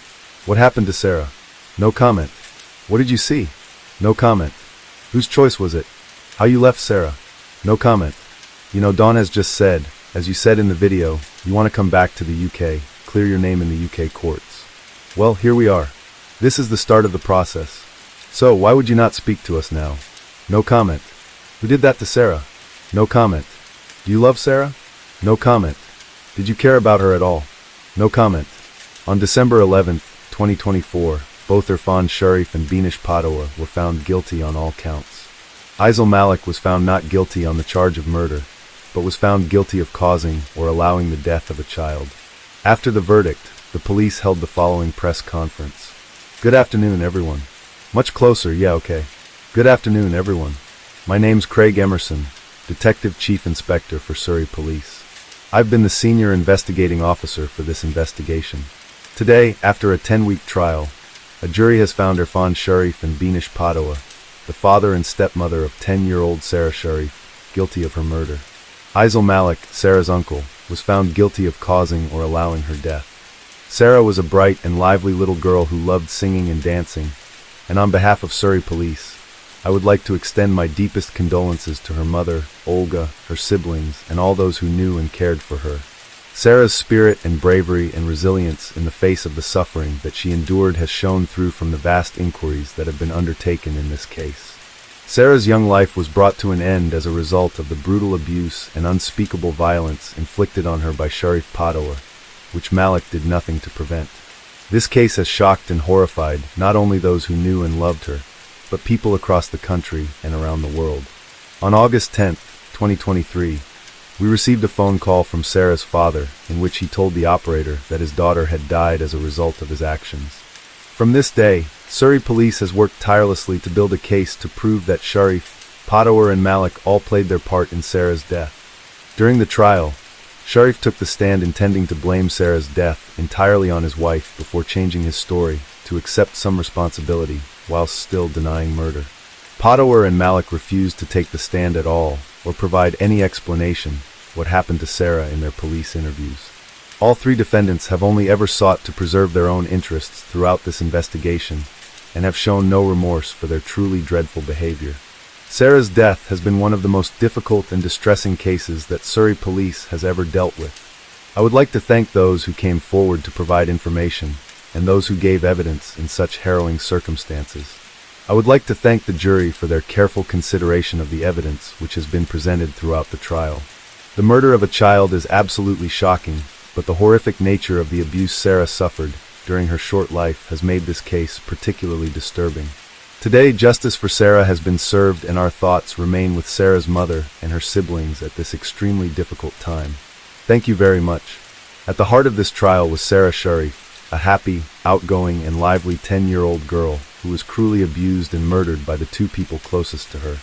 What happened to Sarah? No comment. What did you see? No comment. Whose choice was it? How you left Sarah? No comment. You know, Dawn has just said, as you said in the video, you want to come back to the UK, clear your name in the UK courts. Well, here we are. This is the start of the process. So, why would you not speak to us now? No comment. Who did that to Sarah? No comment. Do you love Sarah? No comment. Did you care about her at all? No comment. On December 11th, 2024, both Irfan Sharif and Binish Batul were found guilty on all counts. Faisal Malik was found not guilty on the charge of murder, but was found guilty of causing or allowing the death of a child. After the verdict, the police held the following press conference. Good afternoon, everyone. Much closer, yeah, okay. Good afternoon, everyone. My name's Craig Emerson, Detective Chief Inspector for Surrey Police. I've been the senior investigating officer for this investigation. Today, after a 10-week trial, a jury has found Irfan Sharif and Binish Batul, the father and stepmother of 10-year-old Sarah Sharif, guilty of her murder. Faisal Malik, Sarah's uncle, was found guilty of causing or allowing her death. Sarah was a bright and lively little girl who loved singing and dancing, and on behalf of Surrey Police, I would like to extend my deepest condolences to her mother, Olga, her siblings, and all those who knew and cared for her. Sarah's spirit and bravery and resilience in the face of the suffering that she endured has shone through from the vast inquiries that have been undertaken in this case. Sarah's young life was brought to an end as a result of the brutal abuse and unspeakable violence inflicted on her by Sharif Batul, which Malik did nothing to prevent. This case has shocked and horrified not only those who knew and loved her, but people across the country and around the world. On August 10, 2023, we received a phone call from Sarah's father in which he told the operator that his daughter had died as a result of his actions. From this day, Surrey police has worked tirelessly to build a case to prove that Sharif, Padawer and Malik all played their part in Sarah's death. During the trial, Sharif took the stand intending to blame Sarah's death entirely on his wife before changing his story to accept some responsibility whilst still denying murder. Padawer and Malik refused to take the stand at all or provide any explanation what happened to Sarah in their police interviews. All three defendants have only ever sought to preserve their own interests throughout this investigation and have shown no remorse for their truly dreadful behavior. Sarah's death has been one of the most difficult and distressing cases that Surrey police has ever dealt with. I would like to thank those who came forward to provide information and those who gave evidence in such harrowing circumstances. I would like to thank the jury for their careful consideration of the evidence which has been presented throughout the trial. The murder of a child is absolutely shocking, but the horrific nature of the abuse Sarah suffered during her short life has made this case particularly disturbing. Today, justice for Sarah has been served and our thoughts remain with Sarah's mother and her siblings at this extremely difficult time. Thank you very much. At the heart of this trial was Sarah Sharif, a happy, outgoing, and lively 10-year-old girl who was cruelly abused and murdered by the two people closest to her.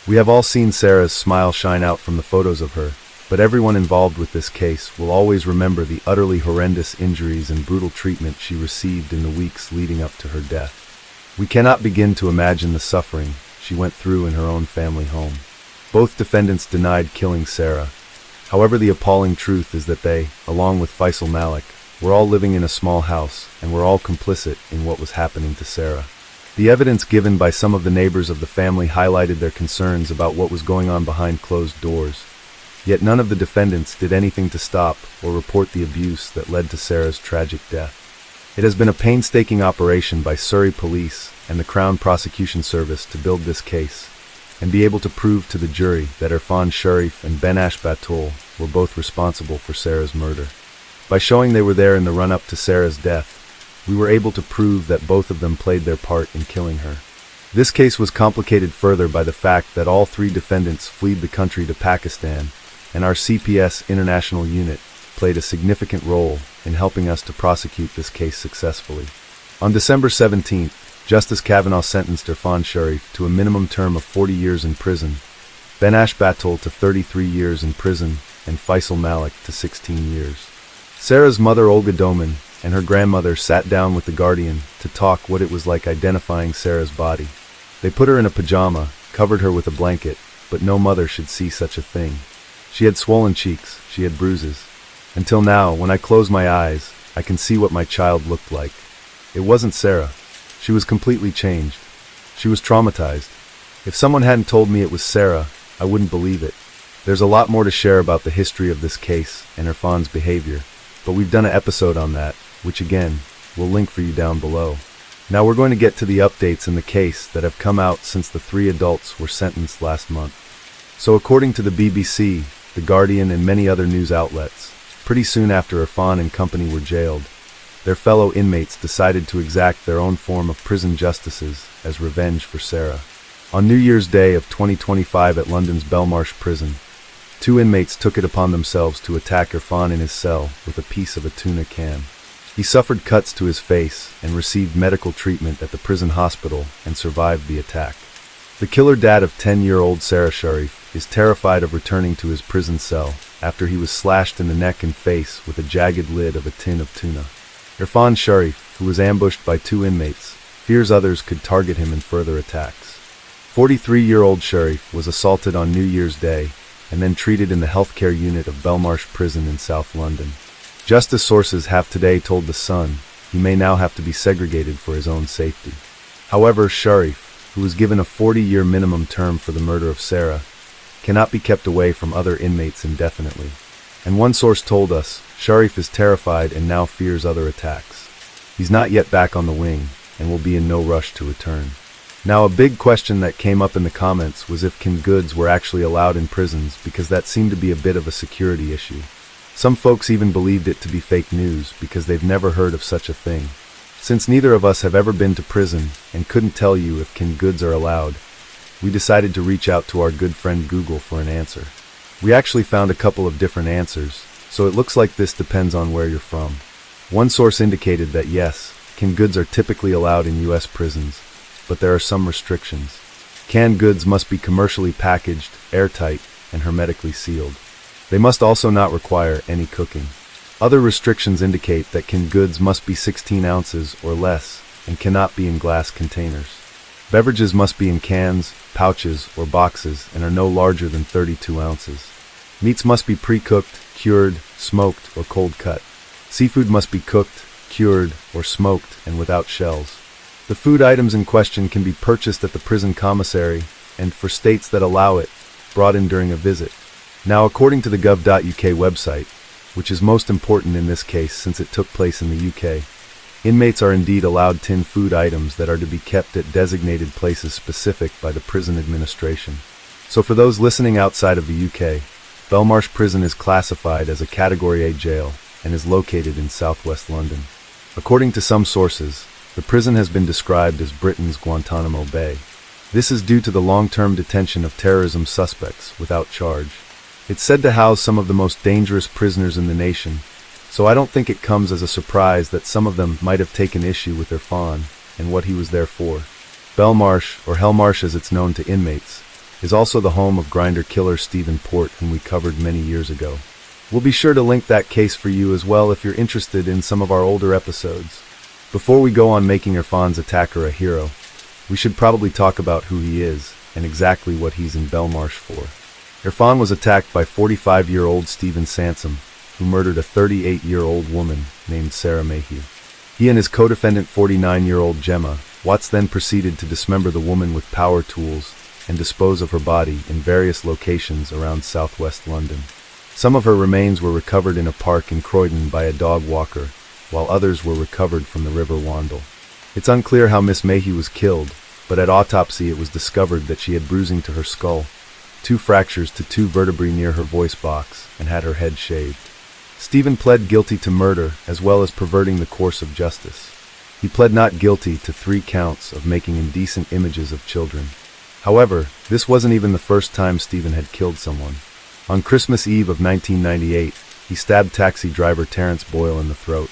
We have all seen Sarah's smile shine out from the photos of her, but everyone involved with this case will always remember the utterly horrendous injuries and brutal treatment she received in the weeks leading up to her death. We cannot begin to imagine the suffering she went through in her own family home. Both defendants denied killing Sarah. However, the appalling truth is that they, along with Faisal Malik, were all living in a small house and were all complicit in what was happening to Sarah. The evidence given by some of the neighbors of the family highlighted their concerns about what was going on behind closed doors. Yet none of the defendants did anything to stop or report the abuse that led to Sarah's tragic death. It has been a painstaking operation by Surrey Police and the Crown Prosecution Service to build this case and be able to prove to the jury that Irfan Sharif and Benash Batul were both responsible for Sarah's murder. By showing they were there in the run-up to Sarah's death, we were able to prove that both of them played their part in killing her. This case was complicated further by the fact that all three defendants fled the country to Pakistan, and our CPS International Unit played a significant role in helping us to prosecute this case successfully. On December 17th, Justice Kavanaugh sentenced Irfan Sharif to a minimum term of 40 years in prison, Benash Batul to 33 years in prison, and Faisal Malik to 16 years. Sarah's mother Olga Doman and her grandmother sat down with the guardian to talk what it was like identifying Sarah's body. They put her in a pajama, covered her with a blanket, but no mother should see such a thing. She had swollen cheeks, she had bruises. Until now, when I close my eyes, I can see what my child looked like. It wasn't Sarah. She was completely changed. She was traumatized. If someone hadn't told me it was Sarah, I wouldn't believe it. There's a lot more to share about the history of this case and Irfan's behavior, but we've done an episode on that, which again, we'll link for you down below. Now we're going to get to the updates in the case that have come out since the three adults were sentenced last month. So according to the BBC, The Guardian and many other news outlets, pretty soon after Irfan and company were jailed, their fellow inmates decided to exact their own form of prison justices as revenge for Sarah. On New Year's Day of 2025 at London's Belmarsh prison, two inmates took it upon themselves to attack Irfan in his cell with a piece of a tuna can. He suffered cuts to his face and received medical treatment at the prison hospital and survived the attack. The killer dad of 10-year-old Sarah Sharif is terrified of returning to his prison cell after he was slashed in the neck and face with a jagged lid of a tin of tuna. Irfan Sharif, who was ambushed by two inmates, fears others could target him in further attacks. 43-year-old Sharif was assaulted on New Year's Day and then treated in the healthcare unit of Belmarsh prison in South London. Justice sources have today told The Sun he may now have to be segregated for his own safety. However, Sharif, who was given a 40-year minimum term for the murder of Sarah, cannot be kept away from other inmates indefinitely. And one source told us Sharif is terrified and now fears other attacks. He's not yet back on the wing and will be in no rush to return. Now, a big question that came up in the comments was if canned goods were actually allowed in prisons, because that seemed to be a bit of a security issue. Some folks even believed it to be fake news because they've never heard of such a thing. Since neither of us have ever been to prison and couldn't tell you if canned goods are allowed, we decided to reach out to our good friend Google for an answer. We actually found a couple of different answers, so it looks like this depends on where you're from. One source indicated that yes, canned goods are typically allowed in U.S. prisons, but there are some restrictions. Canned goods must be commercially packaged, airtight, and hermetically sealed. They must also not require any cooking. Other restrictions indicate that canned goods must be 16 ounces or less and cannot be in glass containers. Beverages must be in cans, pouches, or boxes and are no larger than 32 ounces. Meats must be pre-cooked, cured, smoked, or cold-cut. Seafood must be cooked, cured, or smoked and without shells. The food items in question can be purchased at the prison commissary and, for states that allow it, brought in during a visit. Now, according to the gov.uk website, which is most important in this case since it took place in the UK, inmates are indeed allowed tinned food items that are to be kept at designated places specific by the prison administration. So for those listening outside of the UK, Belmarsh Prison is classified as a Category A jail and is located in southwest London. According to some sources, the prison has been described as Britain's Guantanamo Bay. This is due to the long-term detention of terrorism suspects without charge. It's said to house some of the most dangerous prisoners in the nation, so I don't think it comes as a surprise that some of them might have taken issue with their fawn and what he was there for. Belmarsh, or Hellmarsh as it's known to inmates, is also the home of grinder killer Stephen Port, whom we covered many years ago. We'll be sure to link that case for you as well if you're interested in some of our older episodes. Before we go on making Irfan's attacker a hero, we should probably talk about who he is and exactly what he's in Belmarsh for. Irfan was attacked by 45-year-old Stephen Sansom, who murdered a 38-year-old woman named Sarah Mayhew. He and his co-defendant 49-year-old Gemma Watts then proceeded to dismember the woman with power tools and dispose of her body in various locations around southwest London. Some of her remains were recovered in a park in Croydon by a dog walker, while others were recovered from the River Wandle. It's unclear how Miss Mayhew was killed, but at autopsy it was discovered that she had bruising to her skull, 2 fractures to 2 vertebrae near her voice box, and had her head shaved. Stephen pled guilty to murder as well as perverting the course of justice. He pled not guilty to 3 counts of making indecent images of children. However, this wasn't even the first time Stephen had killed someone. On Christmas Eve of 1998, he stabbed taxi driver Terence Boyle in the throat.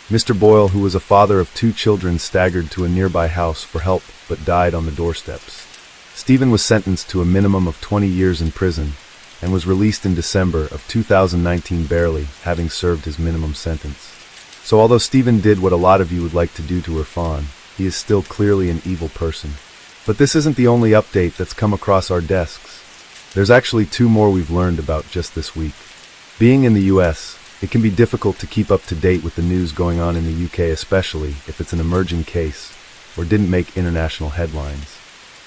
Mr. Boyle, who was a father of 2 children, staggered to a nearby house for help but died on the doorsteps. Stephen was sentenced to a minimum of 20 years in prison and was released in December of 2019 barely having served his minimum sentence. So although Stephen did what a lot of you would like to do to Irfan, he is still clearly an evil person. But this isn't the only update that's come across our desks. There's actually 2 more we've learned about just this week. Being in the US, it can be difficult to keep up to date with the news going on in the UK, especially if it's an emerging case or didn't make international headlines.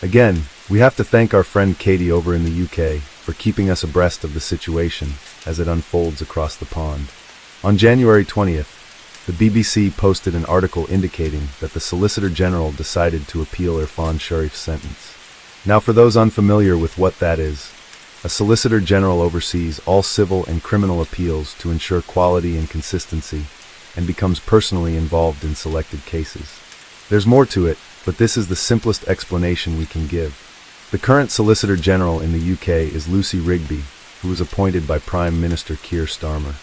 Again, we have to thank our friend Katie over in the UK for keeping us abreast of the situation as it unfolds across the pond. On January 20th, the BBC posted an article indicating that the Solicitor General decided to appeal Irfan Sharif's sentence. Now, for those unfamiliar with what that is, a Solicitor General oversees all civil and criminal appeals to ensure quality and consistency, and becomes personally involved in selected cases. There's more to it, but this is the simplest explanation we can give. The current Solicitor General in the UK is Lucy Rigby, who was appointed by Prime Minister Keir Starmer.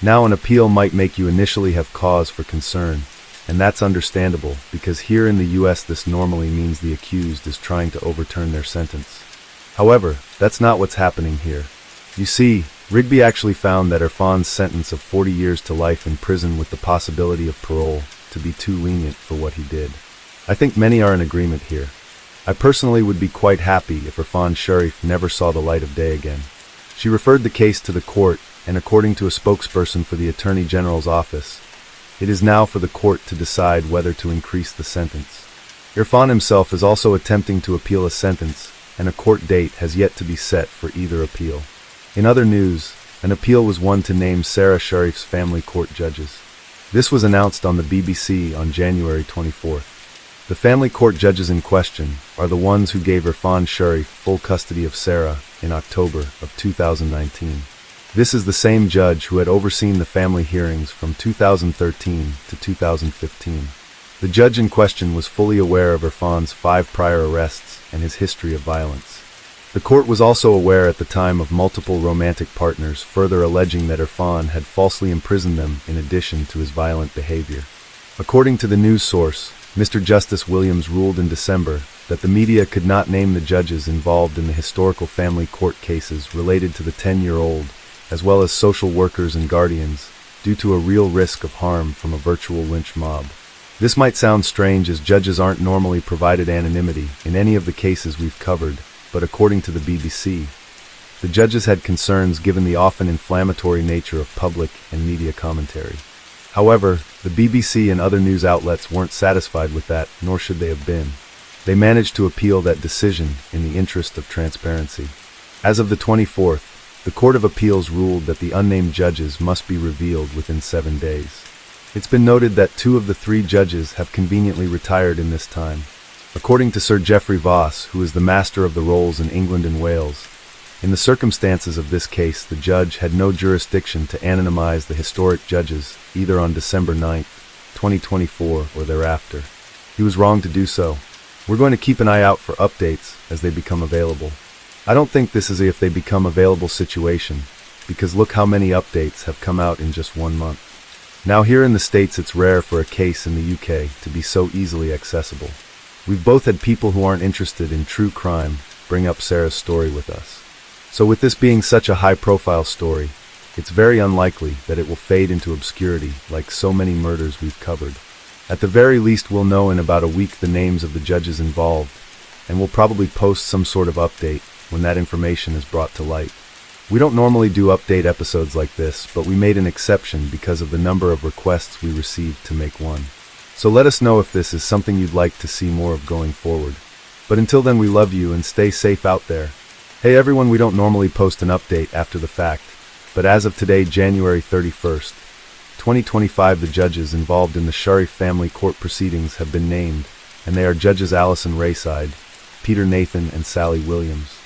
Now, an appeal might make you initially have cause for concern, and that's understandable because here in the US this normally means the accused is trying to overturn their sentence. However, that's not what's happening here. You see, Rigby actually found that Irfan's sentence of 40 years to life in prison with the possibility of parole to be too lenient for what he did. I think many are in agreement here. I personally would be quite happy if Irfan Sharif never saw the light of day again. She referred the case to the court, and according to a spokesperson for the Attorney General's office, it is now for the court to decide whether to increase the sentence. Irfan himself is also attempting to appeal a sentence, and a court date has yet to be set for either appeal. In other news, an appeal was won to name Sarah Sharif's family court judges. This was announced on the BBC on January 24th. The family court judges in question are the ones who gave Irfan Sharif full custody of Sarah in October of 2019. This is the same judge who had overseen the family hearings from 2013 to 2015. The judge in question was fully aware of Irfan's 5 prior arrests and his history of violence. The court was also aware at the time of multiple romantic partners, further alleging that Irfan had falsely imprisoned them in addition to his violent behavior. According to the news source, Mr. Justice Williams ruled in December that the media could not name the judges involved in the historical family court cases related to the 10-year-old, as well as social workers and guardians, due to a real risk of harm from a virtual lynch mob. This might sound strange, as judges aren't normally provided anonymity in any of the cases we've covered, but according to the BBC, the judges had concerns given the often inflammatory nature of public and media commentary. However, the BBC and other news outlets weren't satisfied with that, nor should they have been. They managed to appeal that decision in the interest of transparency. As of the 24th, the Court of Appeals ruled that the unnamed judges must be revealed within 7 days. It's been noted that 2 of the 3 judges have conveniently retired in this time. According to Sir Geoffrey Voss, who is the master of the rolls in England and Wales, in the circumstances of this case, the judge had no jurisdiction to anonymize the historic judges either on December 9, 2024 or thereafter. He was wrong to do so. We're going to keep an eye out for updates as they become available. I don't think this is a if they become available situation, because look how many updates have come out in just 1 month. Now here in the States, it's rare for a case in the UK to be so easily accessible. We've both had people who aren't interested in true crime bring up Sarah's story with us. So with this being such a high-profile story, it's very unlikely that it will fade into obscurity like so many murders we've covered. At the very least, we'll know in about a week the names of the judges involved, and we'll probably post some sort of update when that information is brought to light. We don't normally do update episodes like this, but we made an exception because of the number of requests we received to make one. So let us know if this is something you'd like to see more of going forward. But until then, we love you and stay safe out there. Hey everyone, we don't normally post an update after the fact, but as of today, January 31st, 2025, the judges involved in the Sharif family court proceedings have been named, and they are Judges Alison Rayside, Peter Nathan, and Sally Williams.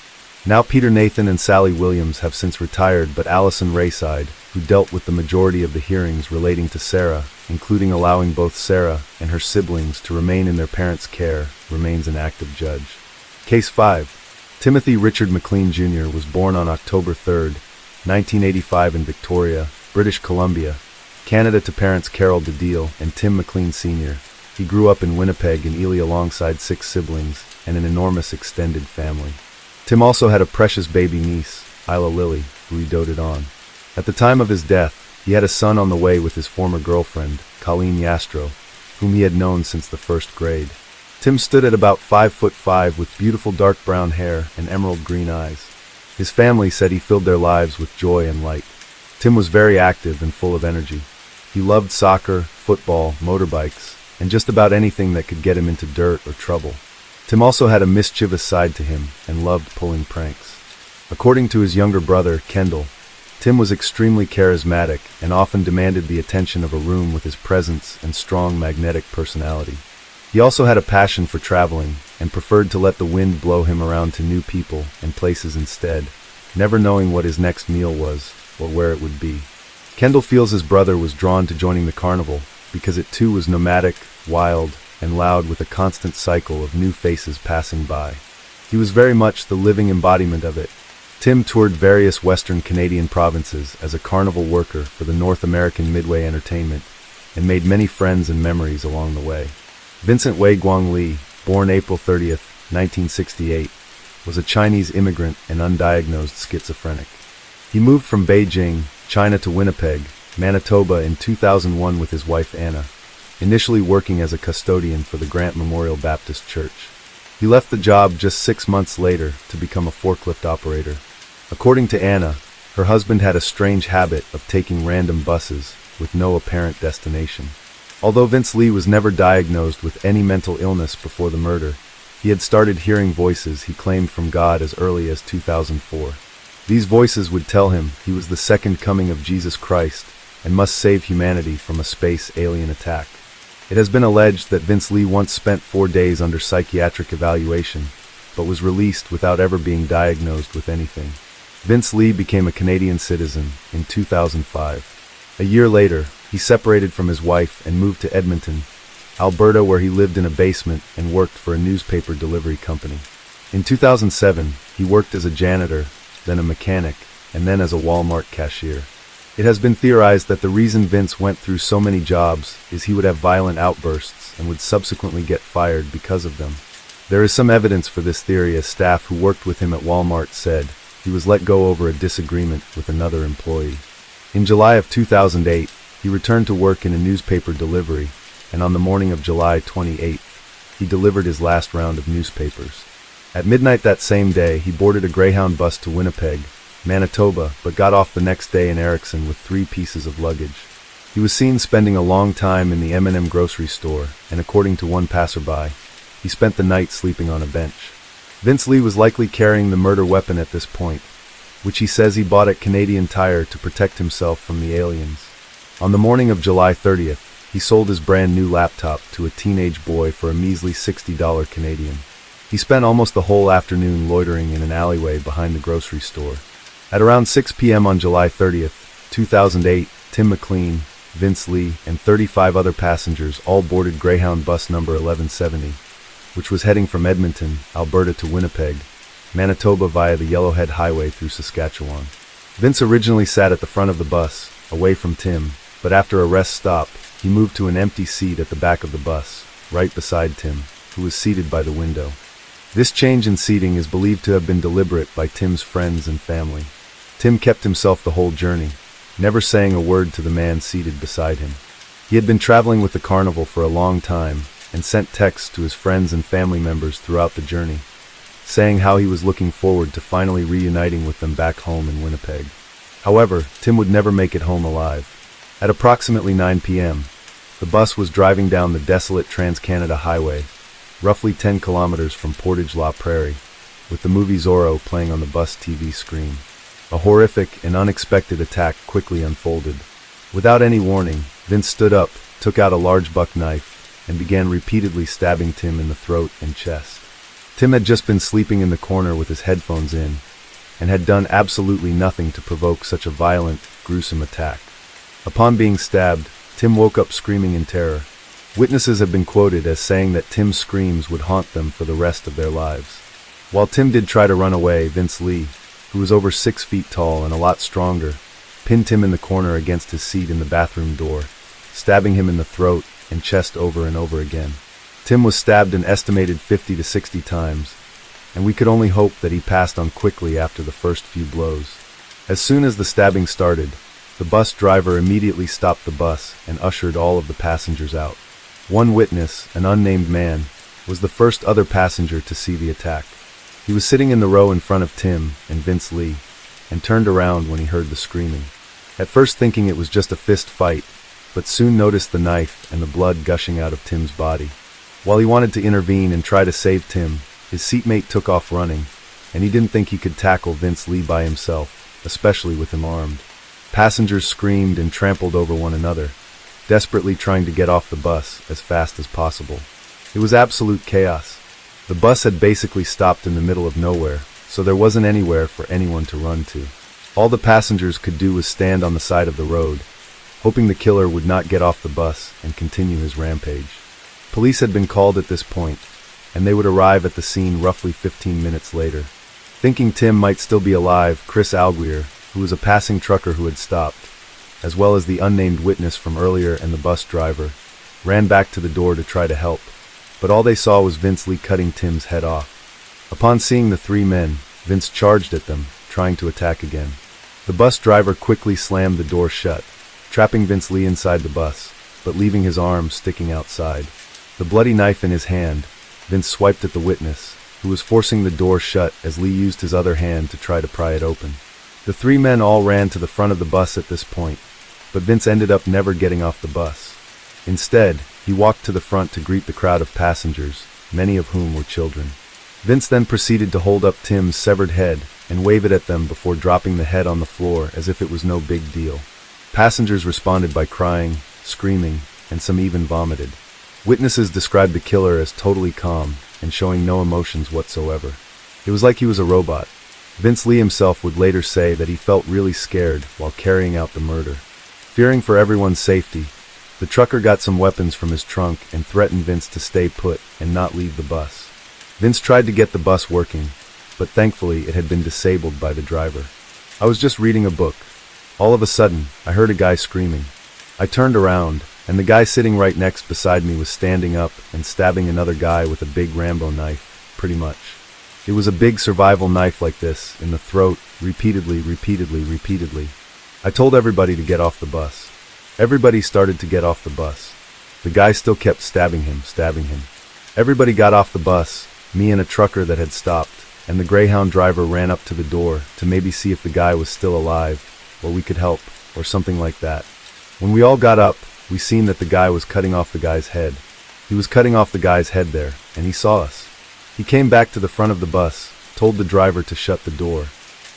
Now Peter Nathan and Sally Williams have since retired, but Alison Rayside, who dealt with the majority of the hearings relating to Sarah, including allowing both Sarah and her siblings to remain in their parents' care, remains an active judge. Case 5. Timothy Richard McLean Jr. was born on October 3, 1985 in Victoria, British Columbia, Canada, to parents Carol DeDeal and Tim McLean Sr. He grew up in Winnipeg and Ely alongside 6 siblings and an enormous extended family. Tim also had a precious baby niece, Isla Lily, who he doted on. At the time of his death, he had a son on the way with his former girlfriend, Colleen Yastro, whom he had known since the 1st grade. Tim stood at about 5'5" with beautiful dark brown hair and emerald green eyes. His family said he filled their lives with joy and light. Tim was very active and full of energy. He loved soccer, football, motorbikes, and just about anything that could get him into dirt or trouble. Tim also had a mischievous side to him and loved pulling pranks. According to his younger brother, Kendall, Tim was extremely charismatic and often demanded the attention of a room with his presence and strong magnetic personality. He also had a passion for traveling and preferred to let the wind blow him around to new people and places instead, never knowing what his next meal was or where it would be. Kendall feels his brother was drawn to joining the carnival because it too was nomadic, wild, and loud, with a constant cycle of new faces passing by. He was very much the living embodiment of it. Tim toured various Western Canadian provinces as a carnival worker for the North American Midway Entertainment and made many friends and memories along the way. Vincent Wei Guang Li, born April 30, 1968, was a Chinese immigrant and undiagnosed schizophrenic. He moved from Beijing, China to Winnipeg, Manitoba in 2001 with his wife Anna, initially working as a custodian for the Grant Memorial Baptist Church. He left the job just 6 months later to become a forklift operator. According to Anna, her husband had a strange habit of taking random buses with no apparent destination. Although Vince Lee was never diagnosed with any mental illness before the murder, he had started hearing voices he claimed from God as early as 2004. These voices would tell him he was the second coming of Jesus Christ and must save humanity from a space alien attack. It has been alleged that Vince Lee once spent 4 days under psychiatric evaluation, but was released without ever being diagnosed with anything. Vince Lee became a Canadian citizen in 2005. A year later, he separated from his wife and moved to Edmonton, Alberta, where he lived in a basement and worked for a newspaper delivery company. In 2007, he worked as a janitor, then a mechanic, and then as a Walmart cashier. It has been theorized that the reason Vince went through so many jobs is he would have violent outbursts and would subsequently get fired because of them. There is some evidence for this theory, as staff who worked with him at Walmart said he was let go over a disagreement with another employee. In July of 2008, he returned to work in a newspaper delivery, and on the morning of July 28th, he delivered his last round of newspapers. At midnight that same day, he boarded a Greyhound bus to Winnipeg, Manitoba, but got off the next day in Erickson with 3 pieces of luggage. He was seen spending a long time in the M&M grocery store, and according to one passerby, he spent the night sleeping on a bench. Vince Lee was likely carrying the murder weapon at this point, which he says he bought at Canadian Tire to protect himself from the aliens. On the morning of July 30th, he sold his brand new laptop to a teenage boy for a measly $60 Canadian. He spent almost the whole afternoon loitering in an alleyway behind the grocery store. At around 6 p.m. on July 30th, 2008, Tim McLean, Vince Lee, and 35 other passengers all boarded Greyhound bus number 1170, which was heading from Edmonton, Alberta to Winnipeg, Manitoba via the Yellowhead Highway through Saskatchewan. Vince originally sat at the front of the bus, away from Tim, but after a rest stop, he moved to an empty seat at the back of the bus, right beside Tim, who was seated by the window. This change in seating is believed to have been deliberate by Tim's friends and family. Tim kept himself the whole journey, never saying a word to the man seated beside him. He had been traveling with the carnival for a long time and sent texts to his friends and family members throughout the journey, saying how he was looking forward to finally reuniting with them back home in Winnipeg. However, Tim would never make it home alive. At approximately 9 p.m., the bus was driving down the desolate Trans-Canada Highway, roughly 10 kilometers from Portage-la Prairie, with the movie Zorro playing on the bus TV screen. A horrific and unexpected attack quickly unfolded. Without any warning, Vince stood up, took out a large buck knife, and began repeatedly stabbing Tim in the throat and chest. Tim had just been sleeping in the corner with his headphones in, and had done absolutely nothing to provoke such a violent, gruesome attack. Upon being stabbed, Tim woke up screaming in terror. Witnesses have been quoted as saying that Tim's screams would haunt them for the rest of their lives. While Tim did try to run away, Vince Lee, who was over 6 feet tall and a lot stronger, pinned Tim in the corner against his seat in the bathroom door, stabbing him in the throat and chest over and over again. Tim was stabbed an estimated 50 to 60 times, and we could only hope that he passed on quickly after the first few blows. As soon as the stabbing started, the bus driver immediately stopped the bus and ushered all of the passengers out. One witness, an unnamed man, was the first other passenger to see the attack. He was sitting in the row in front of Tim and Vince Lee, and turned around when he heard the screaming. At first thinking it was just a fist fight, but soon noticed the knife and the blood gushing out of Tim's body. While he wanted to intervene and try to save Tim, his seatmate took off running, and he didn't think he could tackle Vince Lee by himself, especially with him armed. Passengers screamed and trampled over one another, desperately trying to get off the bus as fast as possible. It was absolute chaos. The bus had basically stopped in the middle of nowhere, so there wasn't anywhere for anyone to run to. All the passengers could do was stand on the side of the road, hoping the killer would not get off the bus and continue his rampage. Police had been called at this point, and they would arrive at the scene roughly 15 minutes later. Thinking Tim might still be alive, Chris Alguier, who was a passing trucker who had stopped, as well as the unnamed witness from earlier and the bus driver, ran back to the door to try to help, but all they saw was Vince Lee cutting Tim's head off. Upon seeing the 3 men, Vince charged at them, trying to attack again. The bus driver quickly slammed the door shut, trapping Vince Lee inside the bus, but leaving his arms sticking outside. The bloody knife in his hand, Vince swiped at the witness, who was forcing the door shut as Lee used his other hand to try to pry it open. The 3 men all ran to the front of the bus at this point, but Vince ended up never getting off the bus. Instead, he walked to the front to greet the crowd of passengers, many of whom were children. Vince then proceeded to hold up Tim's severed head and wave it at them before dropping the head on the floor as if it was no big deal. Passengers responded by crying, screaming, and some even vomited. Witnesses described the killer as totally calm and showing no emotions whatsoever. It was like he was a robot. Vince Lee himself would later say that he felt really scared while carrying out the murder. Fearing for everyone's safety, The trucker got some weapons from his trunk and threatened Vince to stay put and not leave the bus. Vince tried to get the bus working, but thankfully it had been disabled by the driver. I was just reading a book. All of a sudden, I heard a guy screaming. I turned around, and the guy sitting right next beside me was standing up and stabbing another guy with a big Rambo knife, pretty much. It was a big survival knife like this, in the throat, repeatedly. I told everybody to get off the bus. Everybody started to get off the bus. The guy still kept stabbing him. Everybody got off the bus, me and a trucker that had stopped, and the Greyhound driver ran up to the door to maybe see if the guy was still alive, or we could help, or something like that. When we all got up, we seen that the guy was cutting off the guy's head. He was cutting off the guy's head there, and he saw us. He came back to the front of the bus, told the driver to shut the door.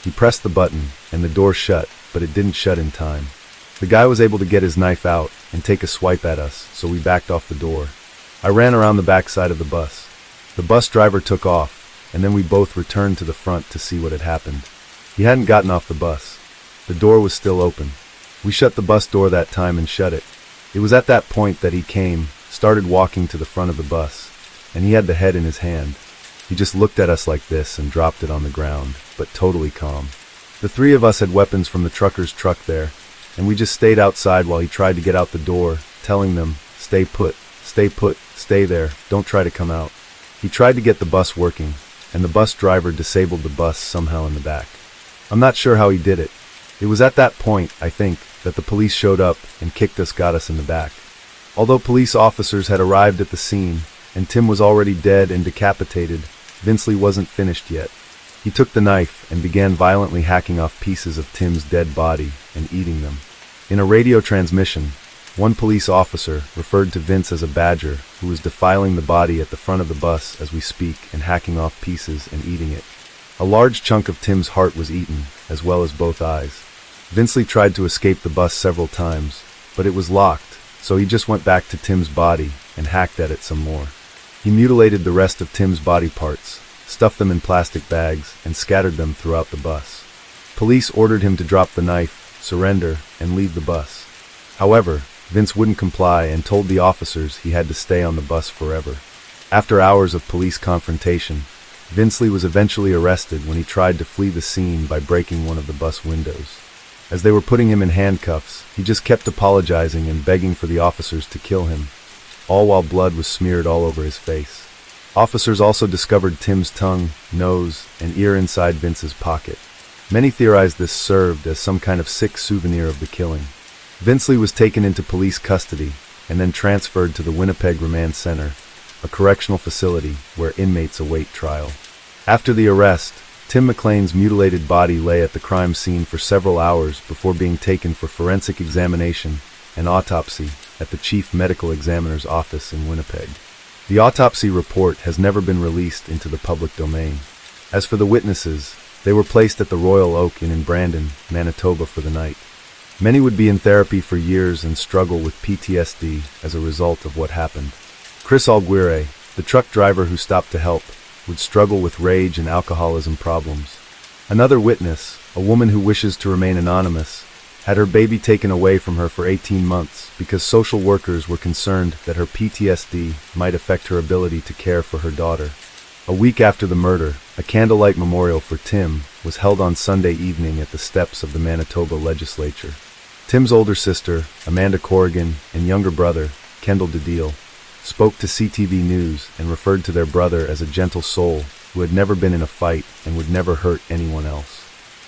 He pressed the button, and the door shut, but it didn't shut in time. The guy was able to get his knife out and take a swipe at us, so we backed off the door. I ran around the back side of the bus. The bus driver took off, and then we both returned to the front to see what had happened. He hadn't gotten off the bus. The door was still open. We shut the bus door that time and shut it. It was at that point that he came, started walking to the front of the bus, and he had the head in his hand. He just looked at us like this and dropped it on the ground, but totally calm. The three of us had weapons from the trucker's truck there, and we just stayed outside while he tried to get out the door, telling them, stay put, stay there, don't try to come out. He tried to get the bus working, and the bus driver disabled the bus somehow in the back. I'm not sure how he did it. It was at that point, I think, that the police showed up and got us in the back. Although police officers had arrived at the scene, and Tim was already dead and decapitated, Vince Lee wasn't finished yet. He took the knife and began violently hacking off pieces of Tim's dead body and eating them. In a radio transmission, one police officer referred to Vince as a badger who was defiling the body at the front of the bus as we speak and hacking off pieces and eating it. A large chunk of Tim's heart was eaten, as well as both eyes. Vince Lee tried to escape the bus several times, but it was locked, so he just went back to Tim's body and hacked at it some more. He mutilated the rest of Tim's body parts, stuffed them in plastic bags, and scattered them throughout the bus. Police ordered him to drop the knife, surrender, and leave the bus. However, Vince wouldn't comply and told the officers he had to stay on the bus forever. After hours of police confrontation, Vince Lee was eventually arrested when he tried to flee the scene by breaking one of the bus windows. As they were putting him in handcuffs, he just kept apologizing and begging for the officers to kill him, all while blood was smeared all over his face. Officers also discovered Tim's tongue, nose, and ear inside Vince's pocket. Many theorized this served as some kind of sick souvenir of the killing. Vince Lee was taken into police custody and then transferred to the Winnipeg Remand Center, a correctional facility where inmates await trial. After the arrest, Tim McLean's mutilated body lay at the crime scene for several hours before being taken for forensic examination and autopsy at the Chief Medical Examiner's office in Winnipeg. The autopsy report has never been released into the public domain. As for the witnesses, they were placed at the Royal Oak Inn in Brandon, Manitoba for the night. Many would be in therapy for years and struggle with PTSD as a result of what happened. Chris Alguire, the truck driver who stopped to help, would struggle with rage and alcoholism problems. Another witness, a woman who wishes to remain anonymous, had her baby taken away from her for 18 months because social workers were concerned that her PTSD might affect her ability to care for her daughter. A week after the murder, a candlelight memorial for Tim was held on Sunday evening at the steps of the Manitoba legislature. Tim's older sister, Amanda Corrigan, and younger brother, Kendall DeDeal, spoke to CTV News and referred to their brother as a gentle soul who had never been in a fight and would never hurt anyone else.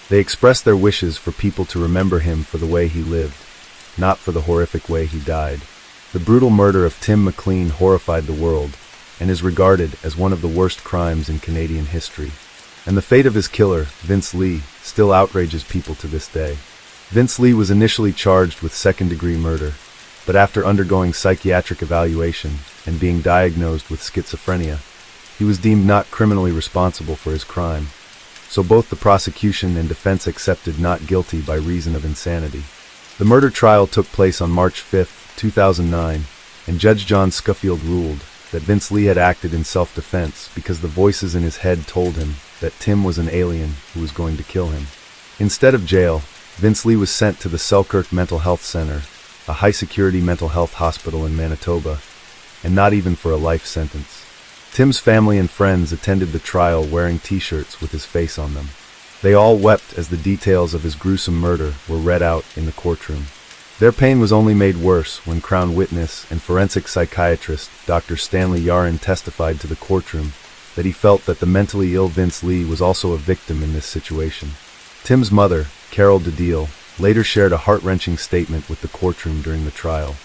They expressed their wishes for people to remember him for the way he lived, not for the horrific way he died. The brutal murder of Tim McLean horrified the world and is regarded as one of the worst crimes in Canadian history. And the fate of his killer, Vince Lee, still outrages people to this day. Vince Lee was initially charged with second-degree murder, but after undergoing psychiatric evaluation and being diagnosed with schizophrenia, he was deemed not criminally responsible for his crime. So both the prosecution and defense accepted not guilty by reason of insanity. The murder trial took place on March 5, 2009, and Judge John Scuffield ruled that Vince Lee had acted in self-defense because the voices in his head told him that Tim was an alien who was going to kill him. Instead of jail, Vince Lee was sent to the Selkirk Mental Health Center, a high-security mental health hospital in Manitoba, and not even for a life sentence. Tim's family and friends attended the trial wearing t-shirts with his face on them. They all wept as the details of his gruesome murder were read out in the courtroom. Their pain was only made worse when Crown witness and forensic psychiatrist Dr. Stanley Yarin testified to the courtroom that he felt that the mentally ill Vince Lee was also a victim in this situation. Tim's mother, Carol DeDeal, later shared a heart-wrenching statement with the courtroom during the trial.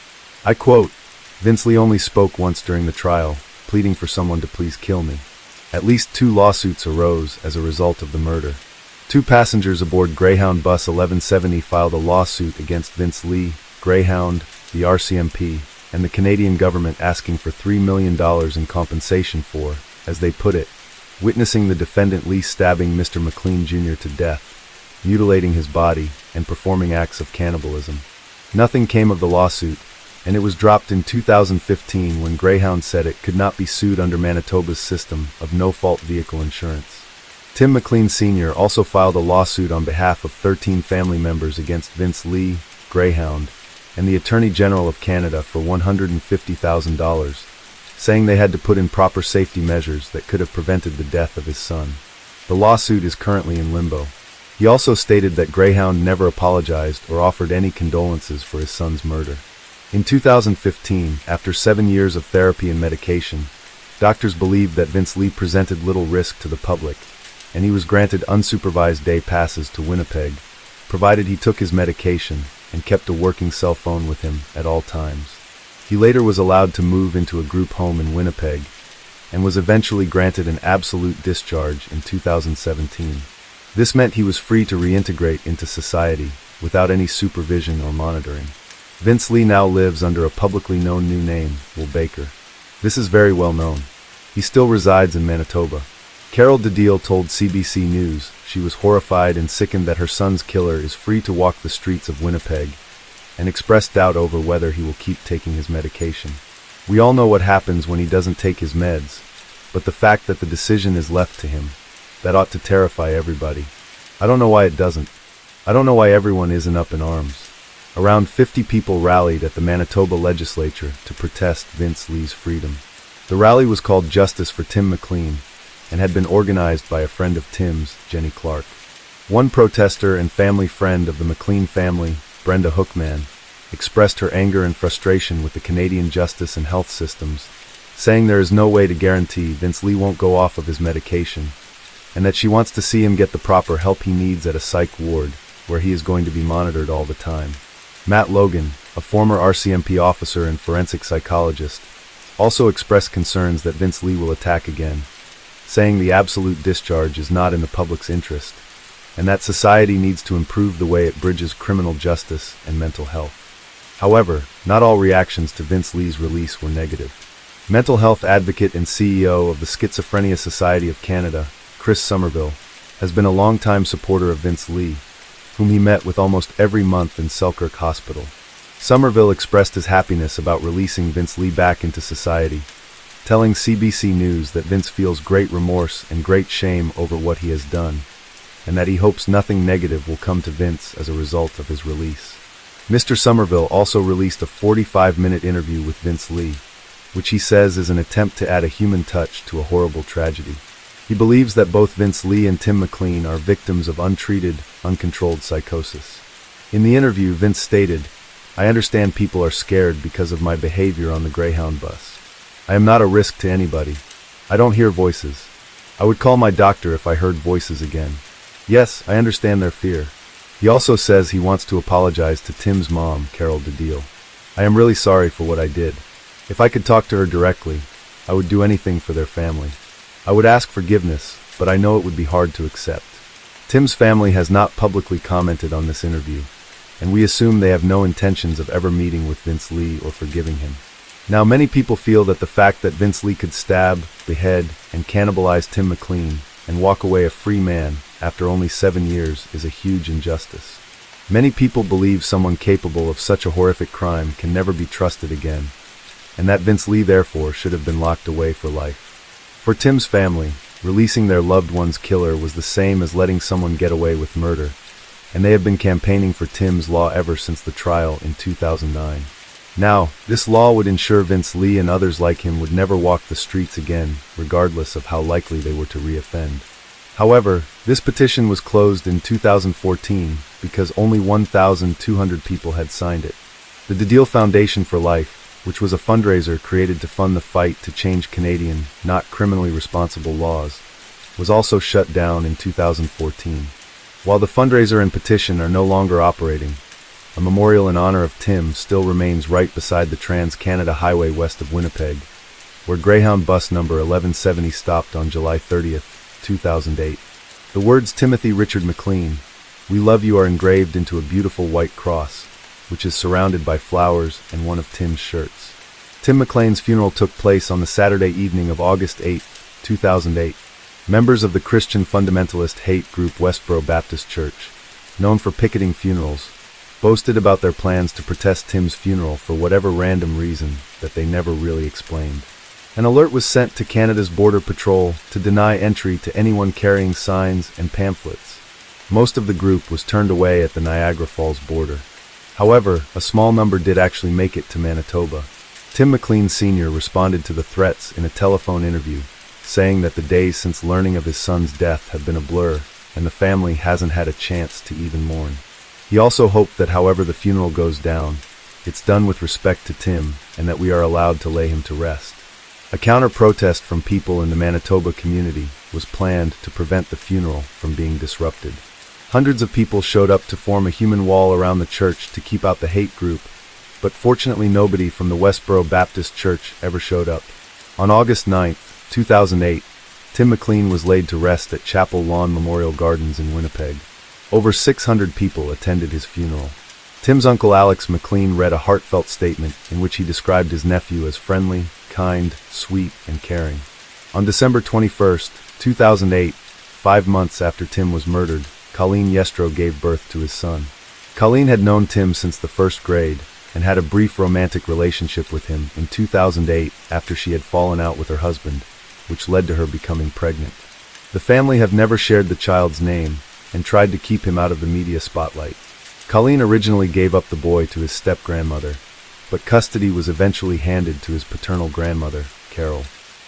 I quote, "Vince Lee only spoke once during the trial, pleading for someone to please kill me. At least 2 lawsuits arose as a result of the murder. 2 passengers aboard Greyhound Bus 1170 filed a lawsuit against Vince Lee, Greyhound, the RCMP, and the Canadian government asking for $3 million in compensation for, as they put it, witnessing the defendant Lee stabbing Mr. McLean Jr. to death, mutilating his body, and performing acts of cannibalism. Nothing came of the lawsuit, and it was dropped in 2015 when Greyhound said it could not be sued under Manitoba's system of no-fault vehicle insurance. Tim McLean Sr. also filed a lawsuit on behalf of 13 family members against Vince Lee, Greyhound, and the Attorney General of Canada for $150,000, saying they had to put in proper safety measures that could have prevented the death of his son. The lawsuit is currently in limbo. He also stated that Greyhound never apologized or offered any condolences for his son's murder. In 2015, after 7 years of therapy and medication, doctors believed that Vince Lee presented little risk to the public, and he was granted unsupervised day passes to Winnipeg, provided he took his medication and kept a working cell phone with him at all times. He later was allowed to move into a group home in Winnipeg, and was eventually granted an absolute discharge in 2017. This meant he was free to reintegrate into society without any supervision or monitoring. Vince Lee now lives under a publicly known new name, Will Baker. This is very well known. He still resides in Manitoba. Carol DeDeal told CBC News she was horrified and sickened that her son's killer is free to walk the streets of Winnipeg, and expressed doubt over whether he will keep taking his medication. We all know what happens when he doesn't take his meds, but the fact that the decision is left to him, that ought to terrify everybody. I don't know why it doesn't. I don't know why everyone isn't up in arms. Around 50 people rallied at the Manitoba legislature to protest Vince Lee's freedom. The rally was called Justice for Tim McLean, and had been organized by a friend of Tim's, Jenny Clark. One protester and family friend of the McLean family, Brenda Hookman, expressed her anger and frustration with the Canadian justice and health systems, saying there is no way to guarantee Vince Lee won't go off of his medication, and that she wants to see him get the proper help he needs at a psych ward, where he is going to be monitored all the time. Matt Logan, a former RCMP officer and forensic psychologist, also expressed concerns that Vince Lee will attack again, saying the absolute discharge is not in the public's interest, and that society needs to improve the way it bridges criminal justice and mental health. However, not all reactions to Vince Lee's release were negative. Mental health advocate and CEO of the Schizophrenia Society of Canada, Chris Somerville, has been a longtime supporter of Vince Lee, whom he met with almost every month in Selkirk Hospital. Somerville expressed his happiness about releasing Vince Lee back into society, telling CBC News that Vince feels great remorse and great shame over what he has done, and that he hopes nothing negative will come to Vince as a result of his release. Mr. Somerville also released a 45-minute interview with Vince Lee, which he says is an attempt to add a human touch to a horrible tragedy. He believes that both Vince Lee and Tim McLean are victims of untreated, uncontrolled psychosis. In the interview, Vince stated, "I understand people are scared because of my behavior on the Greyhound bus. I am not a risk to anybody. I don't hear voices. I would call my doctor if I heard voices again. Yes, I understand their fear." He also says he wants to apologize to Tim's mom, Carol DeDeal. "I am really sorry for what I did. If I could talk to her directly, I would do anything for their family. I would ask forgiveness, but I know it would be hard to accept." Tim's family has not publicly commented on this interview, and we assume they have no intentions of ever meeting with Vince Lee or forgiving him. Now, many people feel that the fact that Vince Lee could stab, behead, and cannibalize Tim McLean and walk away a free man after only 7 years is a huge injustice. Many people believe someone capable of such a horrific crime can never be trusted again, and that Vince Lee therefore should have been locked away for life. For Tim's family, releasing their loved one's killer was the same as letting someone get away with murder, and they have been campaigning for Tim's law ever since the trial in 2009. Now, this law would ensure Vince Lee and others like him would never walk the streets again, regardless of how likely they were to reoffend. However, this petition was closed in 2014 because only 1,200 people had signed it. The Deal Foundation for Life, which was a fundraiser created to fund the fight to change Canadian, not criminally responsible laws, was also shut down in 2014. While the fundraiser and petition are no longer operating, a memorial in honor of Tim still remains right beside the Trans-Canada Highway west of Winnipeg, where Greyhound bus number 1170 stopped on July 30th, 2008. The words Timothy Richard McLean, "We love you," are engraved into a beautiful white cross, which is surrounded by flowers and one of Tim's shirts. Tim McLean's funeral took place on the Saturday evening of August 8th, 2008. Members of the Christian fundamentalist hate group Westboro Baptist Church, known for picketing funerals, boasted about their plans to protest Tim's funeral for whatever random reason that they never really explained. An alert was sent to Canada's Border Patrol to deny entry to anyone carrying signs and pamphlets. Most of the group was turned away at the Niagara Falls border. However, a small number did actually make it to Manitoba. Tim McLean Sr. responded to the threats in a telephone interview, saying that the days since learning of his son's death have been a blur, and the family hasn't had a chance to even mourn. He also hoped that however the funeral goes down, it's done with respect to Tim, and that we are allowed to lay him to rest. A counter-protest from people in the Manitoba community was planned to prevent the funeral from being disrupted. Hundreds of people showed up to form a human wall around the church to keep out the hate group, but fortunately nobody from the Westboro Baptist Church ever showed up. On August 9, 2008, Tim McLean was laid to rest at Chapel Lawn Memorial Gardens in Winnipeg. Over 600 people attended his funeral. Tim's uncle Alex McLean read a heartfelt statement in which he described his nephew as friendly, kind, sweet, and caring. On December 21, 2008, 5 months after Tim was murdered, Colleen Yestro gave birth to his son. Colleen had known Tim since the first grade and had a brief romantic relationship with him in 2008 after she had fallen out with her husband, which led to her becoming pregnant. The family have never shared the child's name and tried to keep him out of the media spotlight. Colleen originally gave up the boy to his step-grandmother, but custody was eventually handed to his paternal grandmother, Carol.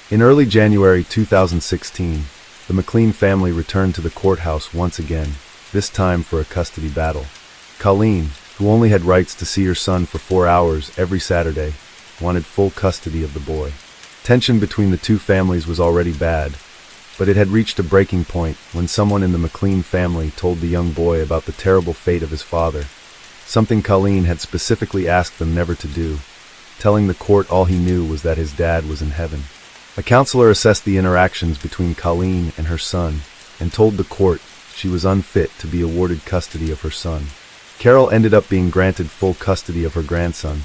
In early January 2016, the McLean family returned to the courthouse once again, this time for a custody battle. Colleen, who only had rights to see her son for 4 hours every Saturday, wanted full custody of the boy. Tension between the two families was already bad, but it had reached a breaking point when someone in the McLean family told the young boy about the terrible fate of his father, something Colleen had specifically asked them never to do, telling the court all he knew was that his dad was in heaven. A counselor assessed the interactions between Colleen and her son and told the court she was unfit to be awarded custody of her son. Carol ended up being granted full custody of her grandson,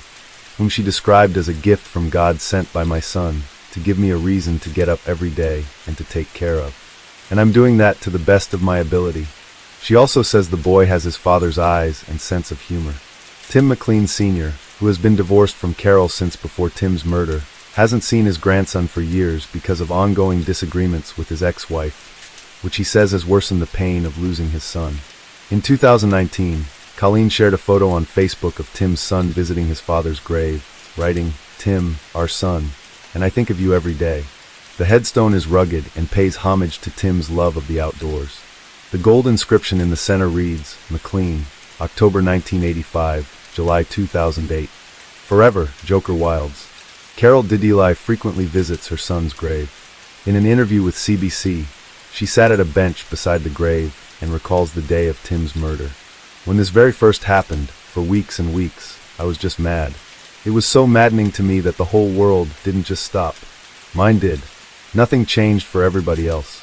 whom she described as a gift from God sent by my son to give me a reason to get up every day and to take care of. And I'm doing that to the best of my ability. She also says the boy has his father's eyes and sense of humor. Tim McLean Sr., who has been divorced from Carol since before Tim's murder, hasn't seen his grandson for years because of ongoing disagreements with his ex-wife, which he says has worsened the pain of losing his son. In 2019, Colleen shared a photo on Facebook of Tim's son visiting his father's grave, writing, "Tim, our son, and I think of you every day." The headstone is rugged and pays homage to Tim's love of the outdoors. The gold inscription in the center reads, "McLean, October 1985, July 2008. Forever, Joker Wilds." Carol Dideli frequently visits her son's grave. In an interview with CBC, she sat at a bench beside the grave and recalls the day of Tim's murder. "When this very first happened, for weeks and weeks, I was just mad. It was so maddening to me that the whole world didn't just stop. Mine did. Nothing changed for everybody else.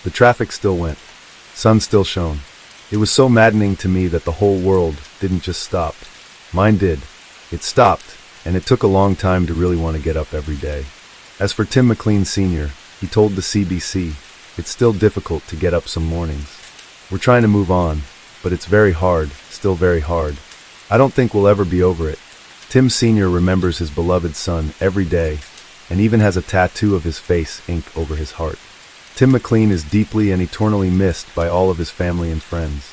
The traffic still went. Sun still shone. It was so maddening to me that the whole world didn't just stop. Mine did. It stopped, and it took a long time to really want to get up every day." As for Tim McLean Sr., he told the CBC, "It's still difficult to get up some mornings. We're trying to move on, but it's very hard, still very hard. I don't think we'll ever be over it." Tim Sr. remembers his beloved son every day, and even has a tattoo of his face inked over his heart. Tim McLean is deeply and eternally missed by all of his family and friends.